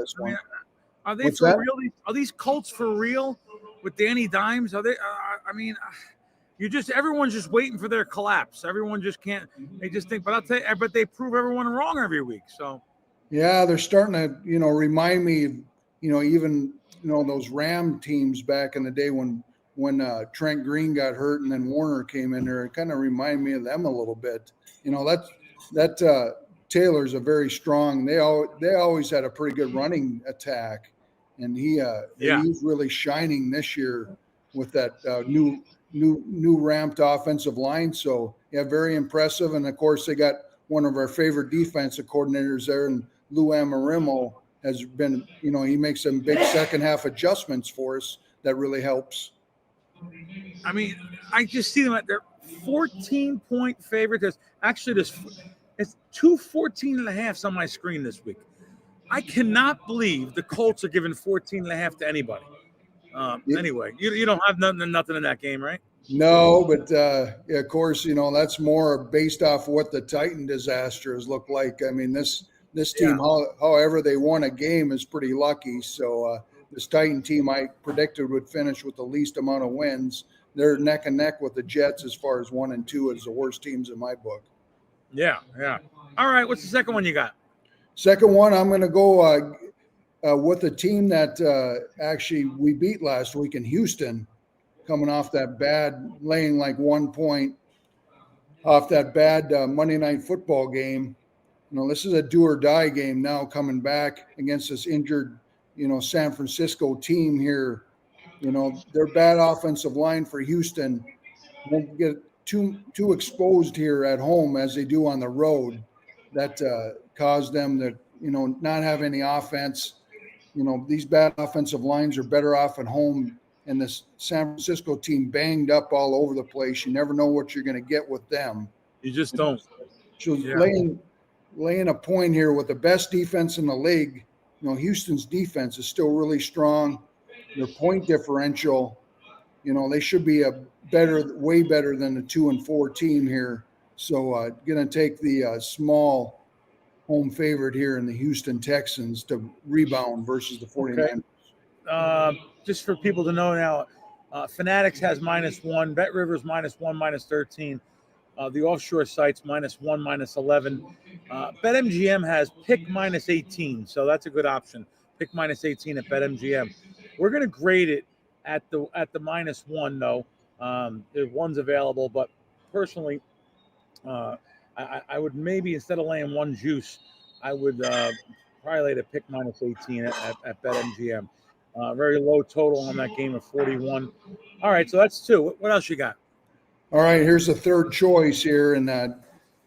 Are they What's for that? real? Are these Colts for real with Danny Dimes? Are they? Everyone's just waiting for their collapse. Everyone just can't. They just think. But I'll tell you, but they prove everyone wrong every week. So. Yeah, they're starting to, remind me of, even, those Ram teams back in the day when Trent Green got hurt and then Warner came in there. It kind of reminded me of them a little bit. That Taylor's a very strong. They always had a pretty good running attack, and he's really shining this year with that new ramped offensive line. So yeah, very impressive. And of course, they got one of our favorite defensive coordinators there, and Lou Amarimo has been, he makes some big second half adjustments for us that really helps. I just see them at their 14-point favorite. It's 214.5 on my screen this week. I cannot believe the Colts are giving 14.5 to anybody. Anyway, you don't have nothing in that game, right? No, but of course, that's more based off what the Titan disaster has looked like. This team, however they won a game, is pretty lucky. So this Titan team I predicted would finish with the least amount of wins. They're neck and neck with the Jets as far as 1 and 2 as the worst teams in my book. Yeah. All right, what's the second one you got? Second one, I'm going to go with a team that actually we beat last week in Houston, coming off that bad, laying like 1 point off that bad Monday Night Football game. This is a do or die game now, coming back against this injured, San Francisco team here. Their bad offensive line for Houston won't get too exposed here at home as they do on the road. That caused them to, not have any offense. These bad offensive lines are better off at home, and this San Francisco team banged up all over the place. You never know what you're going to get with them. You just don't. So laying a point here with the best defense in the league. Houston's defense is still really strong. Their point differential, they should be way better than the 2-4 team here. So going to take the small home favorite here in the Houston Texans to rebound versus the 49ers. Okay. Just for people to know now, Fanatics has -1, Bet Rivers -1, -13. The offshore sites -1, -11. BetMGM has pick -18, so that's a good option. Pick -18 at BetMGM. We're going to grade it at the -1 though. If one's available, but personally, I would maybe, instead of laying one juice, I would probably lay the pick -18 at BetMGM. Very low total on that game of 41. All right, so that's 2. What else you got? All right, here's the third choice here, and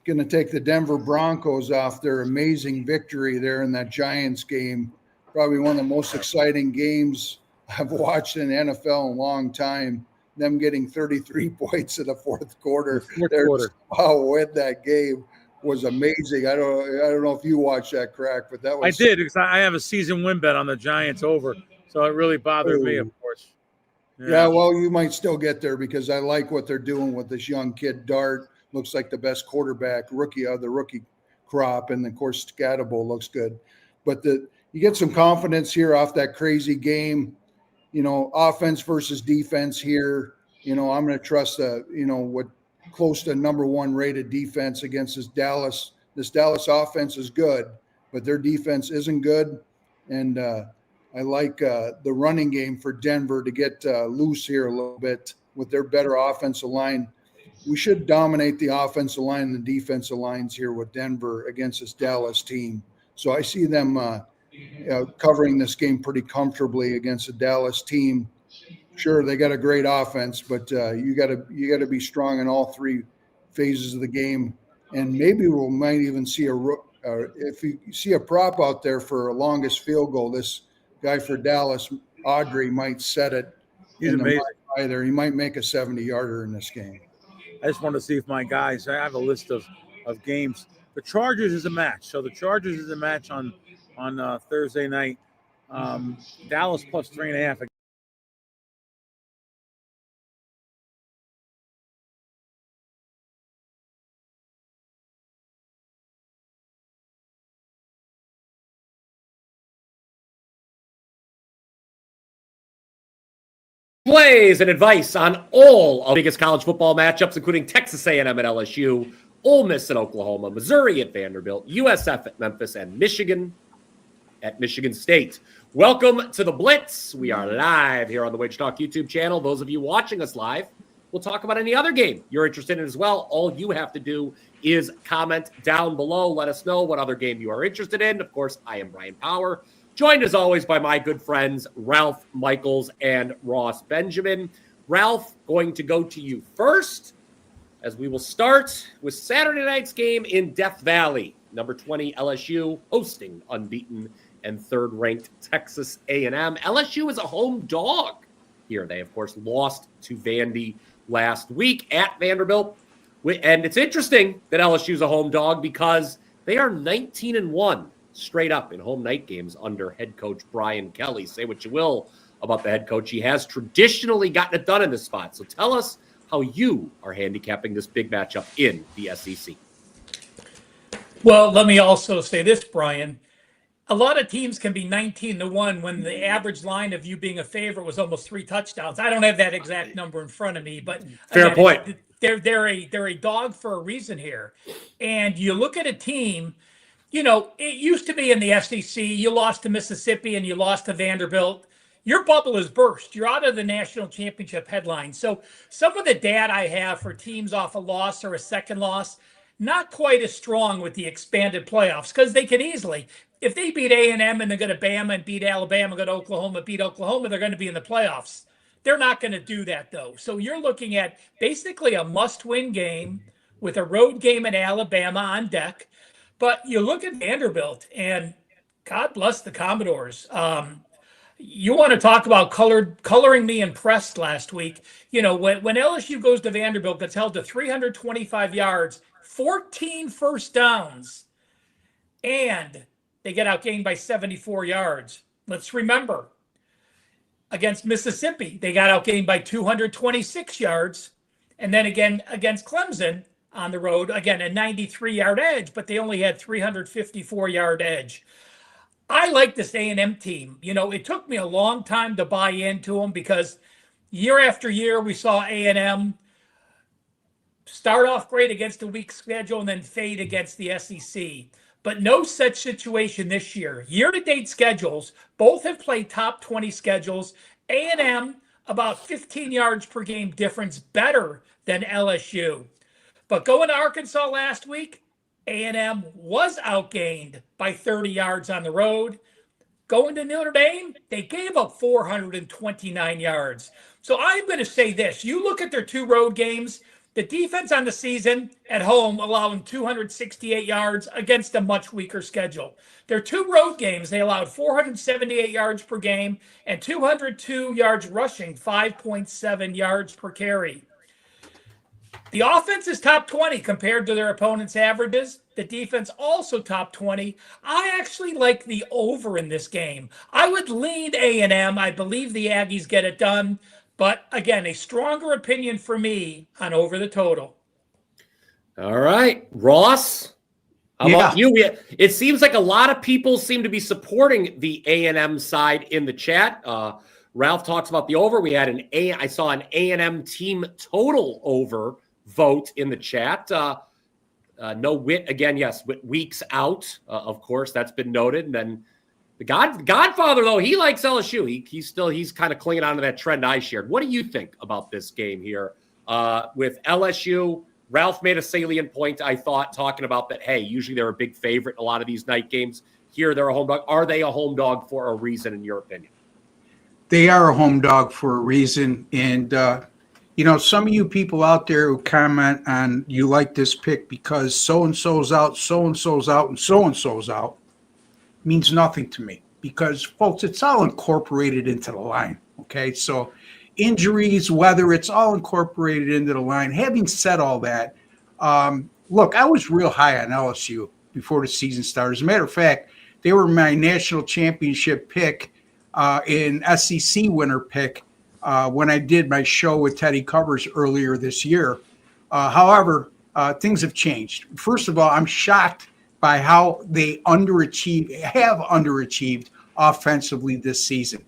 going to take the Denver Broncos off their amazing victory there in that Giants game. Probably one of the most exciting games I've watched in the NFL in a long time. Them getting 33 points in the fourth quarter. Win that game was amazing. I don't know if you watched that, Crack, but that was. I did, because I have a season win bet on the Giants over, so it really bothered me, of course. Yeah, well, you might still get there because I like what they're doing with this young kid, Dart. Looks like the best quarterback rookie of the rookie crop, and of course, Scatterbo looks good. But you get some confidence here off that crazy game. Offense versus defense here. I'm going to trust what close to number one rated defense against this Dallas. This Dallas offense is good, but their defense isn't good. And I like the running game for Denver to get loose here a little bit with their better offensive line. We should dominate the offensive line and the defensive lines here with Denver against this Dallas team. So I see them covering this game pretty comfortably against the Dallas team. Sure, they got a great offense, but you got to be strong in all three phases of the game. And maybe we might even see if you see a prop out there for a longest field goal, this guy for Dallas, Audrey, might set it. He's amazing. Either he might make a 70-yarder in this game. I just want to see if my guys. I have a list of games. The Chargers is a match. So the Chargers is a match on Thursday night. Dallas plus 3.5. Plays and advice on all of the biggest college football matchups, including Texas A&M at LSU, Ole Miss at Oklahoma, Missouri at Vanderbilt, USF at Memphis, and Michigan at Michigan State. Welcome to the Blitz. We are live here on the WagerTalk YouTube channel. Those of you watching us live, we'll talk about any other game you're interested in as well. All you have to do is comment down below. Let us know what other game you are interested in. Of course, I am Brian Power, joined as always by my good friends, Ralph Michaels and Ross Benjamin. Ralph, going to go to you first, as we will start with Saturday night's game in Death Valley. Number 20 LSU hosting unbeaten and third-ranked Texas A&M. LSU is a home dog here. They, of course, lost to Vandy last week at Vanderbilt. And it's interesting that LSU is a home dog because they are 19-1 straight up in home night games under head coach Brian Kelly. Say what you will about the head coach. He has traditionally gotten it done in this spot. So tell us how you are handicapping this big matchup in the SEC. Well, let me also say this, Brian. A lot of teams can be 19-1 when the average line of you being a favorite was almost 3 touchdowns. I don't have that exact number in front of me, but fair point. They're a dog for a reason here. And you look at a team, it used to be in the SEC, you lost to Mississippi and you lost to Vanderbilt. Your bubble is burst. You're out of the national championship headline. So some of the data I have for teams off a loss or a second loss, not quite as strong with the expanded playoffs because they can easily, if they beat A&M and they're going to Bama and beat Alabama, go to Oklahoma, beat Oklahoma, they're going to be in the playoffs. They're not going to do that, though. So you're looking at basically a must-win game with a road game in Alabama on deck. But you look at Vanderbilt, and God bless the Commodores. You want to talk about coloring me impressed last week. When LSU goes to Vanderbilt, gets held to 325 yards, 14 first downs, and they get outgained by 74 yards. Let's remember, against Mississippi, they got outgained by 226 yards. And then again, against Clemson on the road, again, a 93-yard edge, but they only had 354-yard edge. I like this A&M team. It took me a long time to buy into them because year after year, we saw A&M start off great against a weak schedule and then fade against the SEC. But no such situation this year. Year-to-date schedules, both have played top 20 schedules. A&M, about 15 yards per game difference better than LSU. But going to Arkansas last week, A&M was outgained by 30 yards on the road. Going to Notre Dame, they gave up 429 yards. So I'm going to say this. You look at their 2 road games, the defense on the season at home allowing 268 yards against a much weaker schedule. Their 2 road games, they allowed 478 yards per game and 202 yards rushing, 5.7 yards per carry. The offense is top 20 compared to their opponent's averages. The defense also top 20. I actually like the over in this game. I would lean A&M. I believe the Aggies get it done. But again, a stronger opinion for me on over the total. All right. Ross, How about you? It seems like a lot of people seem to be supporting the A&M side in the chat. Ralph talks about the over. We had I saw an A&M team total over vote in the chat. No Witt again. Yes, Weeks out. Of course, that's been noted. And then the Godfather, though, he likes LSU. He's kind of clinging on to that trend I shared. What do you think about this game here with LSU? Ralph made a salient point, I thought, talking about that, hey, usually they're a big favorite in a lot of these night games. Here, they're a home dog. Are they a home dog for a reason, in your opinion? They are a home dog for a reason. And, some of you people out there who comment on you like this pick because so-and-so's out, so-and-so's out, and so-and-so's out means nothing to me because, folks, it's all incorporated into the line, okay? So injuries, weather, it's all incorporated into the line. Having said all that, look, I was real high on LSU before the season started. As a matter of fact, they were my national championship pick in SEC winner pick when I did my show with Teddy Covers earlier this year. However, things have changed. First of all, I'm shocked by how they have underachieved offensively this season.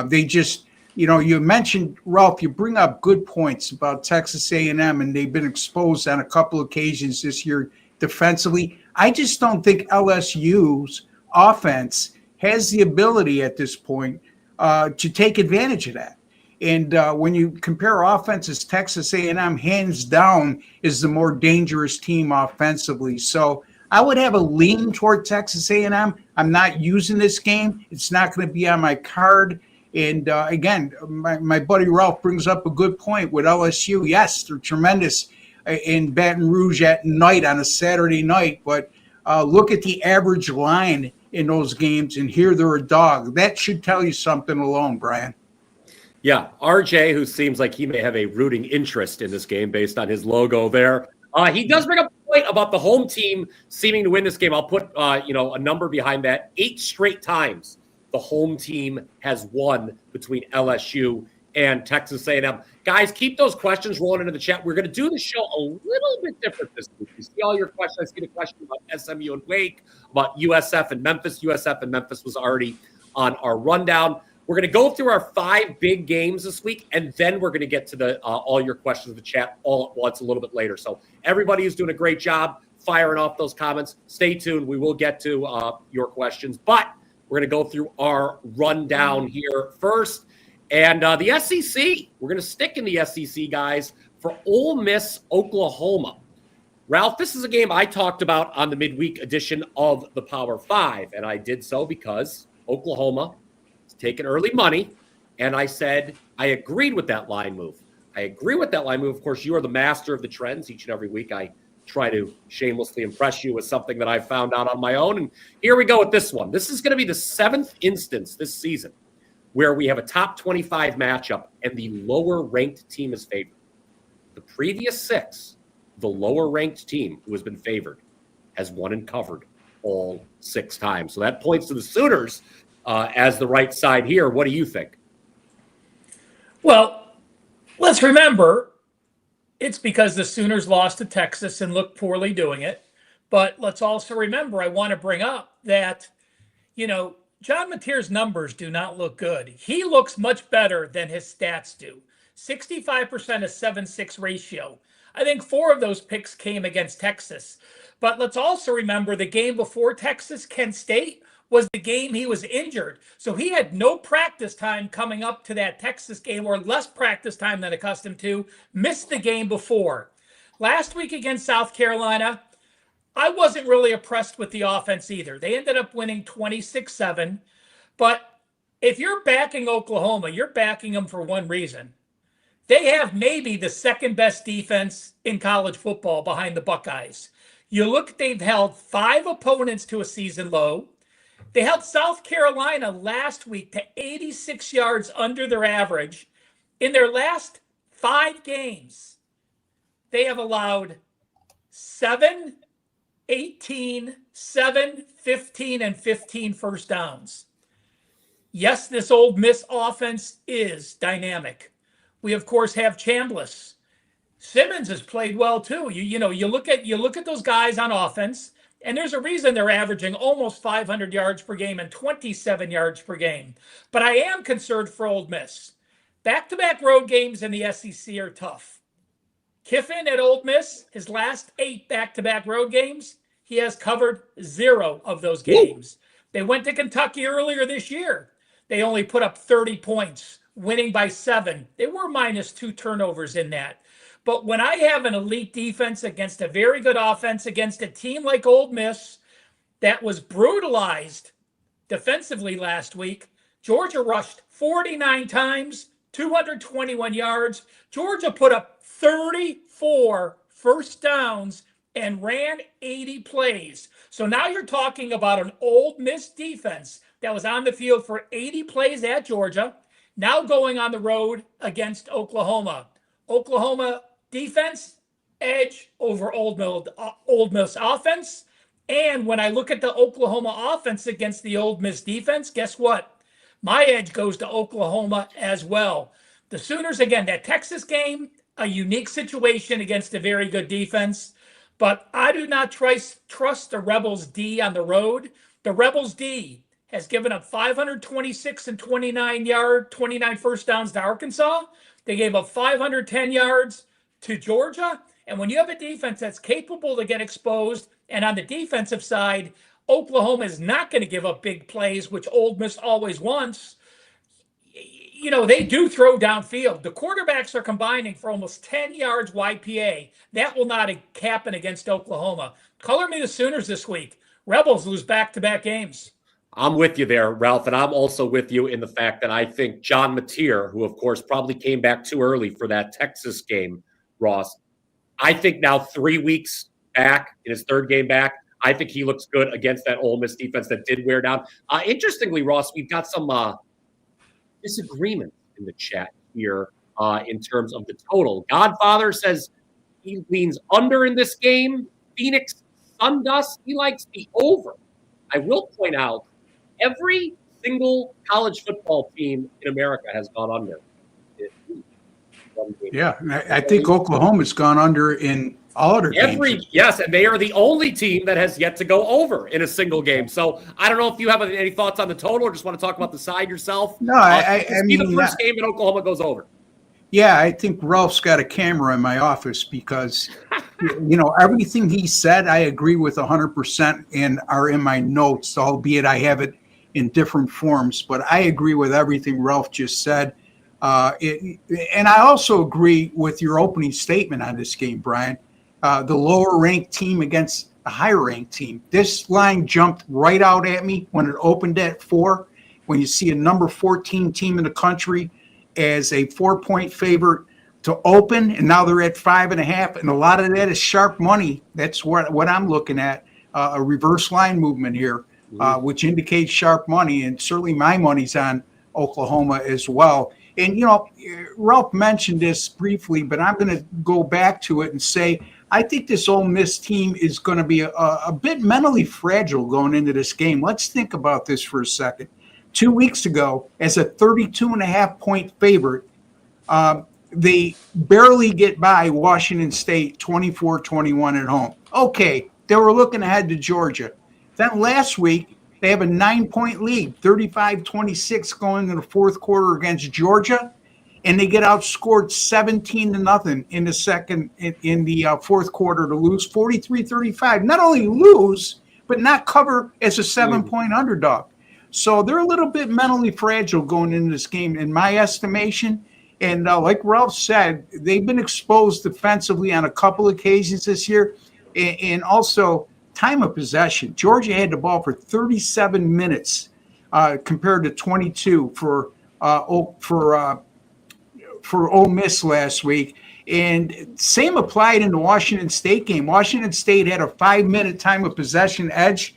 They just, you mentioned, Ralph, you bring up good points about Texas A&M, and they've been exposed on a couple occasions this year defensively. I just don't think LSU's offense has the ability at this point to take advantage of that. And when you compare offenses, Texas A&M, hands down, is the more dangerous team offensively. So I would have a lean toward Texas A&M. I'm not using this game. It's not going to be on my card. And again, my buddy Ralph brings up a good point with LSU. Yes, they're tremendous in Baton Rouge at night on a Saturday night, but look at the average line in those games, and here they're a dog. That should tell you something alone, Brian. Yeah, RJ, who seems like he may have a rooting interest in this game based on his logo there. He does bring up a point about the home team seeming to win this game. I'll put a number behind that. 8 straight times the home team has won between LSU and Texas A&M. Guys, keep those questions rolling into the chat. We're going to do the show a little bit different this week. You see all your questions. I see the question about SMU and Wake, about USF and Memphis. USF and Memphis was already on our rundown. We're going to go through our 5 big games this week, and then we're going to get to the all your questions in the chat all at once a little bit later. So everybody is doing a great job firing off those comments. Stay tuned. We will get to your questions, but we're going to go through our rundown here first. And the SEC, we're going to stick in the SEC, guys, for Ole Miss, Oklahoma. Ralph, this is a game I talked about on the midweek edition of the Power 5, and I did so because Oklahoma is taking early money, and I said I agreed with that line move. Of course, you are the master of the trends. Each and every week I try to shamelessly impress you with something that I found out on my own, and here we go with this one. This is going to be the 7th instance this season where we have a top 25 matchup and the lower-ranked team is favored. The previous 6, the lower-ranked team who has been favored has won and covered all 6 times. So that points to the Sooners as the right side here. What do you think? Well, let's remember, it's because the Sooners lost to Texas and looked poorly doing it. But let's also remember, I want to bring up that, John Mateer's numbers do not look good. He looks much better than his stats do. 65% a 7-6 ratio. I think 4 of those picks came against Texas. But let's also remember the game before Texas, Kent State, was the game he was injured. So he had no practice time coming up to that Texas game, or less practice time than accustomed to. Missed the game before. Last week against South Carolina, I wasn't really impressed with the offense either. They ended up winning 26-7. But if you're backing Oklahoma, you're backing them for one reason. They have maybe the 2nd best defense in college football behind the Buckeyes. You look, they've held 5 opponents to a season low. They held South Carolina last week to 86 yards under their average. In their last 5 games, they have allowed 7, 18, 7, 15, and 15 first downs. Yes, this Ole Miss offense is dynamic. We, of course, have Chambliss. Simmons has played well, too. You look at those guys on offense. And there's a reason they're averaging almost 500 yards per game and 27 yards per game. But I am concerned for Ole Miss. Back-to-back road games in the SEC are tough. Kiffin at Ole Miss, his last 8 back-to-back road games, he has covered 0 of those games. Woo! They went to Kentucky earlier this year. They only put up 30 points, winning by 7. They were minus 2 turnovers in that. But when I have an elite defense against a very good offense against a team like Ole Miss that was brutalized defensively last week, Georgia rushed 49 times, 221 yards. Georgia put up 34 first downs and ran 80 plays. So now you're talking about an Ole Miss defense that was on the field for 80 plays at Georgia, now going on the road against Oklahoma. Oklahoma defense, edge over Ole Miss offense. And when I look at the Oklahoma offense against the Ole Miss defense, guess what? My edge goes to Oklahoma as well. The Sooners, again, that Texas game, a unique situation against a very good defense. But I do not trust the Rebels D on the road. The Rebels D has given up 526 and 29 first downs to Arkansas. They gave up 510 yards to Georgia. And when you have a defense that's capable to get exposed, and on the defensive side, Oklahoma is not going to give up big plays, which Ole Miss always wants. You know, they do throw downfield. The quarterbacks are combining for almost 10 yards YPA. That will not happen against Oklahoma. Color me the Sooners this week. Rebels lose back-to-back games. I'm with you there, Ralph, and I'm also with you in the fact that I think John Mateer, who, of course, probably came back too early for that Texas game, Ross, I think now 3 weeks back, in his third game back, I think he looks good against that Ole Miss defense that did wear down. Interestingly, Ross, we've got some disagreement in the chat here in terms of the total. Godfather says he leans under in this game. Phoenix Sundust, he likes the over. I will point out, every single college football team in America has gone under. Yeah, I think Oklahoma's gone under in all their games. Yes, and they are the only team that has yet to go over in a single game. So I don't know if you have any thoughts on the total or just want to talk about the side yourself. No, I mean, the first game in Oklahoma goes over. Yeah, I think Ralph's got a camera in my office because, you know, everything he said, I agree with 100% and are in my notes, albeit I have it in different forms. But I agree with everything Ralph just said. And I also agree with your opening statement on this game, Brian. The lower-ranked team against a higher-ranked team. This line jumped right out at me when it opened at 4. When you see a number 14 team in the country as a 4-point favorite to open, and now they're at 5.5, and a lot of that is sharp money. That's what I'm looking at, a reverse line movement here, which indicates sharp money, and certainly my money's on Oklahoma as well. And, you know, Ralph mentioned this briefly, but I'm going to go back to it and say I think this Ole Miss team is going to be a bit mentally fragile going into this game. Let's think about this for a second. 2 weeks ago, as a 32.5-point favorite, they barely get by Washington State 24-21 at home. Okay, they were looking ahead to Georgia. Then last week, they have a 9-point lead, 35-26 going into the fourth quarter against Georgia, and they get outscored 17-0 in the fourth quarter to lose 43-35. Not only lose, but not cover as a 7-point underdog. So they're a little bit mentally fragile going into this game, in my estimation. And like Ralph said, they've been exposed defensively on a couple occasions this year, and also time of possession. Georgia had the ball for 37 minutes compared to 22 for Ole Miss last week. And same applied in the Washington State game. Washington State had a 5-minute time of possession edge,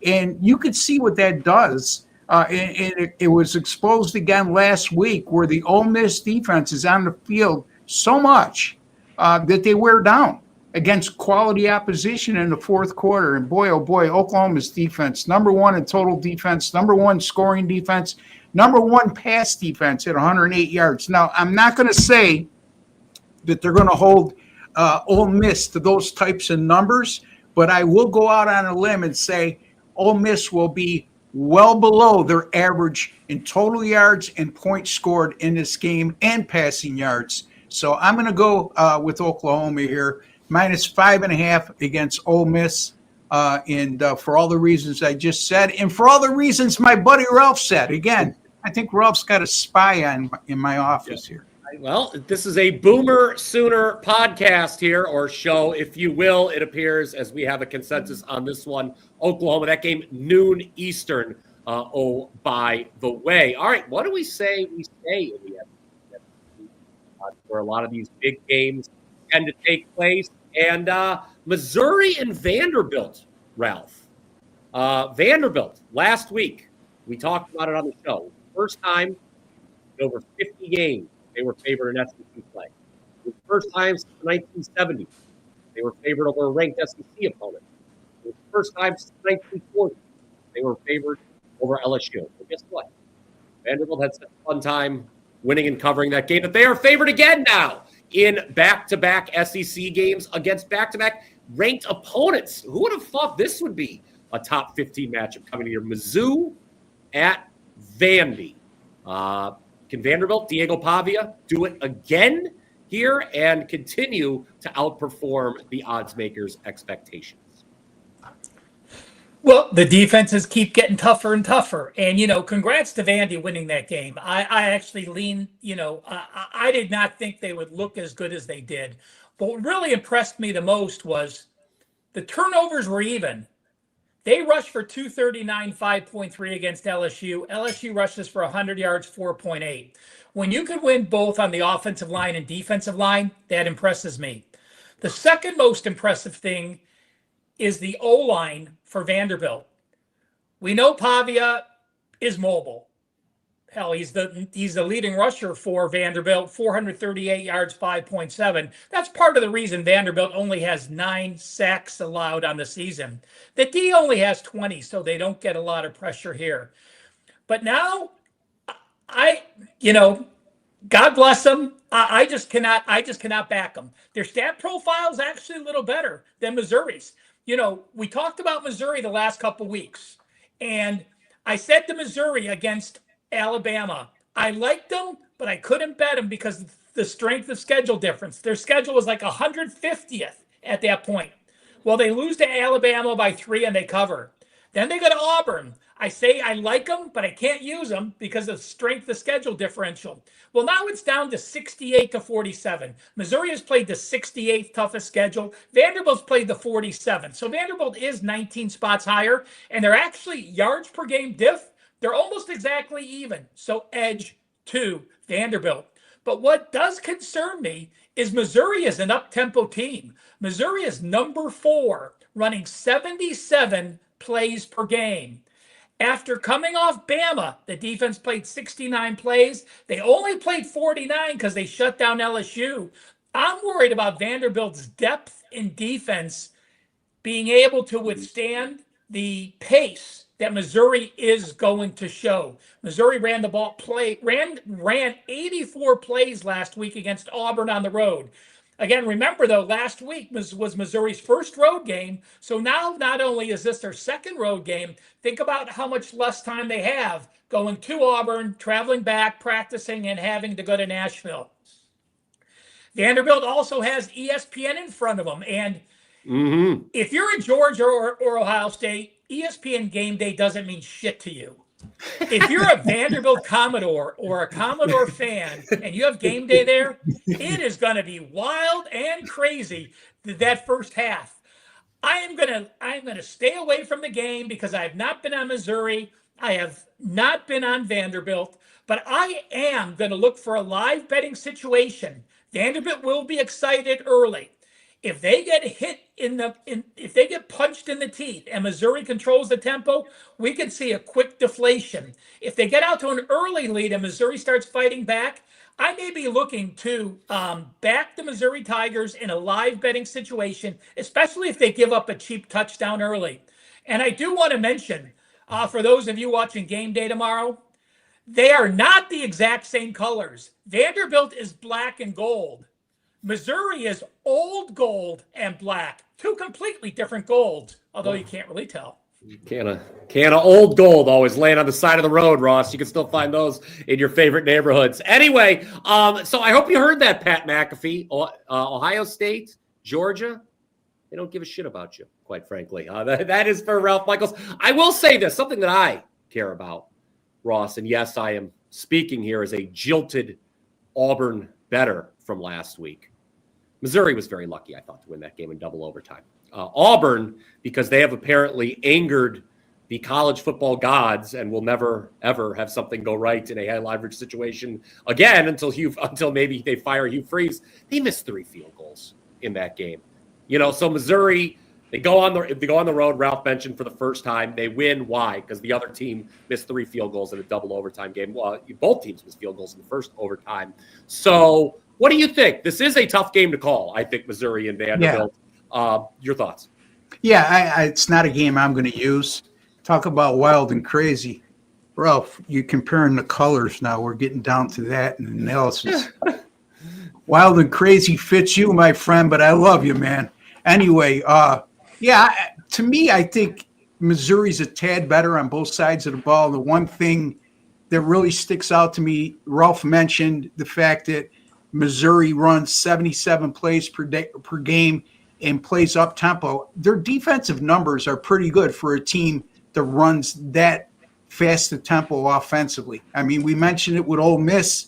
and you could see what that does. And it was exposed again last week, where the Ole Miss defense is on the field so much that they wear down against quality opposition in the fourth quarter. And boy, oh boy, Oklahoma's defense, number 1 in total defense, number 1 scoring defense, number 1 pass defense at 108 yards. Now, I'm not going to say that they're going to hold Ole Miss to those types of numbers, but I will go out on a limb and say Ole Miss will be well below their average in total yards and points scored in this game and passing yards. So I'm going to go with Oklahoma here, -5.5 against Ole Miss. And for all the reasons I just said, and for all the reasons my buddy Ralph said. Again, I think Ralph's got a spy on in my office here. Well, this is a Boomer Sooner podcast here, or show, if you will. It appears, as we have a consensus on this one, Oklahoma. That game, noon Eastern. By the way. All right, what do we say we stay in the SEC, where a lot of these big games tend to take place? And Missouri and Vanderbilt, Ralph. Vanderbilt, last week, we talked about it on the show. First time in over 50 games, they were favored in SEC play. It was the first time since the 1970s they were favored over a ranked SEC opponent. It was the first time since the 1940s they were favored over LSU. But guess what? Vanderbilt had such a fun time winning and covering that game that they are favored again now in back-to-back SEC games against back-to-back ranked opponents. Who would have thought this would be a top 15 matchup coming here? Mizzou at Vandy. Can Vanderbilt, Diego Pavia, do it again here and continue to outperform the odds makers' expectations? Well, the defenses keep getting tougher and tougher. And, congrats to Vandy winning that game. I actually lean, I did not think they would look as good as they did. But what really impressed me the most was the turnovers were even. They rushed for 239, 5.3 against LSU. LSU rushes for 100 yards, 4.8. When you can win both on the offensive line and defensive line, that impresses me. The second most impressive thing is the O-line for Vanderbilt. We know Pavia is mobile. Hell, he's the leading rusher for Vanderbilt, 438 yards, 5.7. That's part of the reason Vanderbilt only has 9 sacks allowed on the season. The D only has 20, so they don't get a lot of pressure here. But now, God bless them. I just cannot back them. Their stat profile is actually a little better than Missouri's. We talked about Missouri the last couple weeks, and I said to Missouri against Alabama, I liked them, but I couldn't bet them because of the strength of schedule difference. Their schedule was like 150th at that point. Well, they lose to Alabama by 3 and they cover. Then they go to Auburn. I say I like them, but I can't use them because of strength of schedule differential. Well, now it's down to 68 to 47. Missouri has played the 68th toughest schedule. Vanderbilt's played the 47th. So Vanderbilt is 19 spots higher, and they're actually yards per game diff. They're almost exactly even. So edge to Vanderbilt. But what does concern me is Missouri is an up-tempo team. Missouri is number 4, running 77 plays per game. After coming off Bama, the defense played 69 plays. They only played 49 because they shut down LSU. I'm worried about Vanderbilt's depth in defense being able to withstand the pace that Missouri is going to show. Missouri ran 84 plays last week against Auburn on the road. Again, remember, though, last week was Missouri's first road game. So now not only is this their second road game, think about how much less time they have going to Auburn, traveling back, practicing, and having to go to Nashville. Vanderbilt also has ESPN in front of them. And if you're in Georgia or Ohio State, ESPN Game Day doesn't mean shit to you. If you're a Vanderbilt Commodore or a Commodore fan and you have Game Day there, it is going to be wild and crazy that first half. I'm going to stay away from the game because I have not been on Missouri. I have not been on Vanderbilt, but I am going to look for a live betting situation. Vanderbilt will be excited early. If they get hit if they get punched in the teeth and Missouri controls the tempo, we could see a quick deflation. If they get out to an early lead and Missouri starts fighting back, I may be looking to back the Missouri Tigers in a live betting situation, especially if they give up a cheap touchdown early. And I do want to mention, for those of you watching Game Day tomorrow, they are not the exact same colors. Vanderbilt is black and gold. Missouri is old gold and black, two completely different golds, although you can't really tell. Can of old gold always laying on the side of the road, Ross. You can still find those in your favorite neighborhoods. Anyway, so I hope you heard that, Pat McAfee. Ohio State, Georgia, they don't give a shit about you, quite frankly. That is for Ralph Michaels. I will say this, something that I care about, Ross, and yes, I am speaking here as a jilted Auburn bettor from last week. Missouri was very lucky, I thought, to win that game in double overtime. Auburn, because they have apparently angered the college football gods and will never, ever have something go right in a high leverage situation again until maybe they fire Hugh Freeze. They missed 3 field goals in that game. So Missouri, they go on the road. Ralph mentioned for the first time they win. Why? Because the other team missed 3 field goals in a double overtime game. Well, both teams missed field goals in the first overtime. So what do you think? This is a tough game to call. I think Missouri and Vanderbilt. Yeah. Your thoughts? Yeah, it's not a game I'm going to use. Talk about wild and crazy. Ralph, you're comparing the colors now. We're getting down to that in analysis. Wild and crazy fits you, my friend, but I love you, man. Anyway, to me, I think Missouri's a tad better on both sides of the ball. The one thing that really sticks out to me, Ralph mentioned the fact that Missouri runs 77 plays per game and plays up tempo. Their defensive numbers are pretty good for a team that runs that fast a tempo offensively. I mean, we mentioned it with Ole Miss,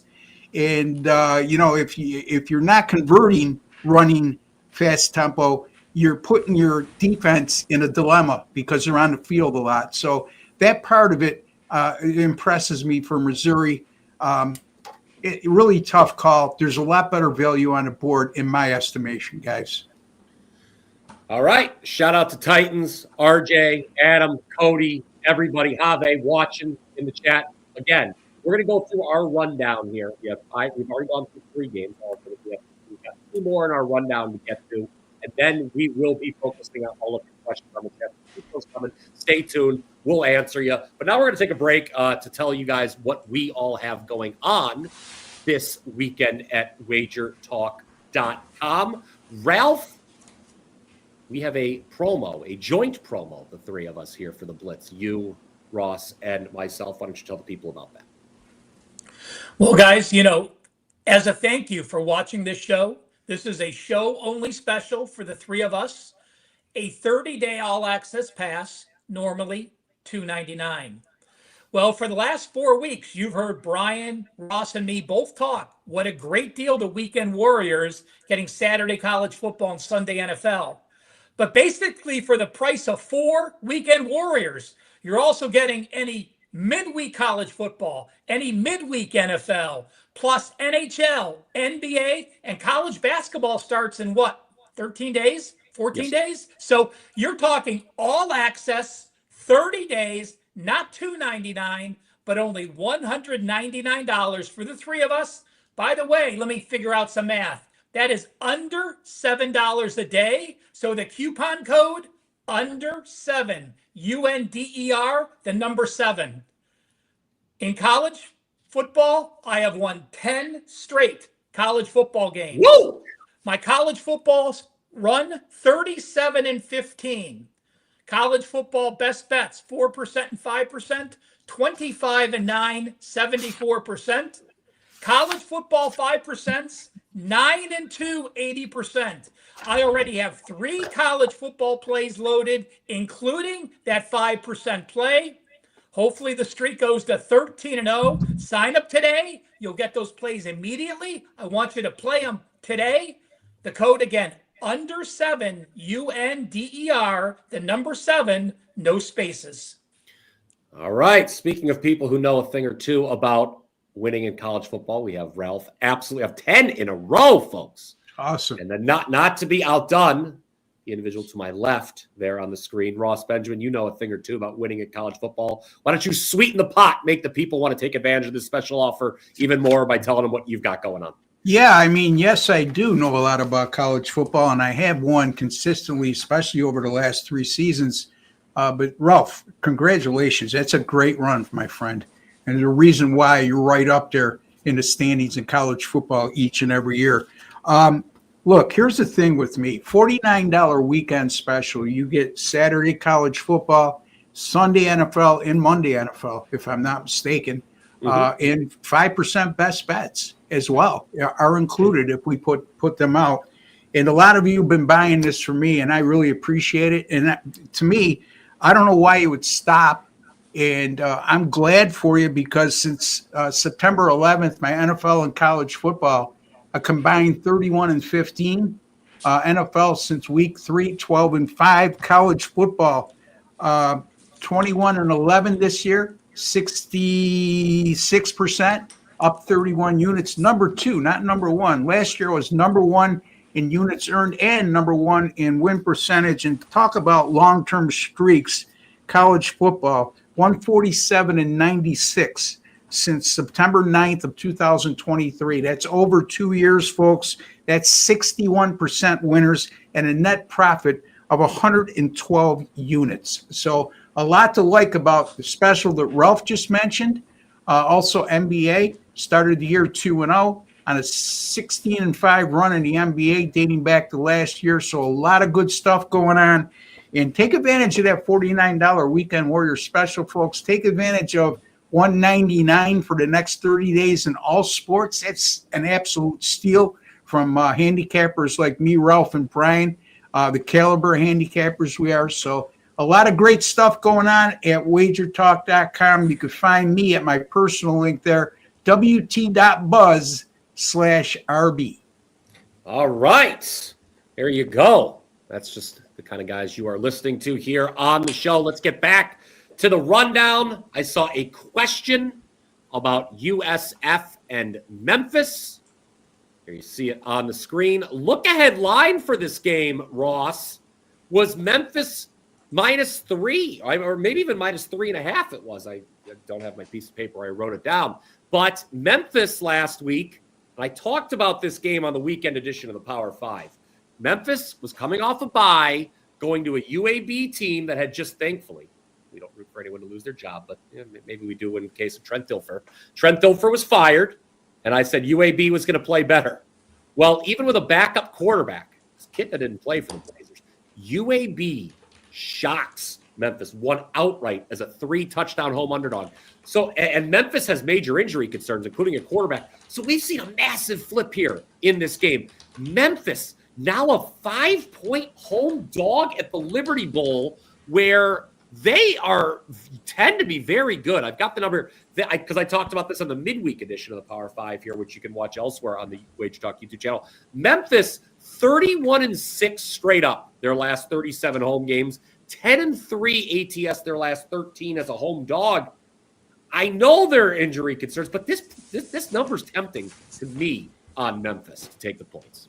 and if you're not converting running fast tempo, you're putting your defense in a dilemma because they're on the field a lot. So that part of it impresses me for Missouri. Really tough call. There's a lot better value on the board in my estimation, guys. All right. Shout out to Titans, RJ, Adam, Cody, everybody, Have watching in the chat. Again, we're going to go through our rundown here. We've already gone through 3 games. We've got 2 more in our rundown to get to. And then we will be focusing on all of your questions on the chat. Keep those coming. Stay tuned. We'll answer you. But now we're going to take a break to tell you guys what we all have going on this weekend at WagerTalk.com. Ralph, we have a joint promo, the 3 of us here for the Blitz. You, Ross, and myself. Why don't you tell the people about that? Well, guys, as a thank you for watching this show, this is a show-only special for the 3 of us. A 30-day all-access pass, normally $2.99. Well, for the last 4 weeks, you've heard Brian, Ross, and me both talk. What a great deal the Weekend Warriors getting Saturday college football and Sunday NFL. But basically, for the price of 4 Weekend Warriors, you're also getting any midweek college football, any midweek NFL, plus NHL, NBA, and college basketball starts in 13 days? 14 days? So you're talking all access, 30 days, not $2.99, but only $199 for the 3 of us. By the way, let me figure out some math. That is under $7 a day. So the coupon code, under 7, UNDER, the number 7. In college football, I have won 10 straight college football games. Woo! My college footballs run 37-15. College football best bets, 4% and 5%, 25-9, 74%. College football 5%, 9-2, 80%. I already have 3 college football plays loaded, including that 5% play. Hopefully the streak goes to 13-0. Sign up today. You'll get those plays immediately. I want you to play them today. The code again, under 7, UNDER, the number 7, no spaces. All right. Speaking of people who know a thing or two about winning in college football, we have Ralph. Absolutely have 10 in a row, folks. Awesome. And then not to be outdone, the individual to my left there on the screen, Ross Benjamin, you know a thing or two about winning at college football. Why don't you sweeten the pot, make the people want to take advantage of this special offer even more by telling them what you've got going on? Yeah, I mean, yes, I do know a lot about college football, and I have won consistently, especially over the last 3 seasons. But Ralph, congratulations. That's a great run, my friend. And the reason why you're right up there in the standings in college football each and every year. Look, here's the thing with me. $49 weekend special. You get Saturday college football, Sunday NFL, and Monday NFL, if I'm not mistaken. And 5% best bets as well are included if we put them out. And a lot of you have been buying this for me, and I really appreciate it. And to me, I don't know why you would stop. And I'm glad for you because since September 11th, my NFL and college football, a combined 31-15. NFL since week 3, 12-5. College football, 21-11 this year, 66%, up 31 units. Number 2, not number 1. Last year was number 1 in units earned and number 1 in win percentage. And talk about long-term streaks, college football, 147-96 since September 9th of 2023. That's over 2 years, folks. That's 61% winners and a net profit of 112 units. So a lot to like about the special that Ralph just mentioned. Also, NBA started the year 2-0 on a 16-5 run in the NBA dating back to last year. So a lot of good stuff going on. And take advantage of that $49 Weekend Warrior special, folks. Take advantage of $199 for the next 30 days in all sports. That's an absolute steal from handicappers like me, Ralph, and Brian, the caliber handicappers we are. So a lot of great stuff going on at WagerTalk.com. You can find me at my personal link there, wt.buzz/RB. All right. There you go. That's just the kind of guys you are listening to here on the show. Let's get back to the rundown. I saw a question about USF and Memphis. Here you see it on the screen. Look ahead line for this game, Ross, was Memphis -3, or maybe even -3.5 it was. I don't have my piece of paper. I wrote it down. But Memphis last week, and I talked about this game on the weekend edition of the Power 5. Memphis was coming off a bye, going to a UAB team that had just, thankfully, we don't root for anyone to lose their job, but maybe we do in case of Trent Dilfer. Trent Dilfer was fired, and I said UAB was going to play better. Well, even with a backup quarterback, this kid that didn't play for the Blazers, UAB shocks Memphis, won outright as a 3-touchdown home underdog. So, and Memphis has major injury concerns, including a quarterback. So we've seen a massive flip here in this game. Memphis, now a 5-point home dog at the Liberty Bowl, where they tend to be very good. I've got the number because I talked about this on the midweek edition of the Power 5 here, which you can watch elsewhere on the WagerTalk YouTube channel. Memphis, 31-6 straight up their last 37 home games, 10-3 ATS their last 13 as a home dog. I know there are injury concerns, but this number's tempting to me on Memphis to take the points.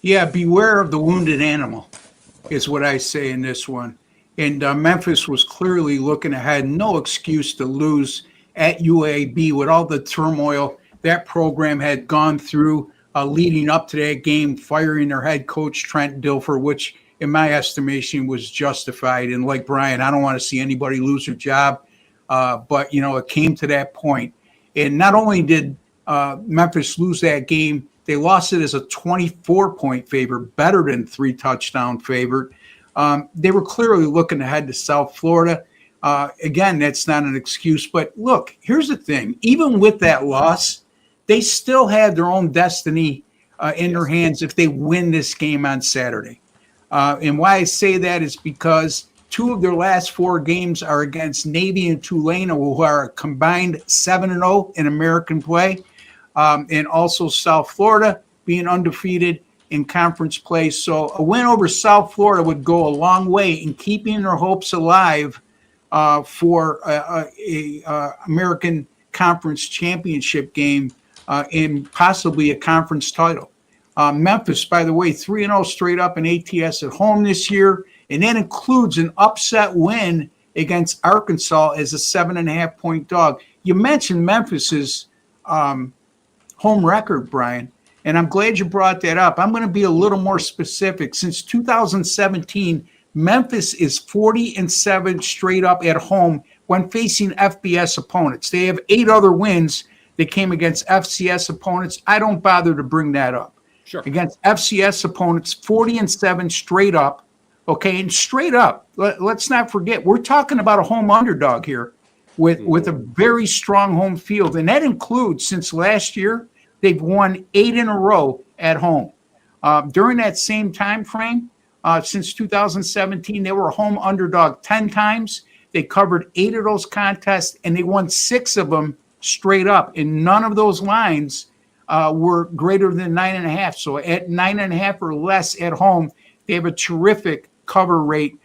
Yeah, beware of the wounded animal is what I say in this one. And Memphis was clearly looking ahead. No excuse to lose at UAB with all the turmoil that program had gone through leading up to that game, firing their head coach, Trent Dilfer, which in my estimation was justified. And like Brian, I don't want to see anybody lose their job. But, it came to that point. And not only did Memphis lose that game, they lost it as a 24-point favorite, better than 3-touchdown favorite. They were clearly looking ahead to South Florida. Again, that's not an excuse. But look, here's the thing. Even with that loss, they still have their own destiny in their hands if they win this game on Saturday. And why I say that is because 2 of their last 4 games are against Navy and Tulane, who are combined 7-0 in American play. And also South Florida being undefeated in conference play. So a win over South Florida would go a long way in keeping their hopes alive for a American Conference Championship game and possibly a conference title. Memphis, by the way, 3-0 straight up in ATS at home this year, and that includes an upset win against Arkansas as a 7.5-point dog. You mentioned Memphis's home record, Brian, and I'm glad you brought that up. I'm going to be a little more specific. Since 2017, Memphis is 40-7 straight up at home when facing FBS opponents. They have 8 other wins that came against FCS opponents. I don't bother to bring that up. against FCS opponents, 40-7 straight up. Okay, and straight up, let's not forget, we're talking about a home underdog here with a very strong home field. And that includes, since last year, they've won 8 in a row at home. During that same time frame, since 2017, they were a home underdog 10 times. They covered 8 of those contests, and they won 6 of them straight up. And none of those lines were greater than 9.5. So at 9.5 or less at home, they have a terrific cover rate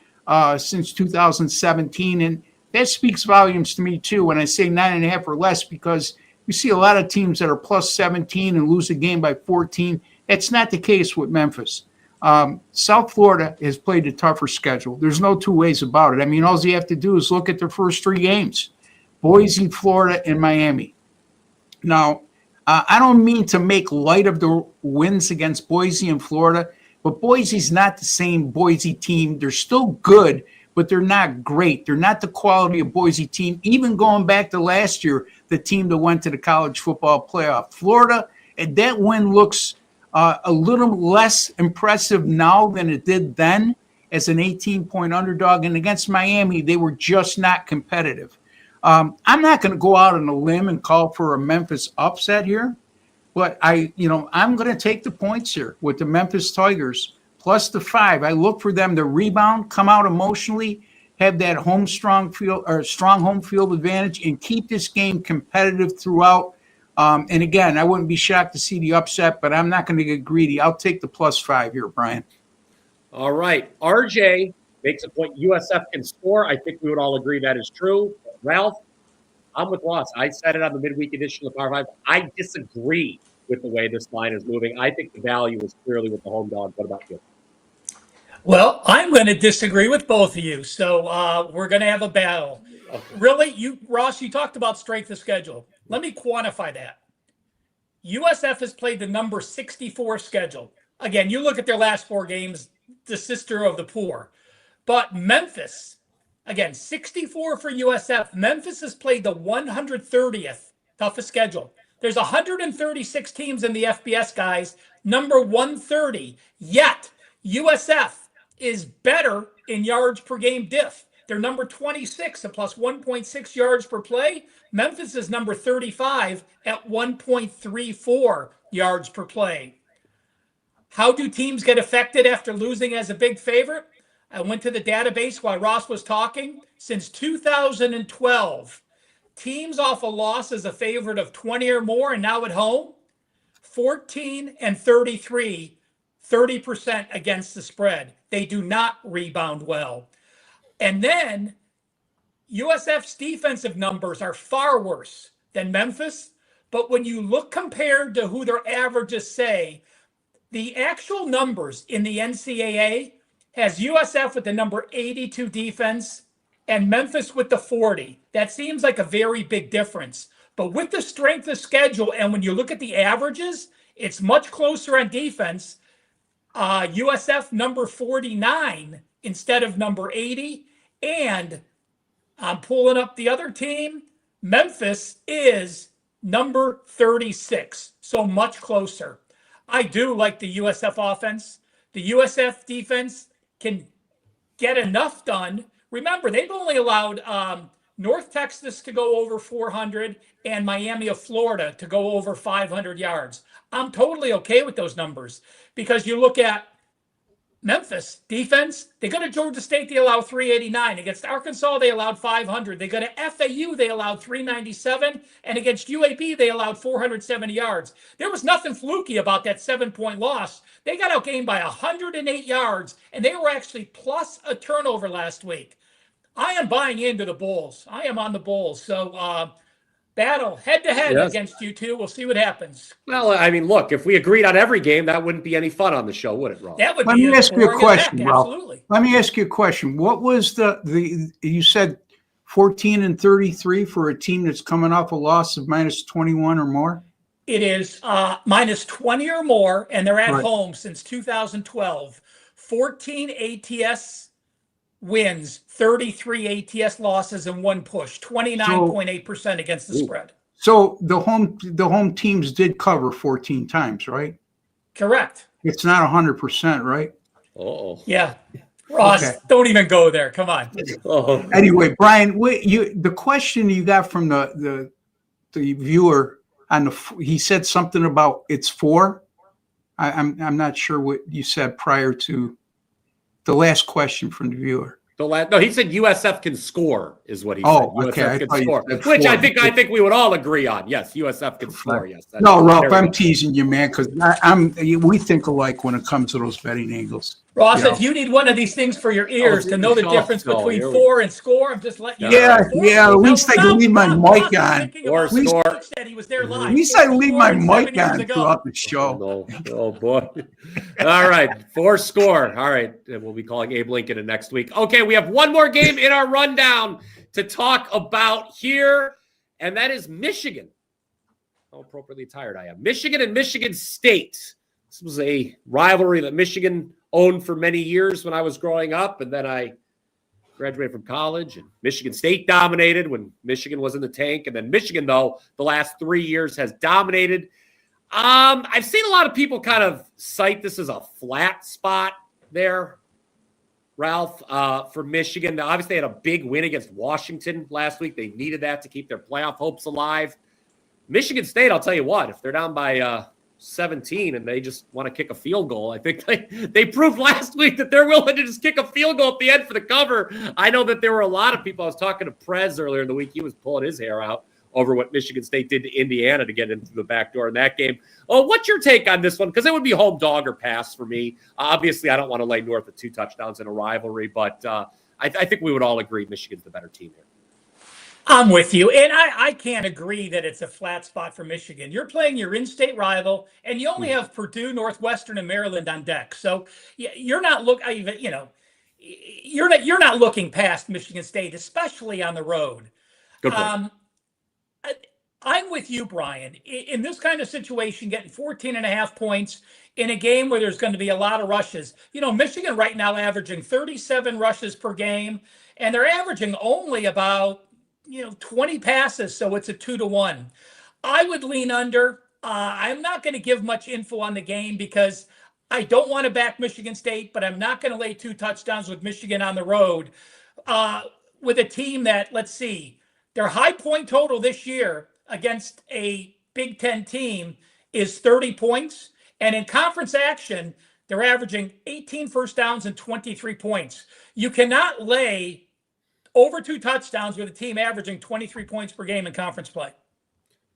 since 2017. And that speaks volumes to me, too, when I say 9.5 or less, because we see a lot of teams that are plus 17 and lose a game by 14. That's not the case with Memphis. South Florida has played a tougher schedule. There's no two ways about it. I mean, all you have to do is look at their first 3 games: Boise, Florida, and Miami. Now, I don't mean to make light of the wins against Boise and Florida, but Boise's not the same Boise team. They're still good, but they're not great. They're not the quality of Boise team. Even going back to last year, the team that went to the college football playoff. Florida, and that win looks a little less impressive now than it did then as an 18-point underdog. And against Miami, they were just not competitive. I'm not going to go out on a limb and call for a Memphis upset here, but I'm going to take the points here with the Memphis Tigers plus the 5. I look for them to rebound, come out emotionally, have that strong home field advantage, and keep this game competitive throughout. And again, I wouldn't be shocked to see the upset, but I'm not going to get greedy. I'll take the plus 5 here, Brian. All right. RJ makes a point USF can score. I think we would all agree that is true. Ralph, I'm with Ross. I said it on the midweek edition of Power 5. I disagree with the way this line is moving. I think the value is clearly with the home dog. What about you? Well, I'm going to disagree with both of you. So we're going to have a battle. Okay. Really, Ross, you talked about strength of schedule. Let me quantify that. USF has played the number 64 schedule. Again, you look at their last 4 games, the sister of the poor. But Memphis, again, 64 for USF. Memphis has played the 130th toughest schedule. There's 136 teams in the FBS, guys, number 130. Yet, USF is better in yards per game diff. They're number 26 at plus 1.6 yards per play. Memphis is number 35 at 1.34 yards per play. How do teams get affected after losing as a big favorite? I went to the database while Ross was talking. Since 2012, teams off a loss as a favorite of 20 or more and now at home, 14 and 33, 30% against the spread. They do not rebound well. And then USF's defensive numbers are far worse than Memphis. But when you look compared to who their averages say, the actual numbers in the NCAA has USF with the number 82 defense and Memphis with the 40. That seems like a very big difference. But with the strength of schedule, and when you look at the averages, it's much closer on defense. USF number 49 instead of number 80. And I'm pulling up the other team. Memphis is number 36, so much closer. I do like the USF offense. The USF defense can get enough done. Remember, they've only allowed North Texas to go over 400 and Miami of Florida to go over 500 yards. I'm totally okay with those numbers because you look at Memphis defense, they go to Georgia State, they allowed 389. Against Arkansas, they allowed 500. They go to FAU, they allowed 397. And against UAB, they allowed 470 yards. There was nothing fluky about that 7-point loss. They got outgained by 108 yards, and they were actually plus a turnover last week. I am buying into the Bulls. I am on the Bulls. So, battle head-to-head against you two. We'll see what happens. Well, I mean, look, if we agreed on every game, that wouldn't be any fun on the show, would it, Rob? That would Let be me ask you a question, Ralph. Absolutely. Let me ask you a question. What was the you said 14 and 33 for a team that's coming off a loss of minus 21 or more? It is minus 20 or more, and they're at home since 2012. 14 ATS wins, 33 ATS losses, and 1 push, 29.8% against the spread. So the home teams did cover 14 times, right? Correct. It's not 100%, right? Oh. Yeah. Ross, Okay. don't even go there. Come on. Oh. Anyway, Brian, the question you got from the viewer he said something about it's 4. I'm not sure what you said prior to the last question from the viewer. No, he said USF can score, is what he said. Okay. USF can score, which I think we would all agree on. Yes, USF can score. Yes. No, Ralph, I'm teasing you, man, because we think alike when it comes to those betting angles. Ross, if you need one of these things for your ears to know the difference between 4 and score, I'm just letting you know. Yeah. At least I can leave my mic on. Or score. He was there live. At least I leave my mic on throughout the show. Oh boy. All right. 4 score. All right. We'll be calling Abe Lincoln next week. Okay. We have one more game in our rundown to talk about here, and that is Michigan. How appropriately tired I am. Michigan and Michigan State. This was a rivalry that Michigan owned for many years when I was growing up, and then I graduated from college, and Michigan State dominated when Michigan was in the tank, and then Michigan, though, the last 3 years has dominated. I've seen a lot of people kind of cite this as a flat spot there, Ralph, for Michigan. Now, obviously, they had a big win against Washington last week. They needed that to keep their playoff hopes alive. Michigan State, I'll tell you what, if they're down by 17 and they just want to kick a field goal, I think they proved last week that they're willing to just kick a field goal at the end for the cover. I know that there were a lot of people. I was talking to Prez earlier in the week. He was pulling his hair out over what Michigan State did to Indiana to get into the back door in that game. Oh, what's your take on this one? Because it would be home dog or pass for me. Obviously, I don't want to lay north of 2 touchdowns in a rivalry, but I think we would all agree Michigan's the better team here. I'm with you, and I can't agree that it's a flat spot for Michigan. You're playing your in-state rival, and you only have Purdue, Northwestern, and Maryland on deck. So you're not you're not looking past Michigan State, especially on the road. Good point. I'm with you, Brian. In this kind of situation, getting 14.5 points in a game where there's going to be a lot of rushes. Michigan right now averaging 37 rushes per game, and they're averaging only about 20 passes, so it's a 2-1. I would lean under. I'm not going to give much info on the game because I don't want to back Michigan State, but I'm not going to lay 2 touchdowns with Michigan on the road with a team that, let's see, their high point total this year against a Big Ten team is 30 points. And in conference action, they're averaging 18 first downs and 23 points. You cannot lay over 2 touchdowns with a team averaging 23 points per game in conference play.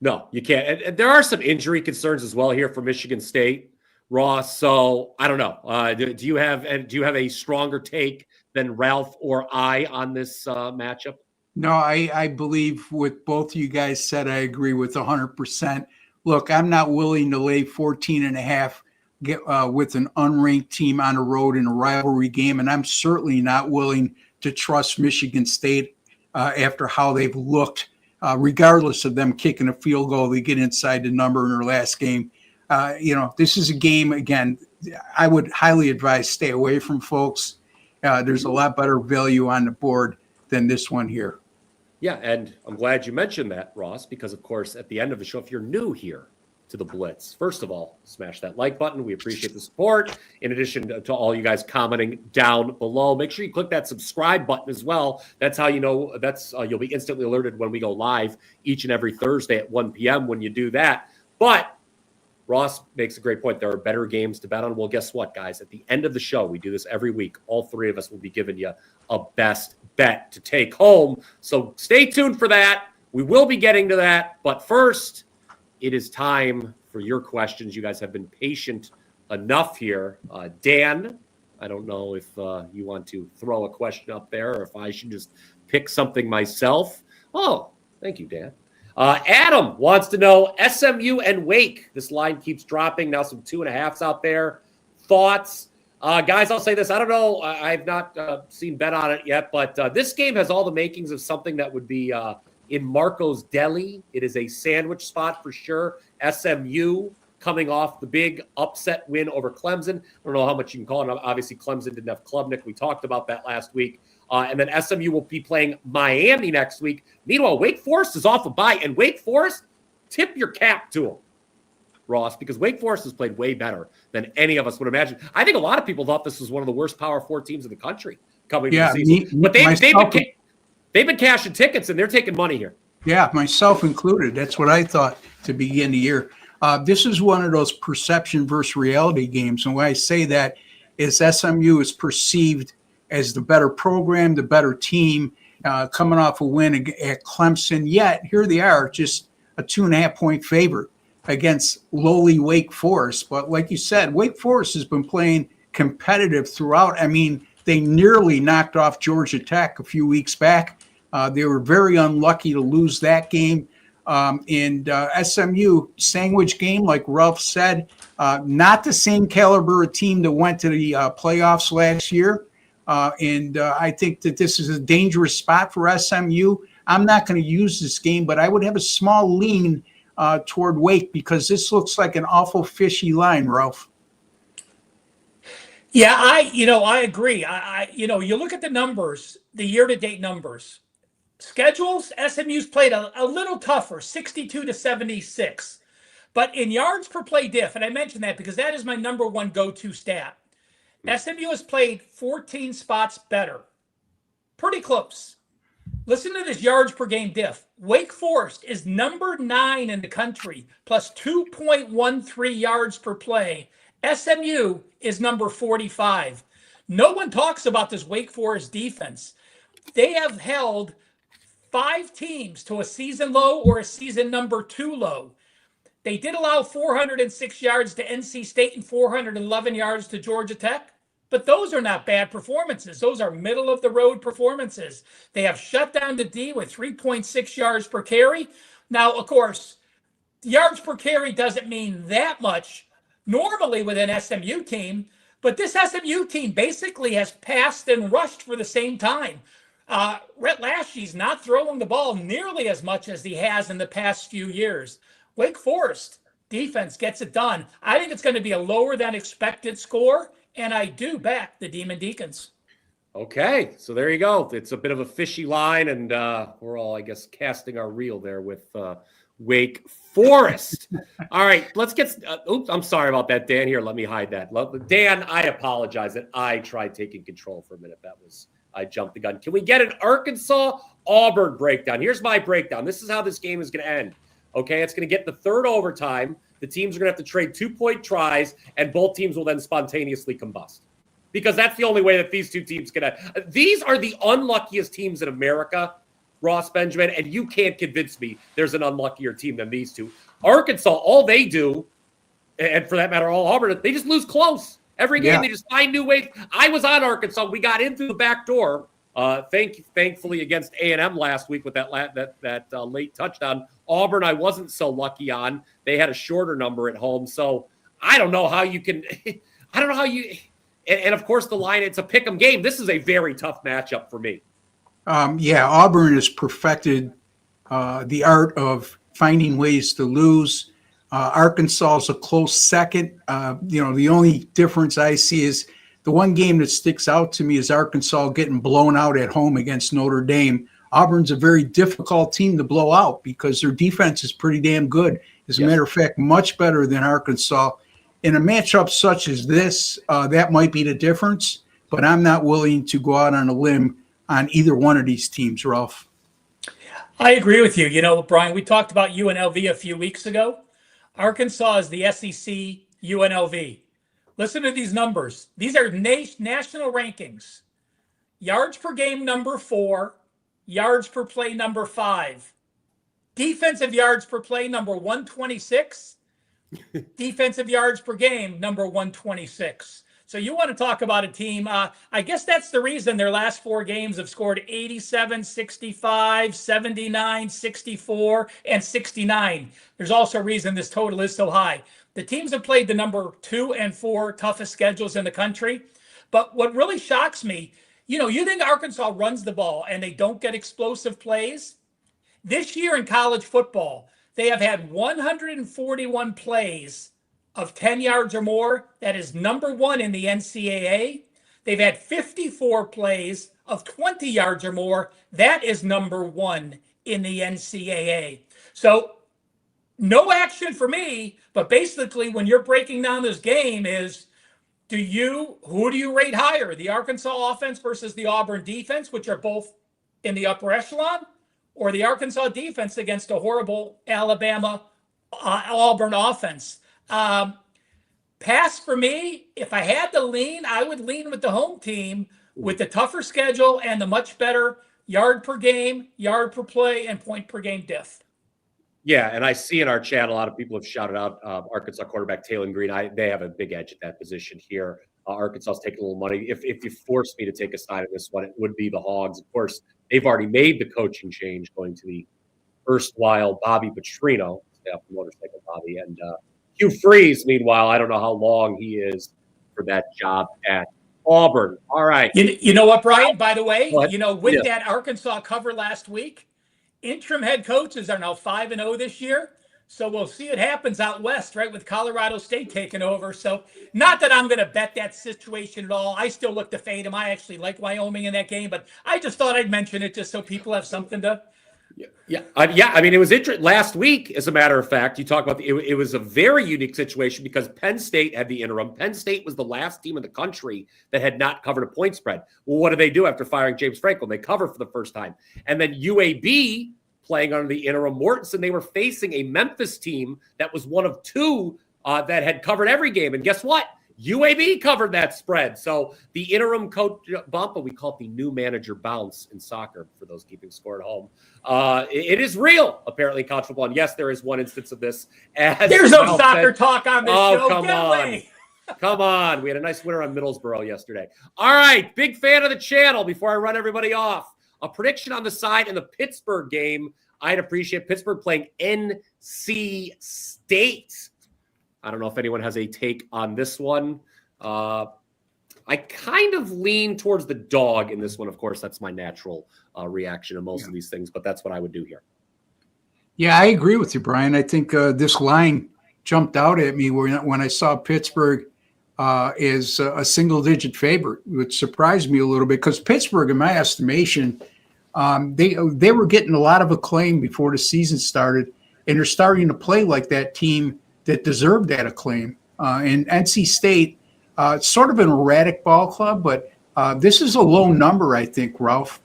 No, you can't. And there are some injury concerns as well here for Michigan State, Ross. So I don't know. Do you have a stronger take than Ralph or I on this matchup? No, I believe what both you guys said, I agree with 100%. Look, I'm not willing to lay 14.5 with an unranked team on the road in a rivalry game, and I'm certainly not willing to trust Michigan State after how they've looked, regardless of them kicking a field goal. They get inside the number in their last game. This is a game, again, I would highly advise stay away from, folks. There's a lot better value on the board than this one here. Yeah, and I'm glad you mentioned that, Ross, because, of course, at the end of the show, if you're new here to the Blitz, first of all, smash that like button. We appreciate the support. In addition to all you guys commenting down below, make sure you click that subscribe button as well. That's how you know you'll be instantly alerted when we go live each and every Thursday at 1 p.m. when you do that. But Ross makes a great point. There are better games to bet on. Well, guess what, guys? At the end of the show, we do this every week. All 3 of us will be giving you a best bet to take home. So stay tuned for that. We will be getting to that. But first, it is time for your questions. You guys have been patient enough here. Dan, I don't know if you want to throw a question up there or if I should just pick something myself. Oh, thank you, Dan. Adam wants to know SMU and Wake. This line keeps dropping. Now some 2.5s out there. Thoughts? Guys, I'll say this. I don't know. I've not seen bet on it yet, but this game has all the makings of something that would be in Marco's Deli. It is a sandwich spot for sure. SMU coming off the big upset win over Clemson. I don't know how much you can call it. Obviously, Clemson didn't have Klubnik. We talked about that last week. And then SMU will be playing Miami next week. Meanwhile, Wake Forest is off a bye. And Wake Forest, tip your cap to them. Ross, because Wake Forest has played way better than any of us would imagine. I think a lot of people thought this was one of the worst Power 4 teams in the country coming to the season. But they've been cashing tickets, and they're taking money here. Yeah, myself included. That's what I thought to begin the year. This is one of those perception versus reality games. And when I say that is SMU is perceived as the better program, the better team, coming off a win at Clemson. Yet here they are, just a 2.5-point favorite against lowly Wake Forest. But like you said, Wake Forest has been playing competitive throughout. I mean, they nearly knocked off Georgia Tech a few weeks back. They were very unlucky to lose that game. And SMU, sandwich game, like Ralph said, not the same caliber of team that went to the playoffs last year. And I think that this is a dangerous spot for SMU. I'm not going to use this game, but I would have a small lean toward Wake because this looks like an awful fishy line, Ralph. Yeah, I agree. You look at the numbers, the year-to-date numbers. Schedules, SMU's played a little tougher, 62 to 76. But in yards per play diff, and I mentioned that because that is my number one go-to stat. SMU has played 14 spots better. Pretty close. Listen to this yards per game diff. Wake Forest is number 9 in the country, plus 2.13 yards per play. SMU is number 45. No one talks about this Wake Forest defense. They have held 5 teams to a season low or a season number 2 low. They did allow 406 yards to NC State and 411 yards to Georgia Tech, but those are not bad performances. Those are middle-of-the-road performances. They have shut down the D with 3.6 yards per carry. Now, of course, yards per carry doesn't mean that much normally with an SMU team, but this SMU team basically has passed and rushed for the same time. Rhett Lashey's not throwing the ball nearly as much as he has in the past few years. Wake Forest defense gets it done. I think it's going to be a lower than expected score, and I do back the Demon Deacons. Okay, so there you go. It's a bit of a fishy line, and we're all, I guess, casting our reel there with Wake Forest. All right, let's get oops, I'm sorry about that, Dan. Here, let me hide that. Dan, I apologize that I tried taking control for a minute. I jumped the gun. Can we get an Arkansas-Auburn breakdown? Here's my breakdown. This is how this game is going to end. Okay, it's going to get the third overtime. The teams are going to have to trade 2-point tries, and both teams will then spontaneously combust. Because that's the only way that these two teams can – these are the unluckiest teams in America, Ross Benjamin, and you can't convince me there's an unluckier team than these two. Arkansas, all they do, and for that matter, all Auburn, they just lose close. Every game, They just find new ways. I was on Arkansas. We got in through the back door, thankfully against A&M last week with that late touchdown. Auburn, I wasn't so lucky on. They had a shorter number at home. So I don't know how you can – I don't know how you – and of course, the line, it's a pick'em game. This is a very tough matchup for me. Auburn has perfected the art of finding ways to lose. Arkansas is a close second. The only difference I see is the one game that sticks out to me is Arkansas getting blown out at home against Notre Dame. Auburn's a very difficult team to blow out because their defense is pretty damn good. As a matter of fact, much better than Arkansas. In a matchup such as this, that might be the difference, but I'm not willing to go out on a limb on either one of these teams, Ralph. I agree with you. Brian, we talked about UNLV a few weeks ago. Arkansas is the SEC UNLV. Listen to these numbers. These are national rankings. Yards per game, number 4. Yards per play, number 5. Defensive yards per play, number 126. Defensive yards per game, number 126. So you want to talk about a team. I guess that's the reason their last 4 games have scored 87, 65, 79, 64, and 69. There's also a reason this total is so high. The teams have played the number 2 and 4 toughest schedules in the country. But what really shocks me, you think Arkansas runs the ball and they don't get explosive plays? This year in college football, they have had 141 plays of 10 yards or more. That is number 1 in the NCAA. They've had 54 plays of 20 yards or more. That is number 1 in the NCAA. So no action for me, but basically when you're breaking down this game is, who do you rate higher? The Arkansas offense versus the Auburn defense, which are both in the upper echelon, or the Arkansas defense against a horrible Alabama Auburn offense? Pass for me. If I had to lean, I would lean with the home team with the tougher schedule and the much better yard per game, yard per play, and point per game diff. Yeah, and I see in our chat a lot of people have shouted out Arkansas quarterback Taylor Green. They have a big edge at that position here. Arkansas's taking a little money. If you force me to take a side of this one, it would be the Hogs. Of course, they've already made the coaching change, going to the erstwhile Bobby Petrino, stay off the motorcycle Bobby, and Hugh Freeze. Meanwhile, I don't know how long he is for that job at Auburn. All right. You know what, Brian? By the way, with that Arkansas cover last week, interim head coaches are now 5-0 this year. So we'll see what happens out west, right, with Colorado State taking over. So not that I'm going to bet that situation at all. I still look to fade them. I actually like Wyoming in that game, but I just thought I'd mention it just so people have something to. Yeah. I mean, it was interesting last week. As a matter of fact, you talk about it was a very unique situation because Penn State had the interim. Penn State was the last team in the country that had not covered a point spread. Well, what do they do after firing James Franklin? They cover for the first time, and then UAB, playing under the interim Mortensen, they were facing a Memphis team that was one of two that had covered every game. And guess what? UAB covered that spread. So the interim coach bump, we call it the new manager bounce in soccer for those keeping score at home. It is real, apparently, in college football. And yes, there is one instance of this. There's no soccer talk on this show. Come on. Come on. We had a nice winner on Middlesbrough yesterday. All right. Big fan of the channel before I run everybody off. A prediction on the side in the Pittsburgh game. I'd appreciate Pittsburgh playing NC State. I don't know if anyone has a take on this one. I kind of lean towards the dog in this one. Of course, that's my natural reaction to most of these things, but that's what I would do here. Yeah, I agree with you, Brian. I think this line jumped out at me when I saw Pittsburgh is a single-digit favorite, which surprised me a little bit because Pittsburgh, in my estimation, they were getting a lot of acclaim before the season started, and they're starting to play like that team that deserved that acclaim. And NC State, it's sort of an erratic ball club, but this is a low number, I think, Ralph,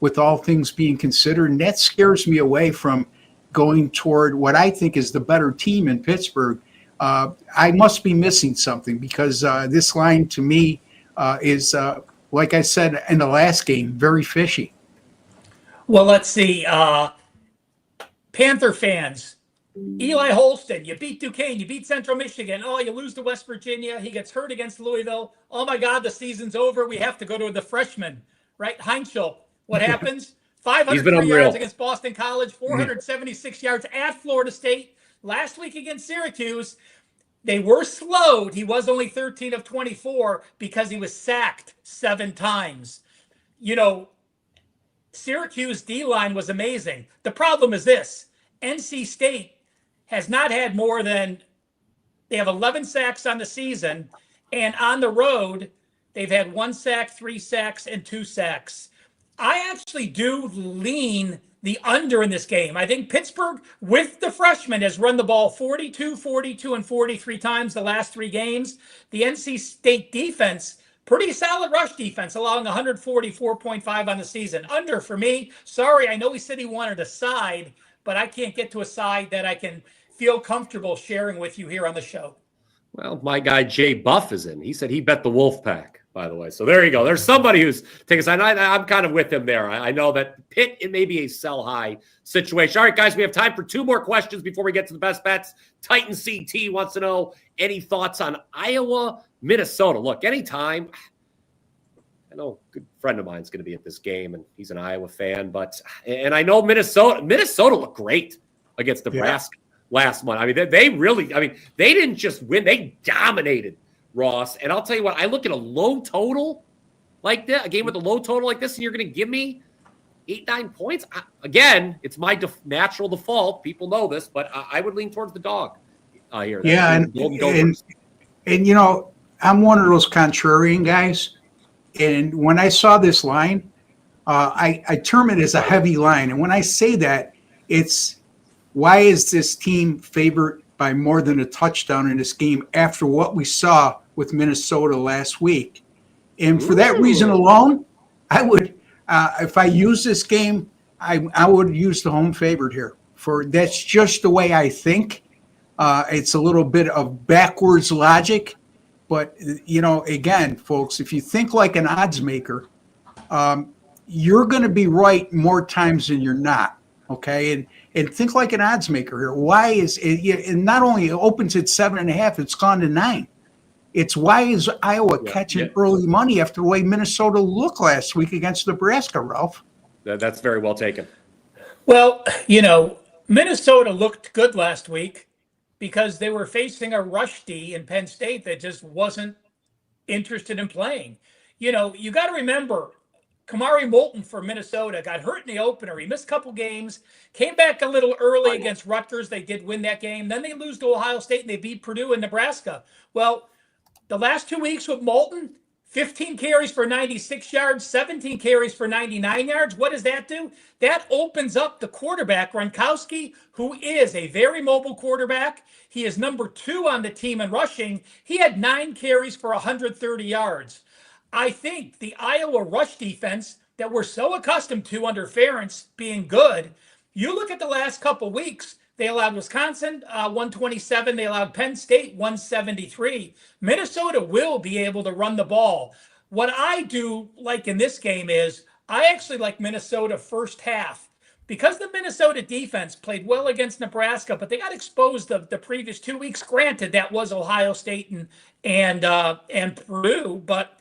with all things being considered. And that scares me away from going toward what I think is the better team in Pittsburgh. I must be missing something because this line to me is, like I said in the last game, very fishy. Well, let's see. Panther fans, Eli Holston, you beat Duquesne, you beat Central Michigan. Oh, you lose to West Virginia. He gets hurt against Louisville. Oh, my God, the season's over. We have to go to the freshman, right? Heinschel. What happens? 503 yards against Boston College, 476 yards at Florida State. Last week against Syracuse, they were slowed. He was only 13 of 24 because he was sacked 7 times. Syracuse D-line was amazing. The problem is this. NC State has not had more than, they have 11 sacks on the season, and on the road, they've had 1 sack, 3 sacks, and 2 sacks. I actually do lean the under in this game. I think Pittsburgh, with the freshman, has run the ball 42, 42, and 43 times the last 3 games. The NC State defense, pretty solid rush defense, allowing 144.5 on the season. Under for me. Sorry, I know he said he wanted a side, but I can't get to a side that I can feel comfortable sharing with you here on the show. Well, my guy Jay Buff is in. He said he bet the Wolfpack, by the way. So there you go. There's somebody who's taking a side. I'm kind of with him there. I know that Pitt, it may be a sell high situation. All right, guys, we have time for 2 more questions before we get to the best bets. Titan CT wants to know any thoughts on Iowa, Minnesota. Look, anytime. I know a good friend of mine is going to be at this game, and he's an Iowa fan. And I know Minnesota looked great against Nebraska last month. I mean, they really, they didn't just win. They dominated, Ross. And I'll tell you what, I look at a low total like that, a game with a low total like this, and you're going to give me 8-9 points. Again, it's my natural default. People know this, but I would lean towards the dog here. Yeah, and I'm one of those contrarian guys. And when I saw this line, I term it as a heavy line. And when I say that, it's Why is this team favored by more than a touchdown in this game after what we saw with Minnesota last week? And for that reason alone, I would, if I use this game, I would use the home favorite here. That's just the way I think. It's a little bit of backwards logic, but again, folks, if you think like an odds maker, you're going to be right more times than you're not. Okay, and think like an odds maker here. Why is it? And not only it opens at 7.5, it's gone to 9. It's why is Iowa catching early money after the way Minnesota looked last week against Nebraska, Ralph? That's very well taken. Well, Minnesota looked good last week because they were facing a rush D in Penn State that just wasn't interested in playing. You got to remember, Kamari Moulton for Minnesota got hurt in the opener. He missed a couple games, came back a little early against Rutgers. They did win that game. Then they lose to Ohio State and they beat Purdue and Nebraska. Well, the last 2 weeks with Moulton, 15 carries for 96 yards, 17 carries for 99 yards. What does that do? That opens up the quarterback, Gronkowski, who is a very mobile quarterback. He is number 2 on the team in rushing. He had 9 carries for 130 yards. I think the Iowa rush defense that we're so accustomed to under Ferentz being good, you look at the last couple weeks, they allowed Wisconsin 127. They allowed Penn State 173. Minnesota will be able to run the ball. What I do like in this game is I actually like Minnesota first half because the Minnesota defense played well against Nebraska, but they got exposed the previous 2 weeks. Granted, that was Ohio State and Purdue, but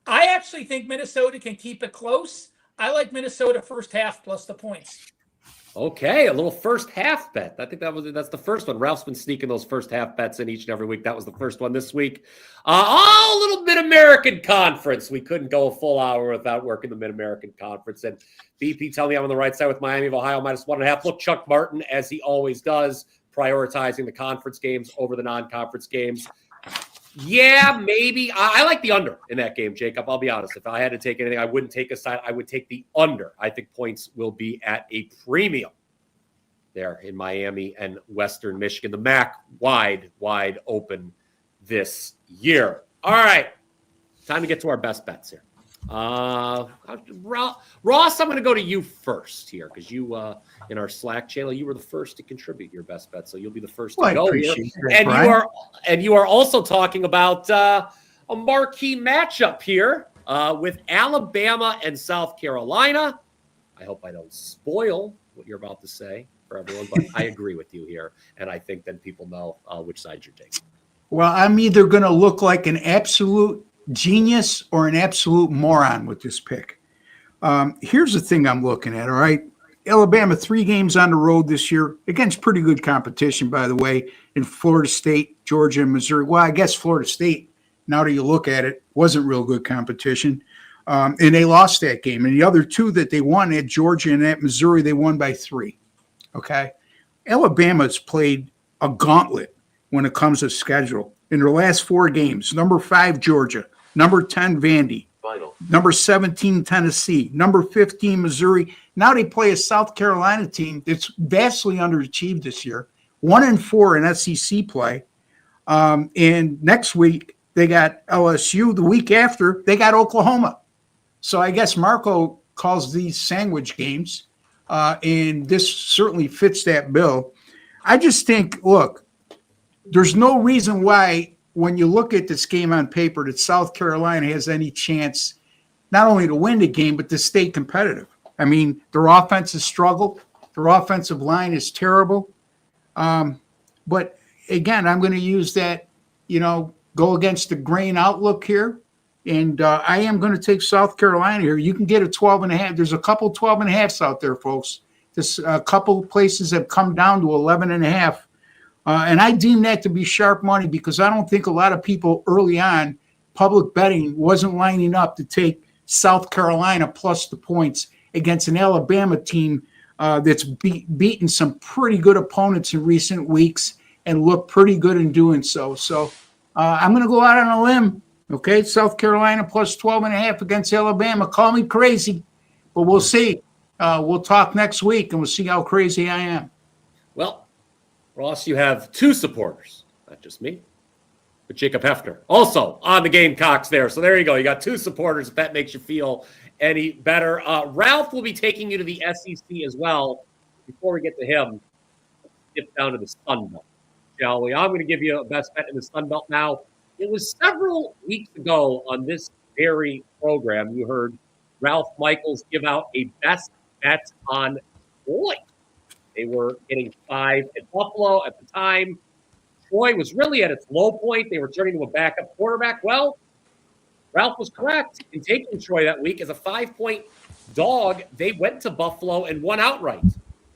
I actually think Minnesota can keep it close. I like Minnesota first half plus the points. Okay, a little first half bet. I think that's the first one. Ralph's been sneaking those first half bets in each and every week. That was the first one this week. A little Mid-American Conference. We couldn't go a full hour without working the Mid-American Conference. And BP, tell me I'm on the right side with Miami of Ohio -1.5. Look, Chuck Martin, as he always does, prioritizing the conference games over the non-conference games. Yeah, maybe. I like the under in that game, Jacob. I'll be honest. If I had to take anything, I wouldn't take a side. I would take the under. I think points will be at a premium there in Miami and Western Michigan. The MAC wide open this year. All right. Time to get to our best bets here. Ross, I'm going to go to you first here because you, in our Slack channel, you were the first to contribute your best bet, so you'll be the first to go here. And you are also talking about a marquee matchup here with Alabama and South Carolina. I hope I don't spoil what you're about to say for everyone, but I agree with you here, and I think then people know which side you're taking. Well, I'm either going to look like an absolute genius or an absolute moron with this pick. Here's the thing I'm looking at, all right? Alabama, 3 games on the road this year against pretty good competition, by the way, in Florida State, Georgia, and Missouri. Well, I guess Florida State, now that you look at it, wasn't real good competition. And they lost that game. And the other 2 that they won at Georgia and at Missouri, they won by 3. Okay? Alabama's played a gauntlet when it comes to schedule. In their last 4 games, number 5, Georgia, number 10, Vandy, number 17, Tennessee, number 15, Missouri. Now they play a South Carolina team that's vastly underachieved this year, 1-4 in SEC play. And next week, they got LSU. The week after, they got Oklahoma. So I guess Marco calls these sandwich games, and this certainly fits that bill. I just think, look, there's no reason why, when you look at this game on paper, that South Carolina has any chance not only to win the game, but to stay competitive. I mean, their offense has struggled. Their offensive line is terrible. But again, I'm going to use that, go against the grain outlook here. And I am going to take South Carolina here. You can get a 12.5. There's a couple 12.5s out there, folks. A couple places have come down to 11.5. And I deem that to be sharp money because I don't think a lot of people early on, public betting wasn't lining up to take South Carolina plus the points against an Alabama team that's beaten some pretty good opponents in recent weeks and looked pretty good in doing so. So I'm going to go out on a limb. Okay, South Carolina plus 12.5 against Alabama. Call me crazy, but we'll see. We'll talk next week and we'll see how crazy I am. Well, Ross, you have two supporters, not just me, but Jacob Hefner, also on the Gamecocks there. So there you go. You got two supporters, if that makes you feel any better. Ralph will be taking you to the SEC as well. Before we get to him, let's dip down to the Sun Belt, shall we? I'm going to give you a best bet in the Sun Belt now. It was several weeks ago on this very program, you heard Ralph Michaels give out a best bet on Troy. They were getting 5 at Buffalo at the time. Troy was really at its low point. They were turning to a backup quarterback. Well, Ralph was correct in taking Troy that week as a 5-point dog. They went to Buffalo and won outright.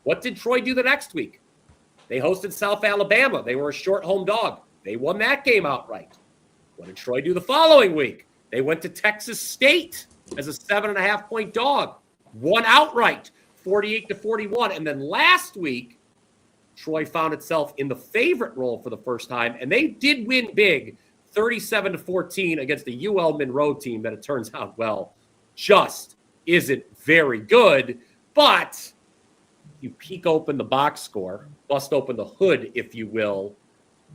What did Troy do the next week? They hosted South Alabama. They were a short home dog. They won that game outright. What did Troy do the following week? They went to Texas State as a 7.5-point dog. Won outright, 48-41. And then last week, Troy found itself in the favorite role for the first time, and they did win big, 37-14 against the UL Monroe team that it turns out, well, just isn't very good. But you peek open the box score, bust open the hood, if you will,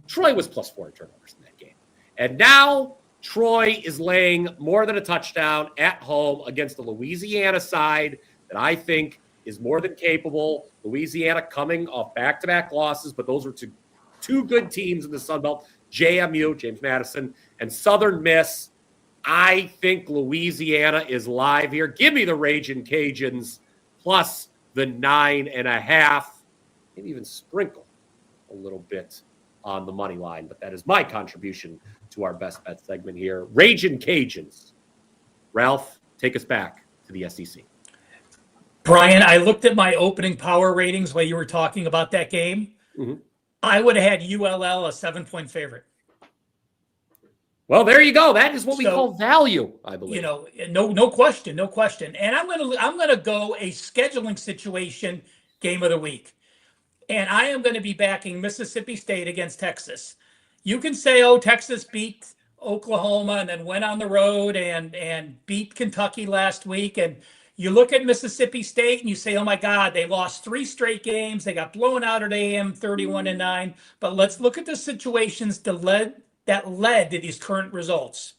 Troy was +4 turnovers in that game. And now Troy is laying more than a touchdown at home against the Louisiana side that I think is more than capable. Louisiana coming off back-to-back losses, but those are two good teams in the Sun Belt, JMU, James Madison, and Southern Miss. I think Louisiana is live here. Give me the Ragin' Cajuns plus the 9.5. Maybe even sprinkle a little bit on the money line, but that is my contribution to our best bet segment here. Ragin' Cajuns. Ralph, take us back to the SEC. Brian, I looked at my opening power ratings while you were talking about that game. Mm-hmm. I would have had ULL a 7-point favorite. Well, there you go. That is what we call value, I believe. You know, no question. And I'm gonna go a scheduling situation game of the week. And I am going to be backing Mississippi State against Texas. You can say, oh, Texas beat Oklahoma and then went on the road and beat Kentucky last week. And you look at Mississippi State and you say, oh, my God, they lost 3 straight games. They got blown out at AM 31-9. But let's look at the situations that led to these current results.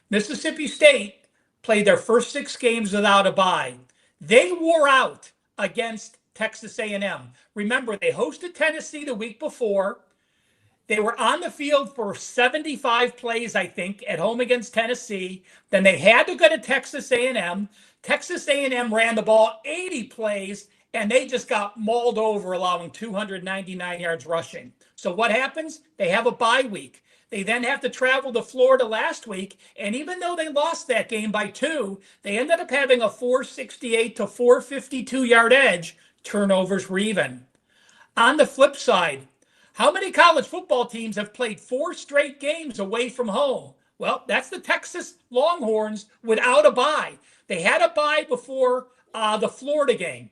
Mississippi State played their first 6 games without a bye. They wore out against Texas A&M. Remember, they hosted Tennessee the week before. They were on the field for 75 plays, I think, at home against Tennessee. Then they had to go to Texas A&M. Texas A&M ran the ball 80 plays, and they just got mauled over, allowing 299 yards rushing. So what happens? They have a bye week. They then have to travel to Florida last week, and even though they lost that game by 2, they ended up having a 468 to 452 yard edge. Turnovers were even. On the flip side, how many college football teams have played 4 straight games away from home? Well, that's the Texas Longhorns without a bye. They had a bye before the Florida game.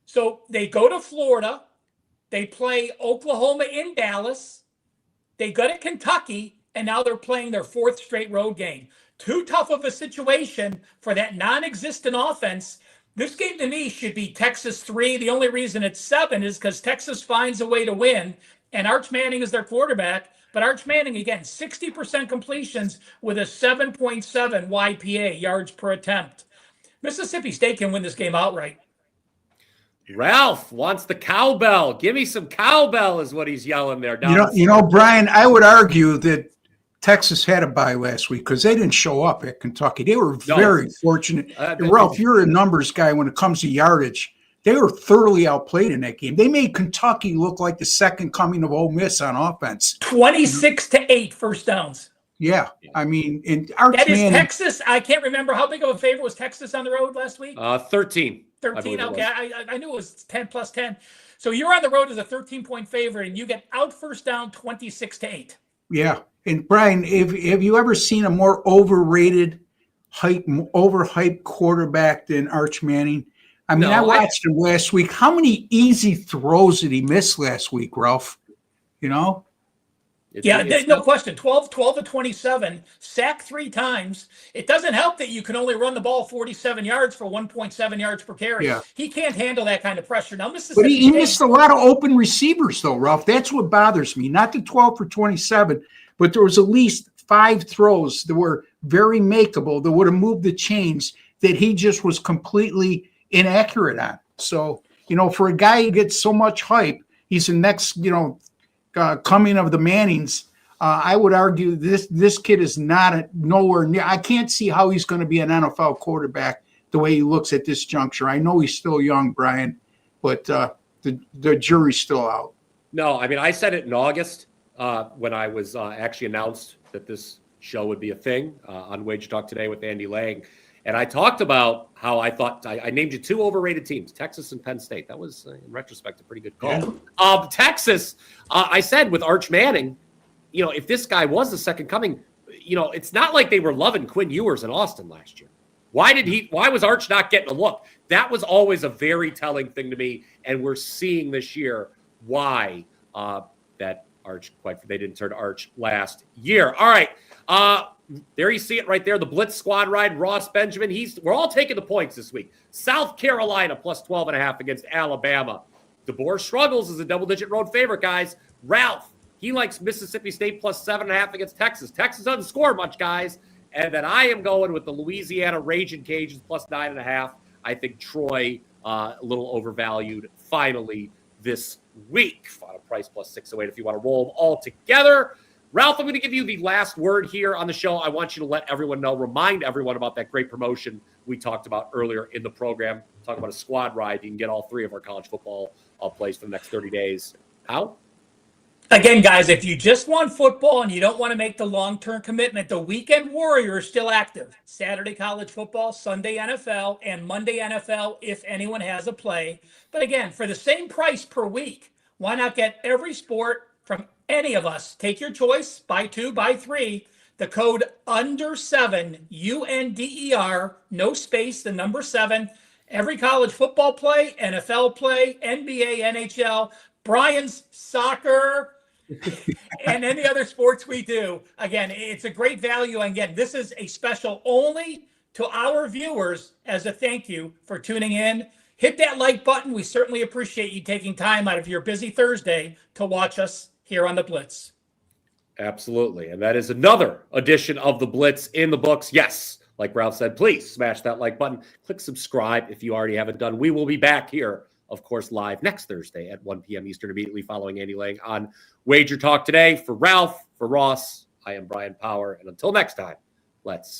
So they go to Florida. They play Oklahoma in Dallas. They go to Kentucky, and now they're playing their 4th straight road game. Too tough of a situation for that non-existent offense. This game to me should be Texas 3. The only reason it's 7 is because Texas finds a way to win, and Arch Manning is their quarterback. But Arch Manning, again, 60% completions with a 7.7 YPA, yards per attempt. Mississippi State can win this game outright. Ralph wants the cowbell. Give me some cowbell is what he's yelling there. You know, Brian, I would argue that Texas had a bye last week because they didn't show up at Kentucky. They were very fortunate. Ralph, you're a numbers guy when it comes to yardage. They were thoroughly outplayed in that game. They made Kentucky look like the second coming of Ole Miss on offense. 26-8 first downs. Yeah. I mean, that is Texas. I can't remember how big of a favorite was Texas on the road last week. 13. 13. Okay. I knew it was 10 plus 10. So you're on the road as a 13-point favorite, and you get out first down 26-8. Yeah. And Brian, have you ever seen a more overrated, overhyped quarterback than Arch Manning? I mean, I watched him last week. How many easy throws did he miss last week, Ralph? You know? No question. 12 to 27, sack 3 times. It doesn't help that you can only run the ball 47 yards for 1.7 yards per carry. Yeah. He can't handle that kind of pressure. Now, Mississippi But he missed a lot of open receivers, though, Ralph. That's what bothers me. Not the 12 for 27, but there was at least 5 throws that were very makeable that would have moved the chains that he just was completely inaccurate on. So, for a guy who gets so much hype, he's the next, coming of the Mannings. I would argue this kid is not nowhere near. I can't see how he's going to be an NFL quarterback the way he looks at this juncture. I know he's still young, Brian, but the jury's still out. No, I mean, I said it in August when I was actually announced that this show would be a thing on WagerTalk today with Andy Lang. And I talked about how I thought I named you 2 overrated teams, Texas and Penn State. That was, in retrospect, a pretty good call. Yeah. Texas, I said with Arch Manning, if this guy was the second coming, it's not like they were loving Quinn Ewers in Austin last year. Why was Arch not getting a look? That was always a very telling thing to me. And we're seeing this year why that Arch, they didn't turn Arch last year. All right. There you see it right there. The Blitz squad ride, Ross Benjamin. We're all taking the points this week. South Carolina plus 12.5 against Alabama. DeBoer struggles as a double-digit road favorite, guys. Ralph, he likes Mississippi State plus 7.5 against Texas. Texas doesn't score much, guys. And then I am going with the Louisiana Raging Cajuns plus 9.5. I think Troy a little overvalued finally this week. Final price plus 608 if you want to roll them all together. Ralph, I'm going to give you the last word here on the show. I want you to let everyone know, remind everyone about that great promotion we talked about earlier in the program. Talk about a squad ride. You can get all 3 of our college football plays for the next 30 days. How? Again, guys, if you just want football and you don't want to make the long-term commitment, the Weekend Warrior is still active. Saturday college football, Sunday NFL, and Monday NFL if anyone has a play. But again, for the same price per week, why not get every sport from any of us? Take your choice, buy 2, buy 3. The code UNDER7, UNDER, no space, the number 7. Every college football play, NFL play, NBA, NHL, Brian's soccer, and any other sports we do. Again, it's a great value. And again, this is a special only to our viewers as a thank you for tuning in. Hit that like button. We certainly appreciate you taking time out of your busy Thursday to watch us here on The Blitz. Absolutely. And that is another edition of The Blitz in the books. Yes, like Ralph said, please smash that like button. Click subscribe if you already haven't done. We will be back here, of course, live next Thursday at 1 p.m. Eastern, immediately following Andy Lang on WagerTalk today. For Ralph, for Ross, I am Brian Power. And until next time, let's